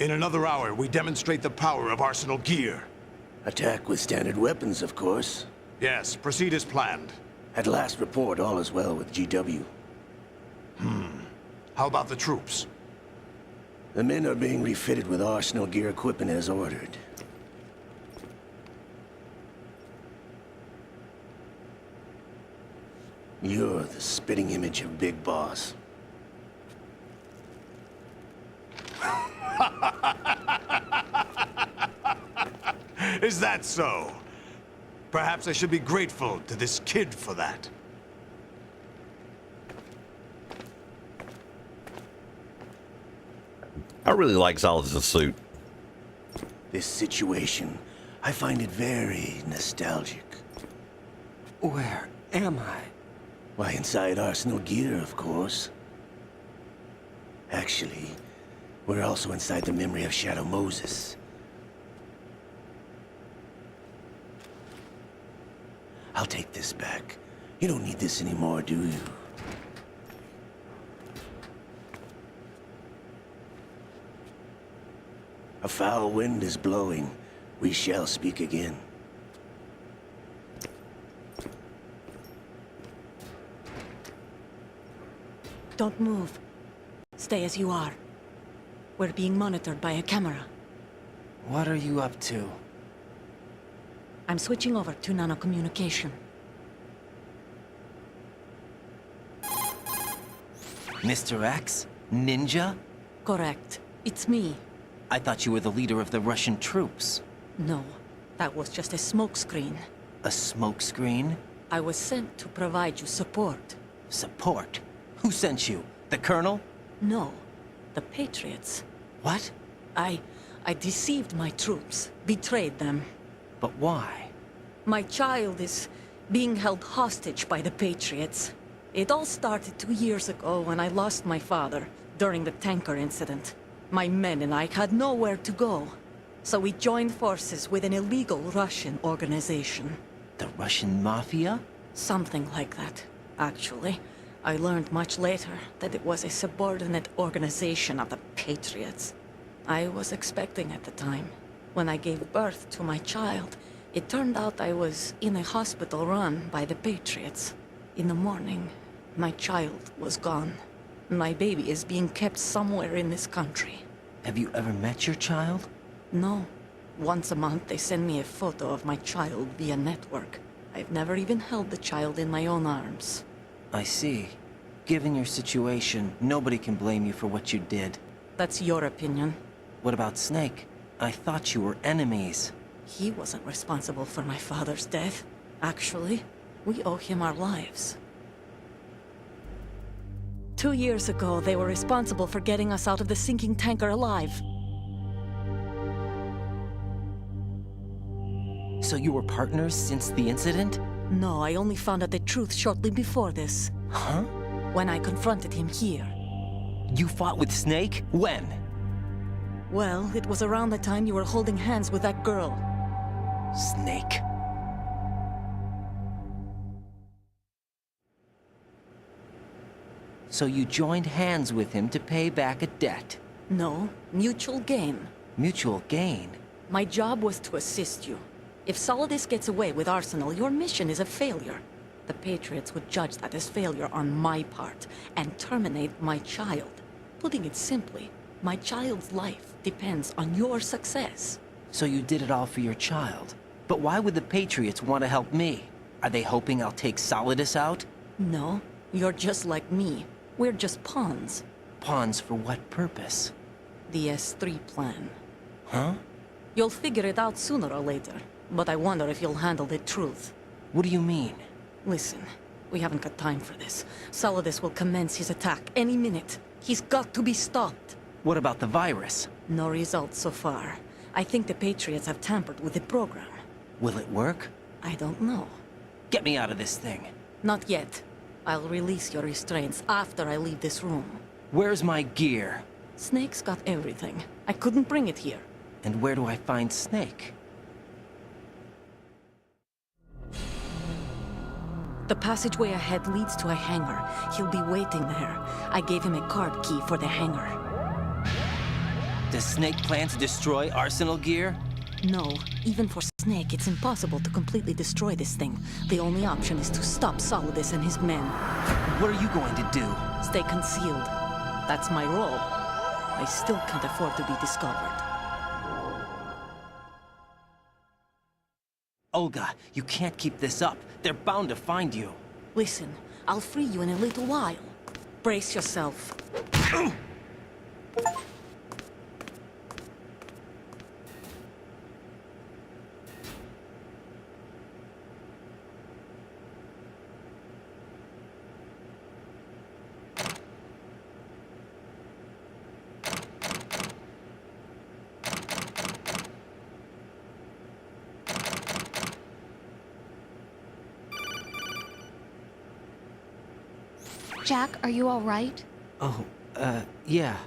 In another hour, we demonstrate the power of Arsenal gear. Attack with standard weapons, of course. Yes, proceed as planned. At last report, all is well with GW. How about the troops? The men are being refitted with Arsenal gear equipment as ordered. You're the spitting image of Big Boss. Is that so? Perhaps I should be grateful to this kid for that. I really like Solidus' suit. This situation, I find it very nostalgic. Where am I? Why, inside Arsenal gear, of course. Actually, we're also inside the memory of Shadow Moses. I'll take this back. You don't need this anymore, do you? A foul wind is blowing. We shall speak again. Don't move. Stay as you are. We're being monitored by a camera. What are you up to? I'm switching over to nanocommunication. Mr. X? Ninja? Correct. It's me. I thought you were the leader of the Russian troops. No, that was just a smokescreen. A smokescreen? I was sent to provide you support. Support? Who sent you? The Colonel? No, the Patriots. What? I deceived my troops, betrayed them. But why? My child is being held hostage by the Patriots. It all started 2 years ago when I lost my father during the tanker incident. My men and I had nowhere to go, so we joined forces with an illegal Russian organization. The Russian Mafia? Something like that, actually. I learned much later that it was a subordinate organization of the Patriots. I was expecting at the time. When I gave birth to my child, it turned out I was in a hospital run by the Patriots. In the morning, my child was gone. My baby is being kept somewhere in this country. Have you ever met your child? No. Once a month, they send me a photo of my child via network. I've never even held the child in my own arms. I see. Given your situation, nobody can blame you for what you did. That's your opinion. What about Snake? I thought you were enemies. He wasn't responsible for my father's death. Actually, we owe him our lives. 2 years ago, they were responsible for getting us out of the sinking tanker alive. So you were partners since the incident? No, I only found out the truth shortly before this. Huh? When I confronted him here. You fought with Snake? When? Well, it was around the time you were holding hands with that girl. Snake. So you joined hands with him to pay back a debt? No, mutual gain. Mutual gain? My job was to assist you. If Solidus gets away with Arsenal, your mission is a failure. The Patriots would judge that as failure on my part, and terminate my child. Putting it simply, my child's life depends on your success. So you did it all for your child. But why would the Patriots want to help me? Are they hoping I'll take Solidus out? No, you're just like me. We're just pawns. Pawns for what purpose? The S3 plan. Huh? You'll figure it out sooner or later, but I wonder if you'll handle the truth. What do you mean? Listen, we haven't got time for this. Solidus will commence his attack any minute. He's got to be stopped. What about the virus? No results so far. I think the Patriots have tampered with the program. Will it work? I don't know. Get me out of this thing. Not yet. I'll release your restraints after I leave this room. Where's my gear? Snake's got everything. I couldn't bring it here. And where do I find Snake? The passageway ahead leads to a hangar. He'll be waiting there. I gave him a card key for the hangar. Does Snake plan to destroy Arsenal gear? No. Even for Snake, it's impossible to completely destroy this thing. The only option is to stop Solidus and his men. What are you going to do? Stay concealed. That's my role. I still can't afford to be discovered. Olga, you can't keep this up. They're bound to find you. Listen, I'll free you in a little while. Brace yourself. Jack, are you all right? Oh, yeah.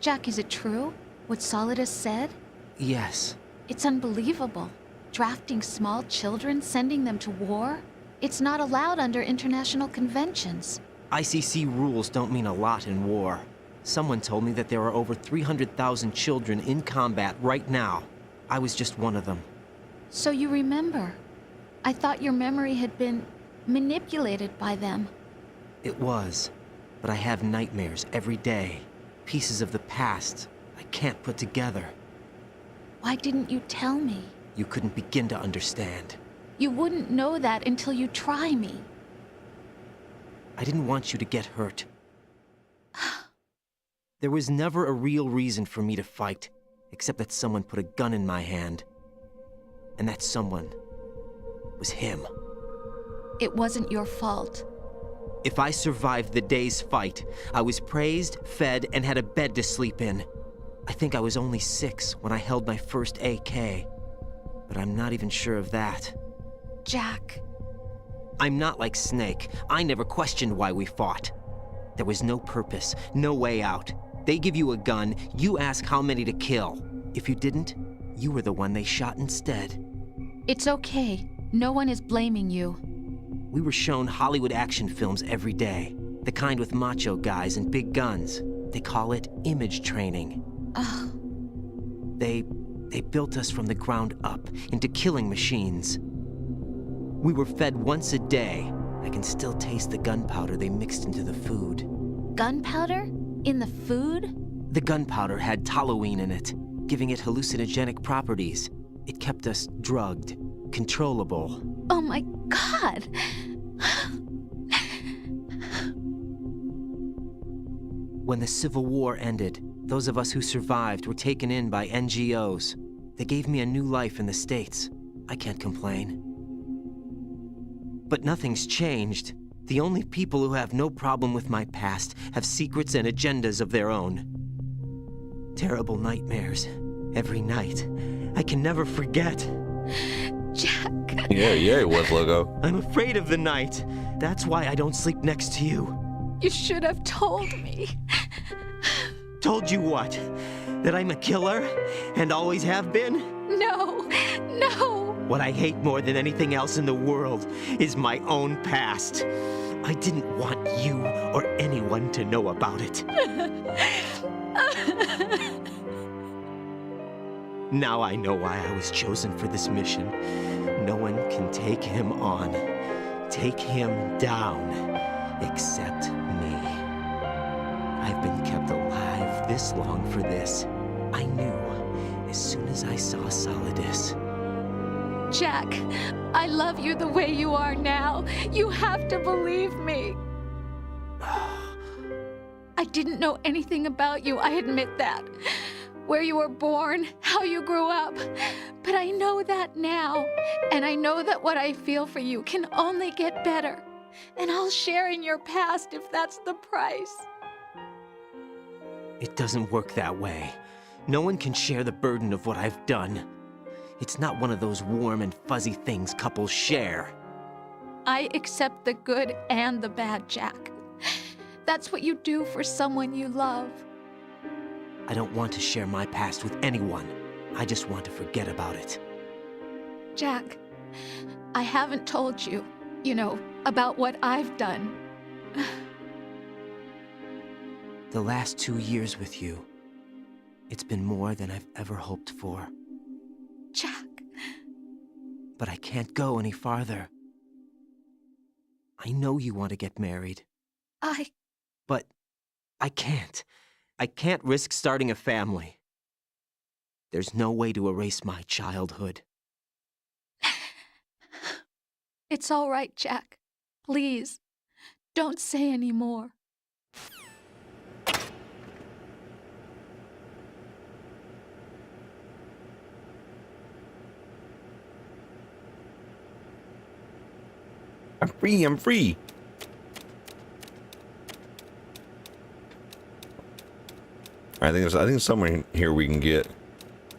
Jack, is it true? What Solidus said? Yes. It's unbelievable. Drafting small children, sending them to war? It's not allowed under international conventions. ICC rules don't mean a lot in war. Someone told me that there are over 300,000 children in combat right now. I was just one of them. So you remember. I thought your memory had been manipulated by them. It was, but I have nightmares every day. Pieces of the past I can't put together. Why didn't you tell me? You couldn't begin to understand. You wouldn't know that until you try me. I didn't want you to get hurt. There was never a real reason for me to fight, except that someone put a gun in my hand. And that someone was him. It wasn't your fault. If I survived the day's fight, I was praised, fed, and had a bed to sleep in. I think I was only 6 when I held my first AK. But I'm not even sure of that. Jack. I'm not like Snake. I never questioned why we fought. There was no purpose, no way out. They give you a gun, you ask how many to kill. If you didn't, you were the one they shot instead. It's okay. No one is blaming you. We were shown Hollywood action films every day. The kind with macho guys and big guns. They call it image training. Ugh. They built us from the ground up into killing machines. We were fed once a day. I can still taste the gunpowder they mixed into the food. Gunpowder? In the food? The gunpowder had toluene in it, giving it hallucinogenic properties. It kept us drugged, controllable. Oh my God! When the Civil War ended, those of us who survived were taken in by NGOs. They gave me a new life in the States. I can't complain. But nothing's changed. The only people who have no problem with my past have secrets and agendas of their own. Terrible nightmares. Every night. I can never forget. Jack. Yeah, it was, Logo. I'm afraid of the night. That's why I don't sleep next to you. You should have told me. Told you what? That I'm a killer? And always have been? No, no. What I hate more than anything else in the world is my own past. I didn't want you or anyone to know about it. Now I know why I was chosen for this mission. No one can take him on, take him down, except me. I've been kept alive this long for this. I knew as soon as I saw Solidus. Jack, I love you the way you are now. You have to believe me. I didn't know anything about you, I admit that. Where you were born, how you grew up. But I know that now. And I know that what I feel for you can only get better. And I'll share in your past if that's the price. It doesn't work that way. No one can share the burden of what I've done. It's not one of those warm and fuzzy things couples share. I accept the good and the bad, Jack. That's what you do for someone you love. I don't want to share my past with anyone. I just want to forget about it. Jack, I haven't told you, about what I've done. The last 2 years with you, it's been more than I've ever hoped for. Jack. But I can't go any farther. I know you want to get married. But I can't. I can't risk starting a family. There's no way to erase my childhood. It's all right, Jack. Please, don't say any more. I'm free, I'm free. I think there's somewhere here we can get.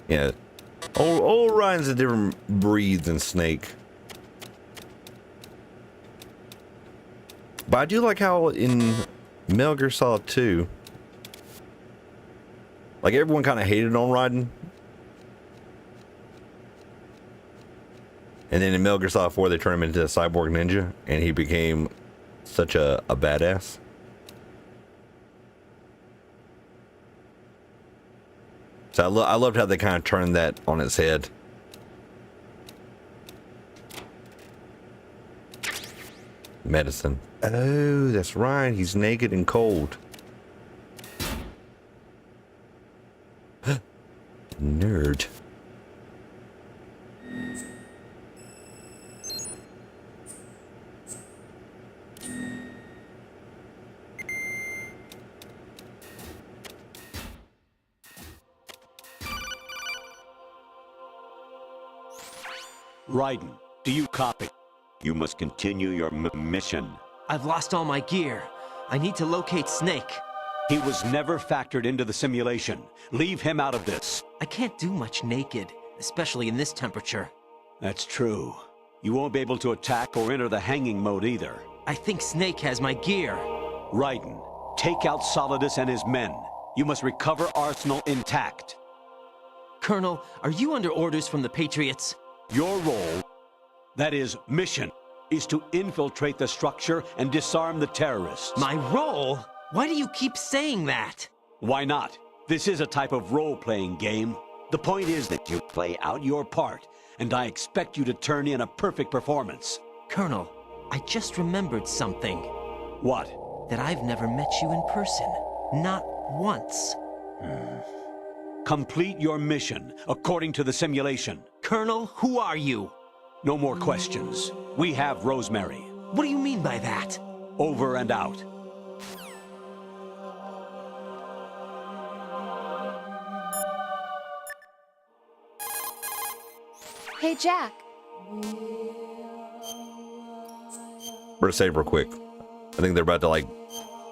Yeah. Old Ryan's a different breed than Snake. But I do like how in Metal Gear Solid 2, like everyone kind of hated on Raiden. And then in Metal Gear Solid 4, they turned him into a cyborg ninja, and he became such a badass. So I loved how they kind of turned that on its head. Medicine. Oh, that's right. He's naked and cold. Nerd. Raiden, do you copy? You must continue your mission. I've lost all my gear. I need to locate Snake. He was never factored into the simulation. Leave him out of this. I can't do much naked, especially in this temperature. That's true. You won't be able to attack or enter the hanging mode either. I think Snake has my gear. Raiden, take out Solidus and his men. You must recover Arsenal intact. Colonel, are you under orders from the Patriots? Your role, that is, mission, is to infiltrate the structure and disarm the terrorists. My role? Why do you keep saying that? Why not? This is a type of role-playing game. The point is that you play out your part, and I expect you to turn in a perfect performance. Colonel, I just remembered something. What? That I've never met you in person. Not once. Complete your mission, according to the simulation. Colonel, who are you? No more questions. We have Rosemary. What do you mean by that? Over and out. Hey, Jack. We're gonna save real quick. I think they're about to like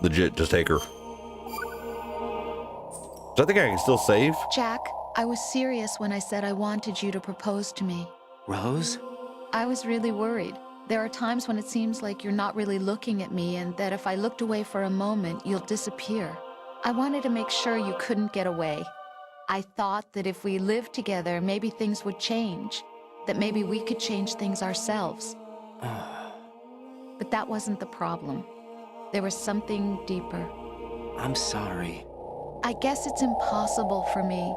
legit just take her. So I think I can still save. Jack, I was serious when I said I wanted you to propose to me. Rose? I was really worried. There are times when it seems like you're not really looking at me and that if I looked away for a moment, you'll disappear. I wanted to make sure you couldn't get away. I thought that if we lived together, maybe things would change. That maybe we could change things ourselves. But that wasn't the problem. There was something deeper. I'm sorry. I guess it's impossible for me.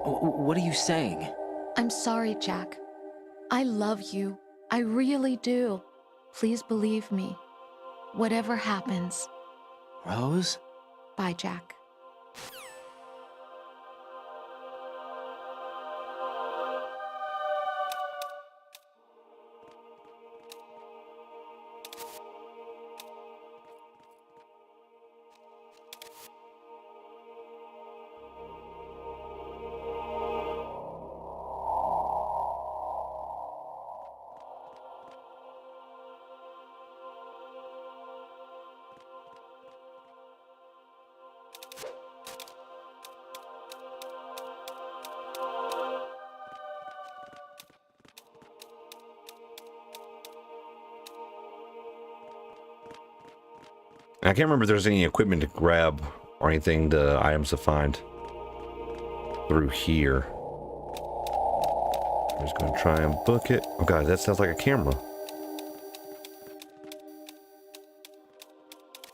What are you saying? I'm sorry, Jack. I love you. I really do. Please believe me. Whatever happens. Rose? Bye, Jack. I can't remember if there's any equipment to grab or anything, the items to find through here. I'm just gonna try and book it. Oh god, that sounds like a camera.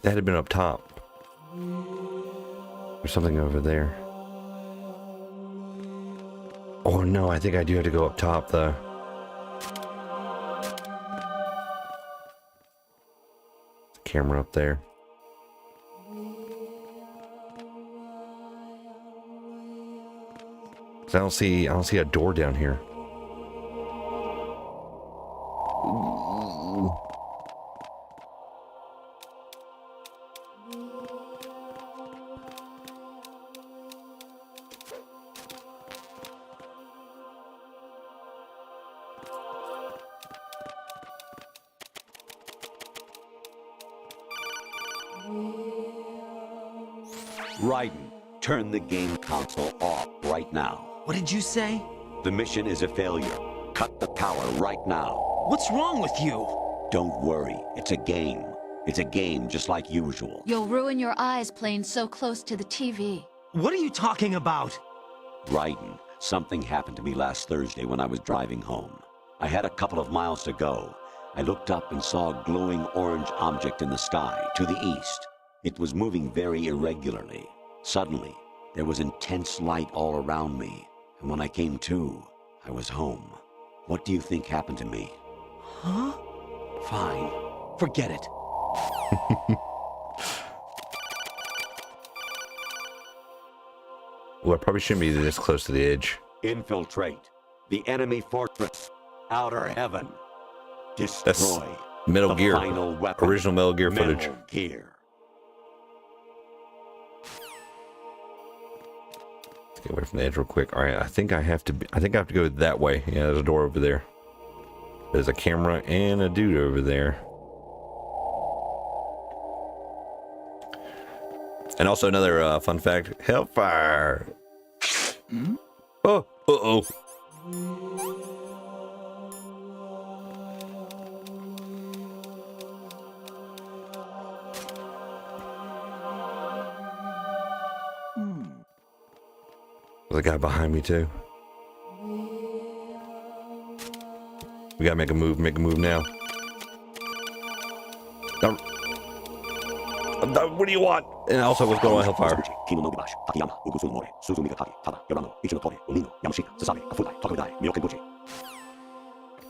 That had been up top. There's something over there. Oh no, I think I do have to go up top though. Camera up there. I don't see a door down here. Ooh. Raiden, turn the game console off right now. What did you say? The mission is a failure. Cut the power right now. What's wrong with you? Don't worry, it's a game. It's a game just like usual. You'll ruin your eyes playing so close to the TV. What are you talking about? Raiden, something happened to me last Thursday when I was driving home. I had a couple of miles to go. I looked up and saw a glowing orange object in the sky to the east. It was moving very irregularly. Suddenly, there was intense light all around me, and when I came to, I was home. What do you think happened to me? Huh? Fine. Forget it. Well, I probably shouldn't be this close to the edge. Infiltrate the enemy fortress. Outer heaven. Destroy. That's Metal the Gear. Final weapon. Original Metal Gear footage. Metal Gear. Let's get away from the edge real quick. All right, I think I have to go that way. Yeah, there's a door over there. There's a camera and a dude over there. And also another fun fact: Hellfire. Oh, uh-oh. There's a guy behind me too. We gotta make a move now. What do you want? And also, what's going on, Hellfire?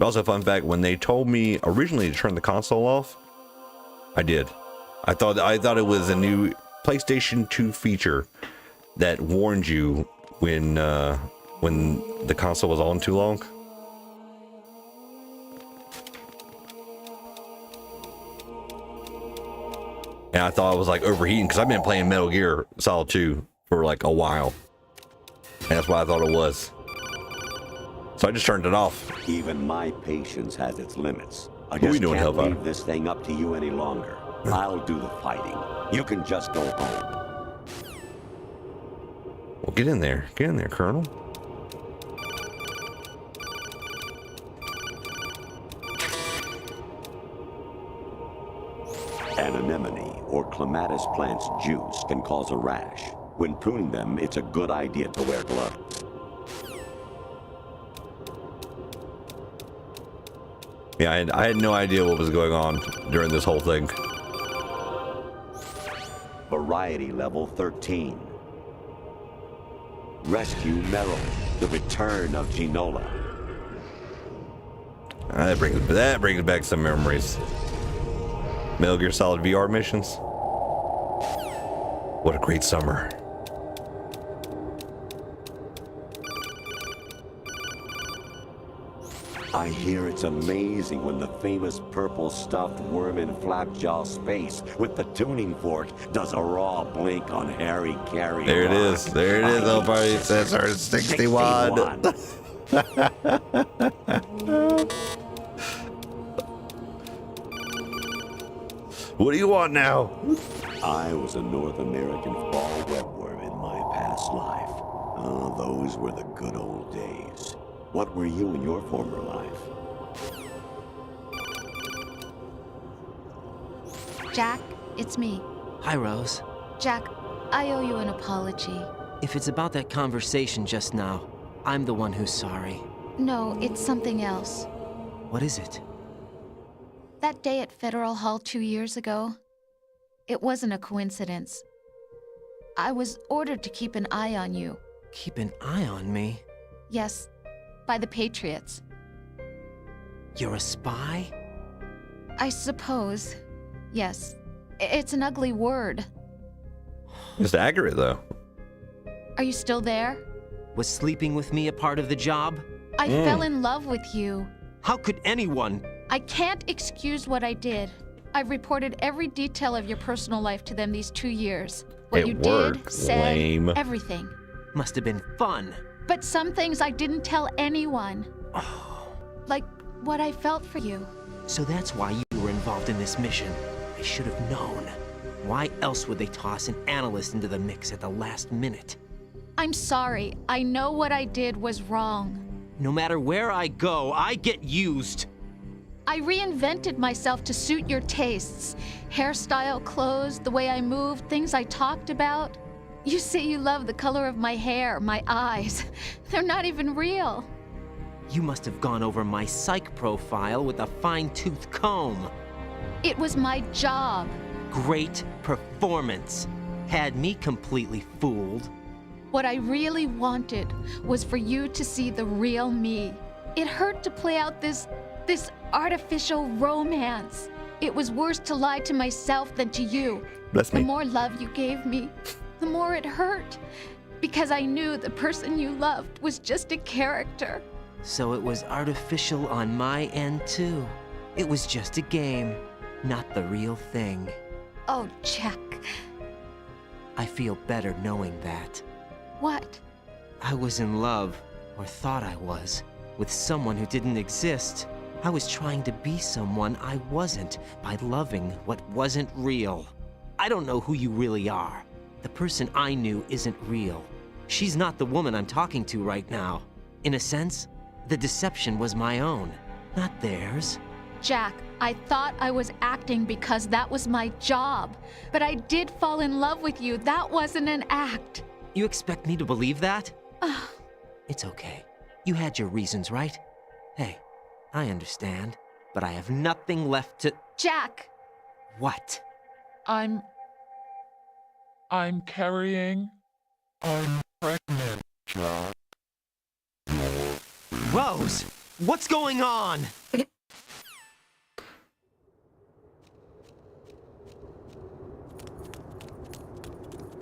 Also, fun fact: when they told me originally to turn the console off, I did. I thought it was a new PlayStation 2 feature that warned you when the console was on too long. And I thought I was like overheating because I've been playing Metal Gear Solid 2 for like a while. And that's what I thought it was. So I just turned it off. Even my patience has its limits. I What are we just doing, can't Hellfire? leave this thing up to you any longer. I'll do the fighting. You can just go home. Well, get in there. Get in there, Colonel. An anemone or clematis plant's juice can cause a rash. When pruning them, it's a good idea to wear gloves. Yeah, I had no idea what was going on during this whole thing. Variety level 13. Rescue Meryl, the return of Ginola. That brings back some memories. Metal Gear Solid VR missions. What a great summer. I hear it's amazing when the famous purple stuffed worm in Flapjaw Space with the tuning fork does a raw blink on Harry Carey. There it is. There it is. Everybody says our 61. What do you want now? I was a North American fall webworm in my past life. Oh, those were the good old days. What were you in your former life? Jack, it's me. Hi, Rose. Jack, I owe you an apology. If it's about that conversation just now, I'm the one who's sorry. No, it's something else. What is it? That day at Federal Hall 2 years ago, it wasn't a coincidence. I was ordered to keep an eye on you. Keep an eye on me? Yes, by the Patriots. You're a spy? I suppose. Yes. It's an ugly word. It's accurate, though. Are you still there? Was sleeping with me a part of the job? I fell in love with you. How could anyone? I can't excuse what I did. I've reported every detail of your personal life to them these 2 years. What you did, said, lame. everything. Must have been fun. But some things I didn't tell anyone. Like what I felt for you. So that's why you were involved in this mission. I should have known. Why else would they toss an analyst into the mix at the last minute? I'm sorry. I know what I did was wrong. No matter where I go, I get used. I reinvented myself to suit your tastes. Hairstyle, clothes, the way I moved, things I talked about. You say you love the color of my hair, my eyes. They're not even real. You must have gone over my psych profile with a fine-tooth comb. It was my job. Great performance. Had me completely fooled. What I really wanted was for you to see the real me. It hurt to play out this artificial romance. It was worse to lie to myself than to you. Bless me. The more love you gave me, the more it hurt. Because I knew the person you loved was just a character. So it was artificial on my end, too. It was just a game, not the real thing. Oh, Jack. I feel better knowing that. What? I was in love, or thought I was, with someone who didn't exist. I was trying to be someone I wasn't by loving what wasn't real. I don't know who you really are. The person I knew isn't real. She's not the woman I'm talking to right now. In a sense, the deception was my own, not theirs. Jack, I thought I was acting because that was my job. But I did fall in love with you. That wasn't an act. You expect me to believe that? It's okay. You had your reasons, right? Hey, I understand, but I have nothing left to... Jack! What? I'm carrying... I'm pregnant, Jack. Rose! What's going on?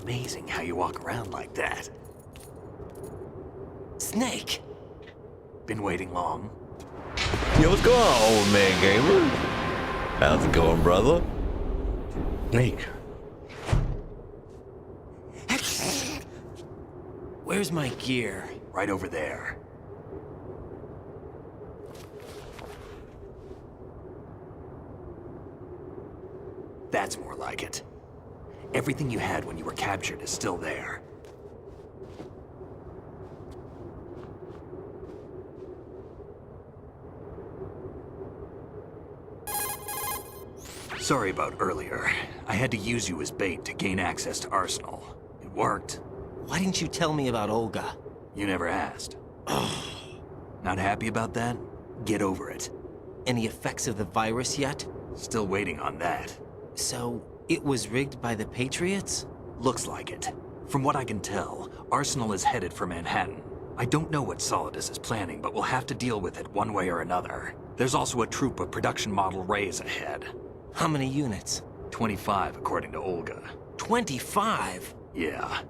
Amazing how you walk around like that. Snake! Been waiting long? Yo, what's going on, old man gamer? How's it going, brother? Snake. Where's my gear? Right over there. That's more like it. Everything you had when you were captured is still there. Sorry about earlier. I had to use you as bait to gain access to Arsenal. It worked. Why didn't you tell me about Olga? You never asked. Not happy about that? Get over it. Any effects of the virus yet? Still waiting on that. So, it was rigged by the Patriots? Looks like it. From what I can tell, Arsenal is headed for Manhattan. I don't know what Solidus is planning, but we'll have to deal with it one way or another. There's also a troop of production model Rays ahead. How many units? 25, according to Olga. 25? Yeah.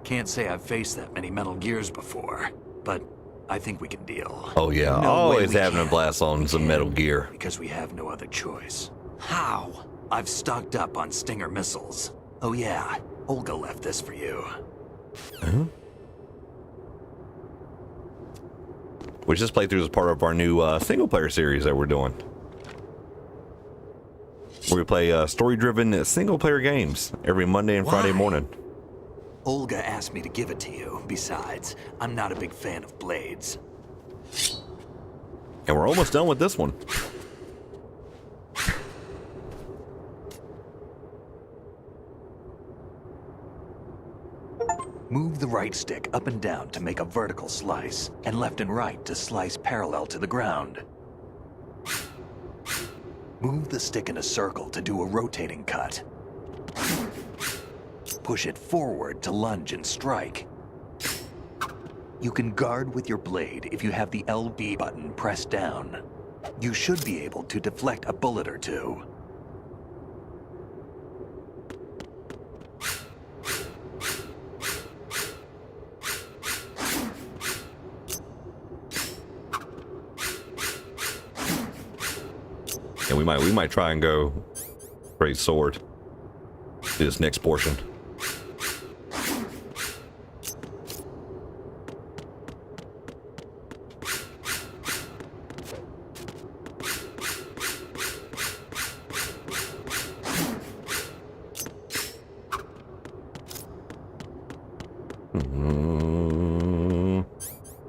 Can't say I've faced that many Metal Gears before, but I think we can deal. Oh yeah, No always way we having a can't. blast on some Metal Gear. Because we have no other choice. How? I've stocked up on Stinger missiles. Oh yeah, Olga left this for you. Huh? Which this playthrough is part of our new single-player series that we're doing. Where we play story-driven single-player games every Monday and Friday morning. Olga asked me to give it to you. Besides, I'm not a big fan of blades. And we're almost done with this one. Move the right stick up and down to make a vertical slice, and left and right to slice parallel to the ground. Move the stick in a circle to do a rotating cut. Push it forward to lunge and strike. You can guard with your blade if you have the LB button pressed down. You should be able to deflect a bullet or two. And we might try and go great sword to this next portion.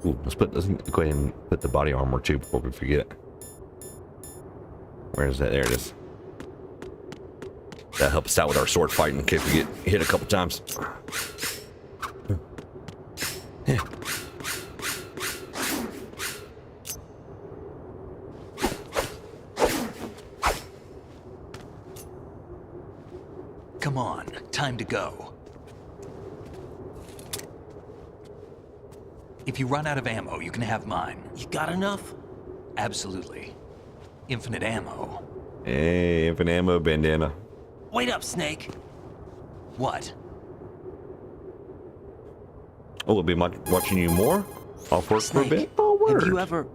Ooh, let's go ahead and put the body armor too before we forget. Where is that? There it is. That helps us out with our sword fighting in case we get hit a couple times. Yeah. Come on, time to go. If you run out of ammo, you can have mine. You got enough? Absolutely. Infinite ammo. Hey, infinite ammo bandana. Wait up, Snake. What? Oh, we'll be watching you more? Off work for a bit? Oh, word. Have you ever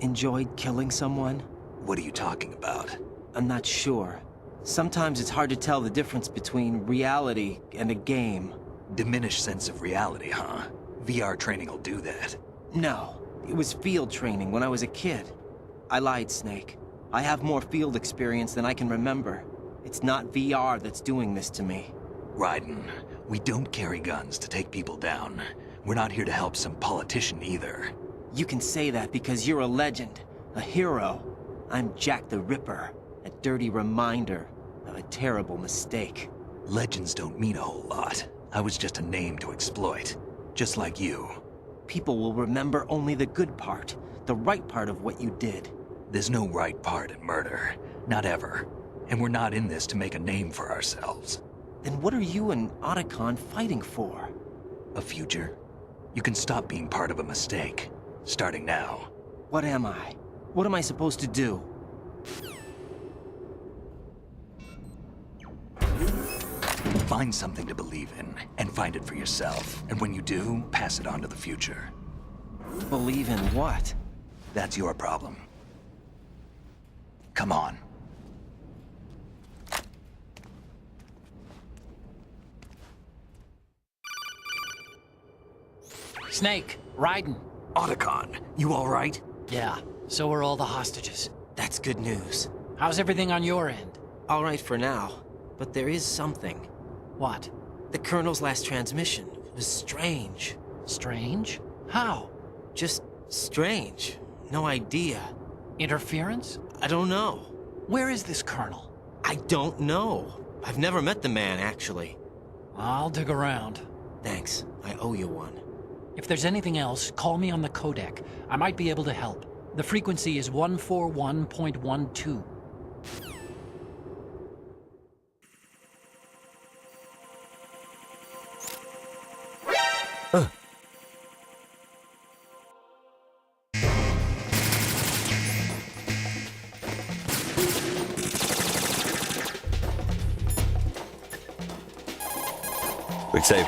enjoyed killing someone? What are you talking about? I'm not sure. Sometimes it's hard to tell the difference between reality and a game. Diminished sense of reality, huh? VR training will do that. No, it was field training when I was a kid. I lied, Snake. I have more field experience than I can remember. It's not VR that's doing this to me. Raiden, we don't carry guns to take people down. We're not here to help some politician either. You can say that because you're a legend, a hero. I'm Jack the Ripper, a dirty reminder of a terrible mistake. Legends don't mean a whole lot. I was just a name to exploit. Just like you. People will remember only the good part, the right part of what you did. There's no right part in murder. Not ever. And we're not in this to make a name for ourselves. Then what are you and Otacon fighting for? A future. You can stop being part of a mistake. Starting now. What am I? What am I supposed to do? Find something to believe in, and find it for yourself. And when you do, pass it on to the future. Believe in what? That's your problem. Come on. Snake, Raiden. Otacon, you all right? Yeah, so are all the hostages. That's good news. How's everything on your end? All right for now, but there is something. What? The Colonel's last transmission was strange. Strange? How? Just strange. No idea. Interference? I don't know. Where is this Colonel? I don't know. I've never met the man, actually. I'll dig around. Thanks. I owe you one. If there's anything else, call me on the codec. I might be able to help. The frequency is 141.12. Quick save.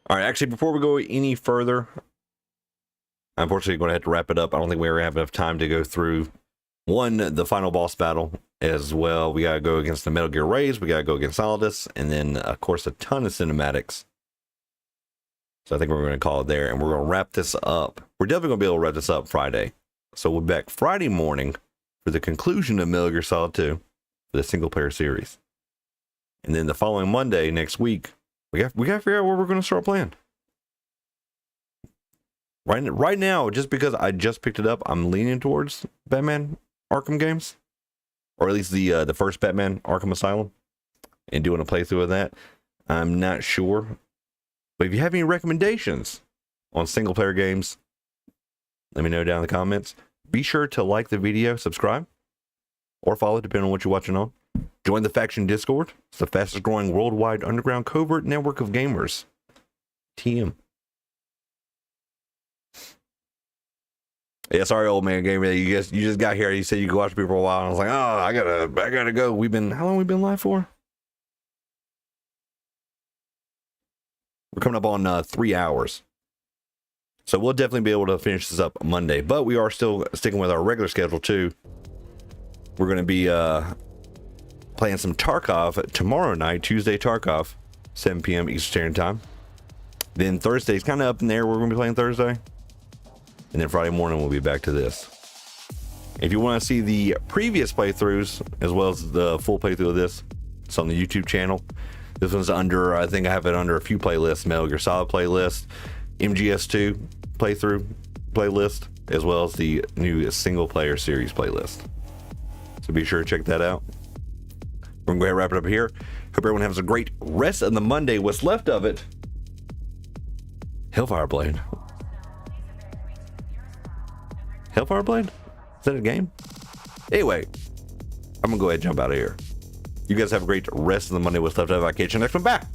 All right, actually, before we go any further, unfortunately, going to have to wrap it up. I don't think we ever have enough time to go through the final boss battle as well. We got to go against the Metal Gear Rays. We got to go against Solidus, and then, of course, a ton of cinematics. So I think we're going to call it there, and we're going to wrap this up. We're definitely going to be able to wrap this up Friday. So we'll be back Friday morning for the conclusion of Metal Gear Solid 2 for the single-player series. And then the following Monday next week, we got to figure out what we're going to start playing. Right now, just because I just picked it up, I'm leaning towards Batman Arkham games, or at least the first Batman Arkham Asylum, and doing a playthrough of that. I'm not sure, but if you have any recommendations on single player games, let me know down in the comments. Be sure to like the video, subscribe, or follow, depending on what you're watching on. Join the Faction Discord. It's the fastest growing worldwide underground covert network of gamers. TM. Yeah, sorry, old man gamer. You just got here. You said you could watch me for a while. And I was like, oh, I gotta go. How long we been live for? We're coming up on 3 hours. So we'll definitely be able to finish this up Monday. But we are still sticking with our regular schedule too. We're going to be playing some Tarkov tomorrow night, Tuesday Tarkov, 7 p.m. Eastern Standard Time. Then Thursday's kind of up in there. We're going to be playing Thursday. And then Friday morning we'll be back to this. If you want to see the previous playthroughs as well as the full playthrough of this, it's on the YouTube channel. This one's under, I think I have it under a few playlists: Metal Gear Solid playlist, MGS2 playthrough playlist, as well as the new single player series playlist. So be sure to check that out. We're gonna go ahead and wrap it up here. Hope everyone has a great rest of the Monday. What's left of it? Hellfire Blade. Hellfire Blade? Is that a game? Anyway, I'm gonna go ahead and jump out of here. You guys have a great rest of the Monday. What's left of it? I'll catch you next one. Back.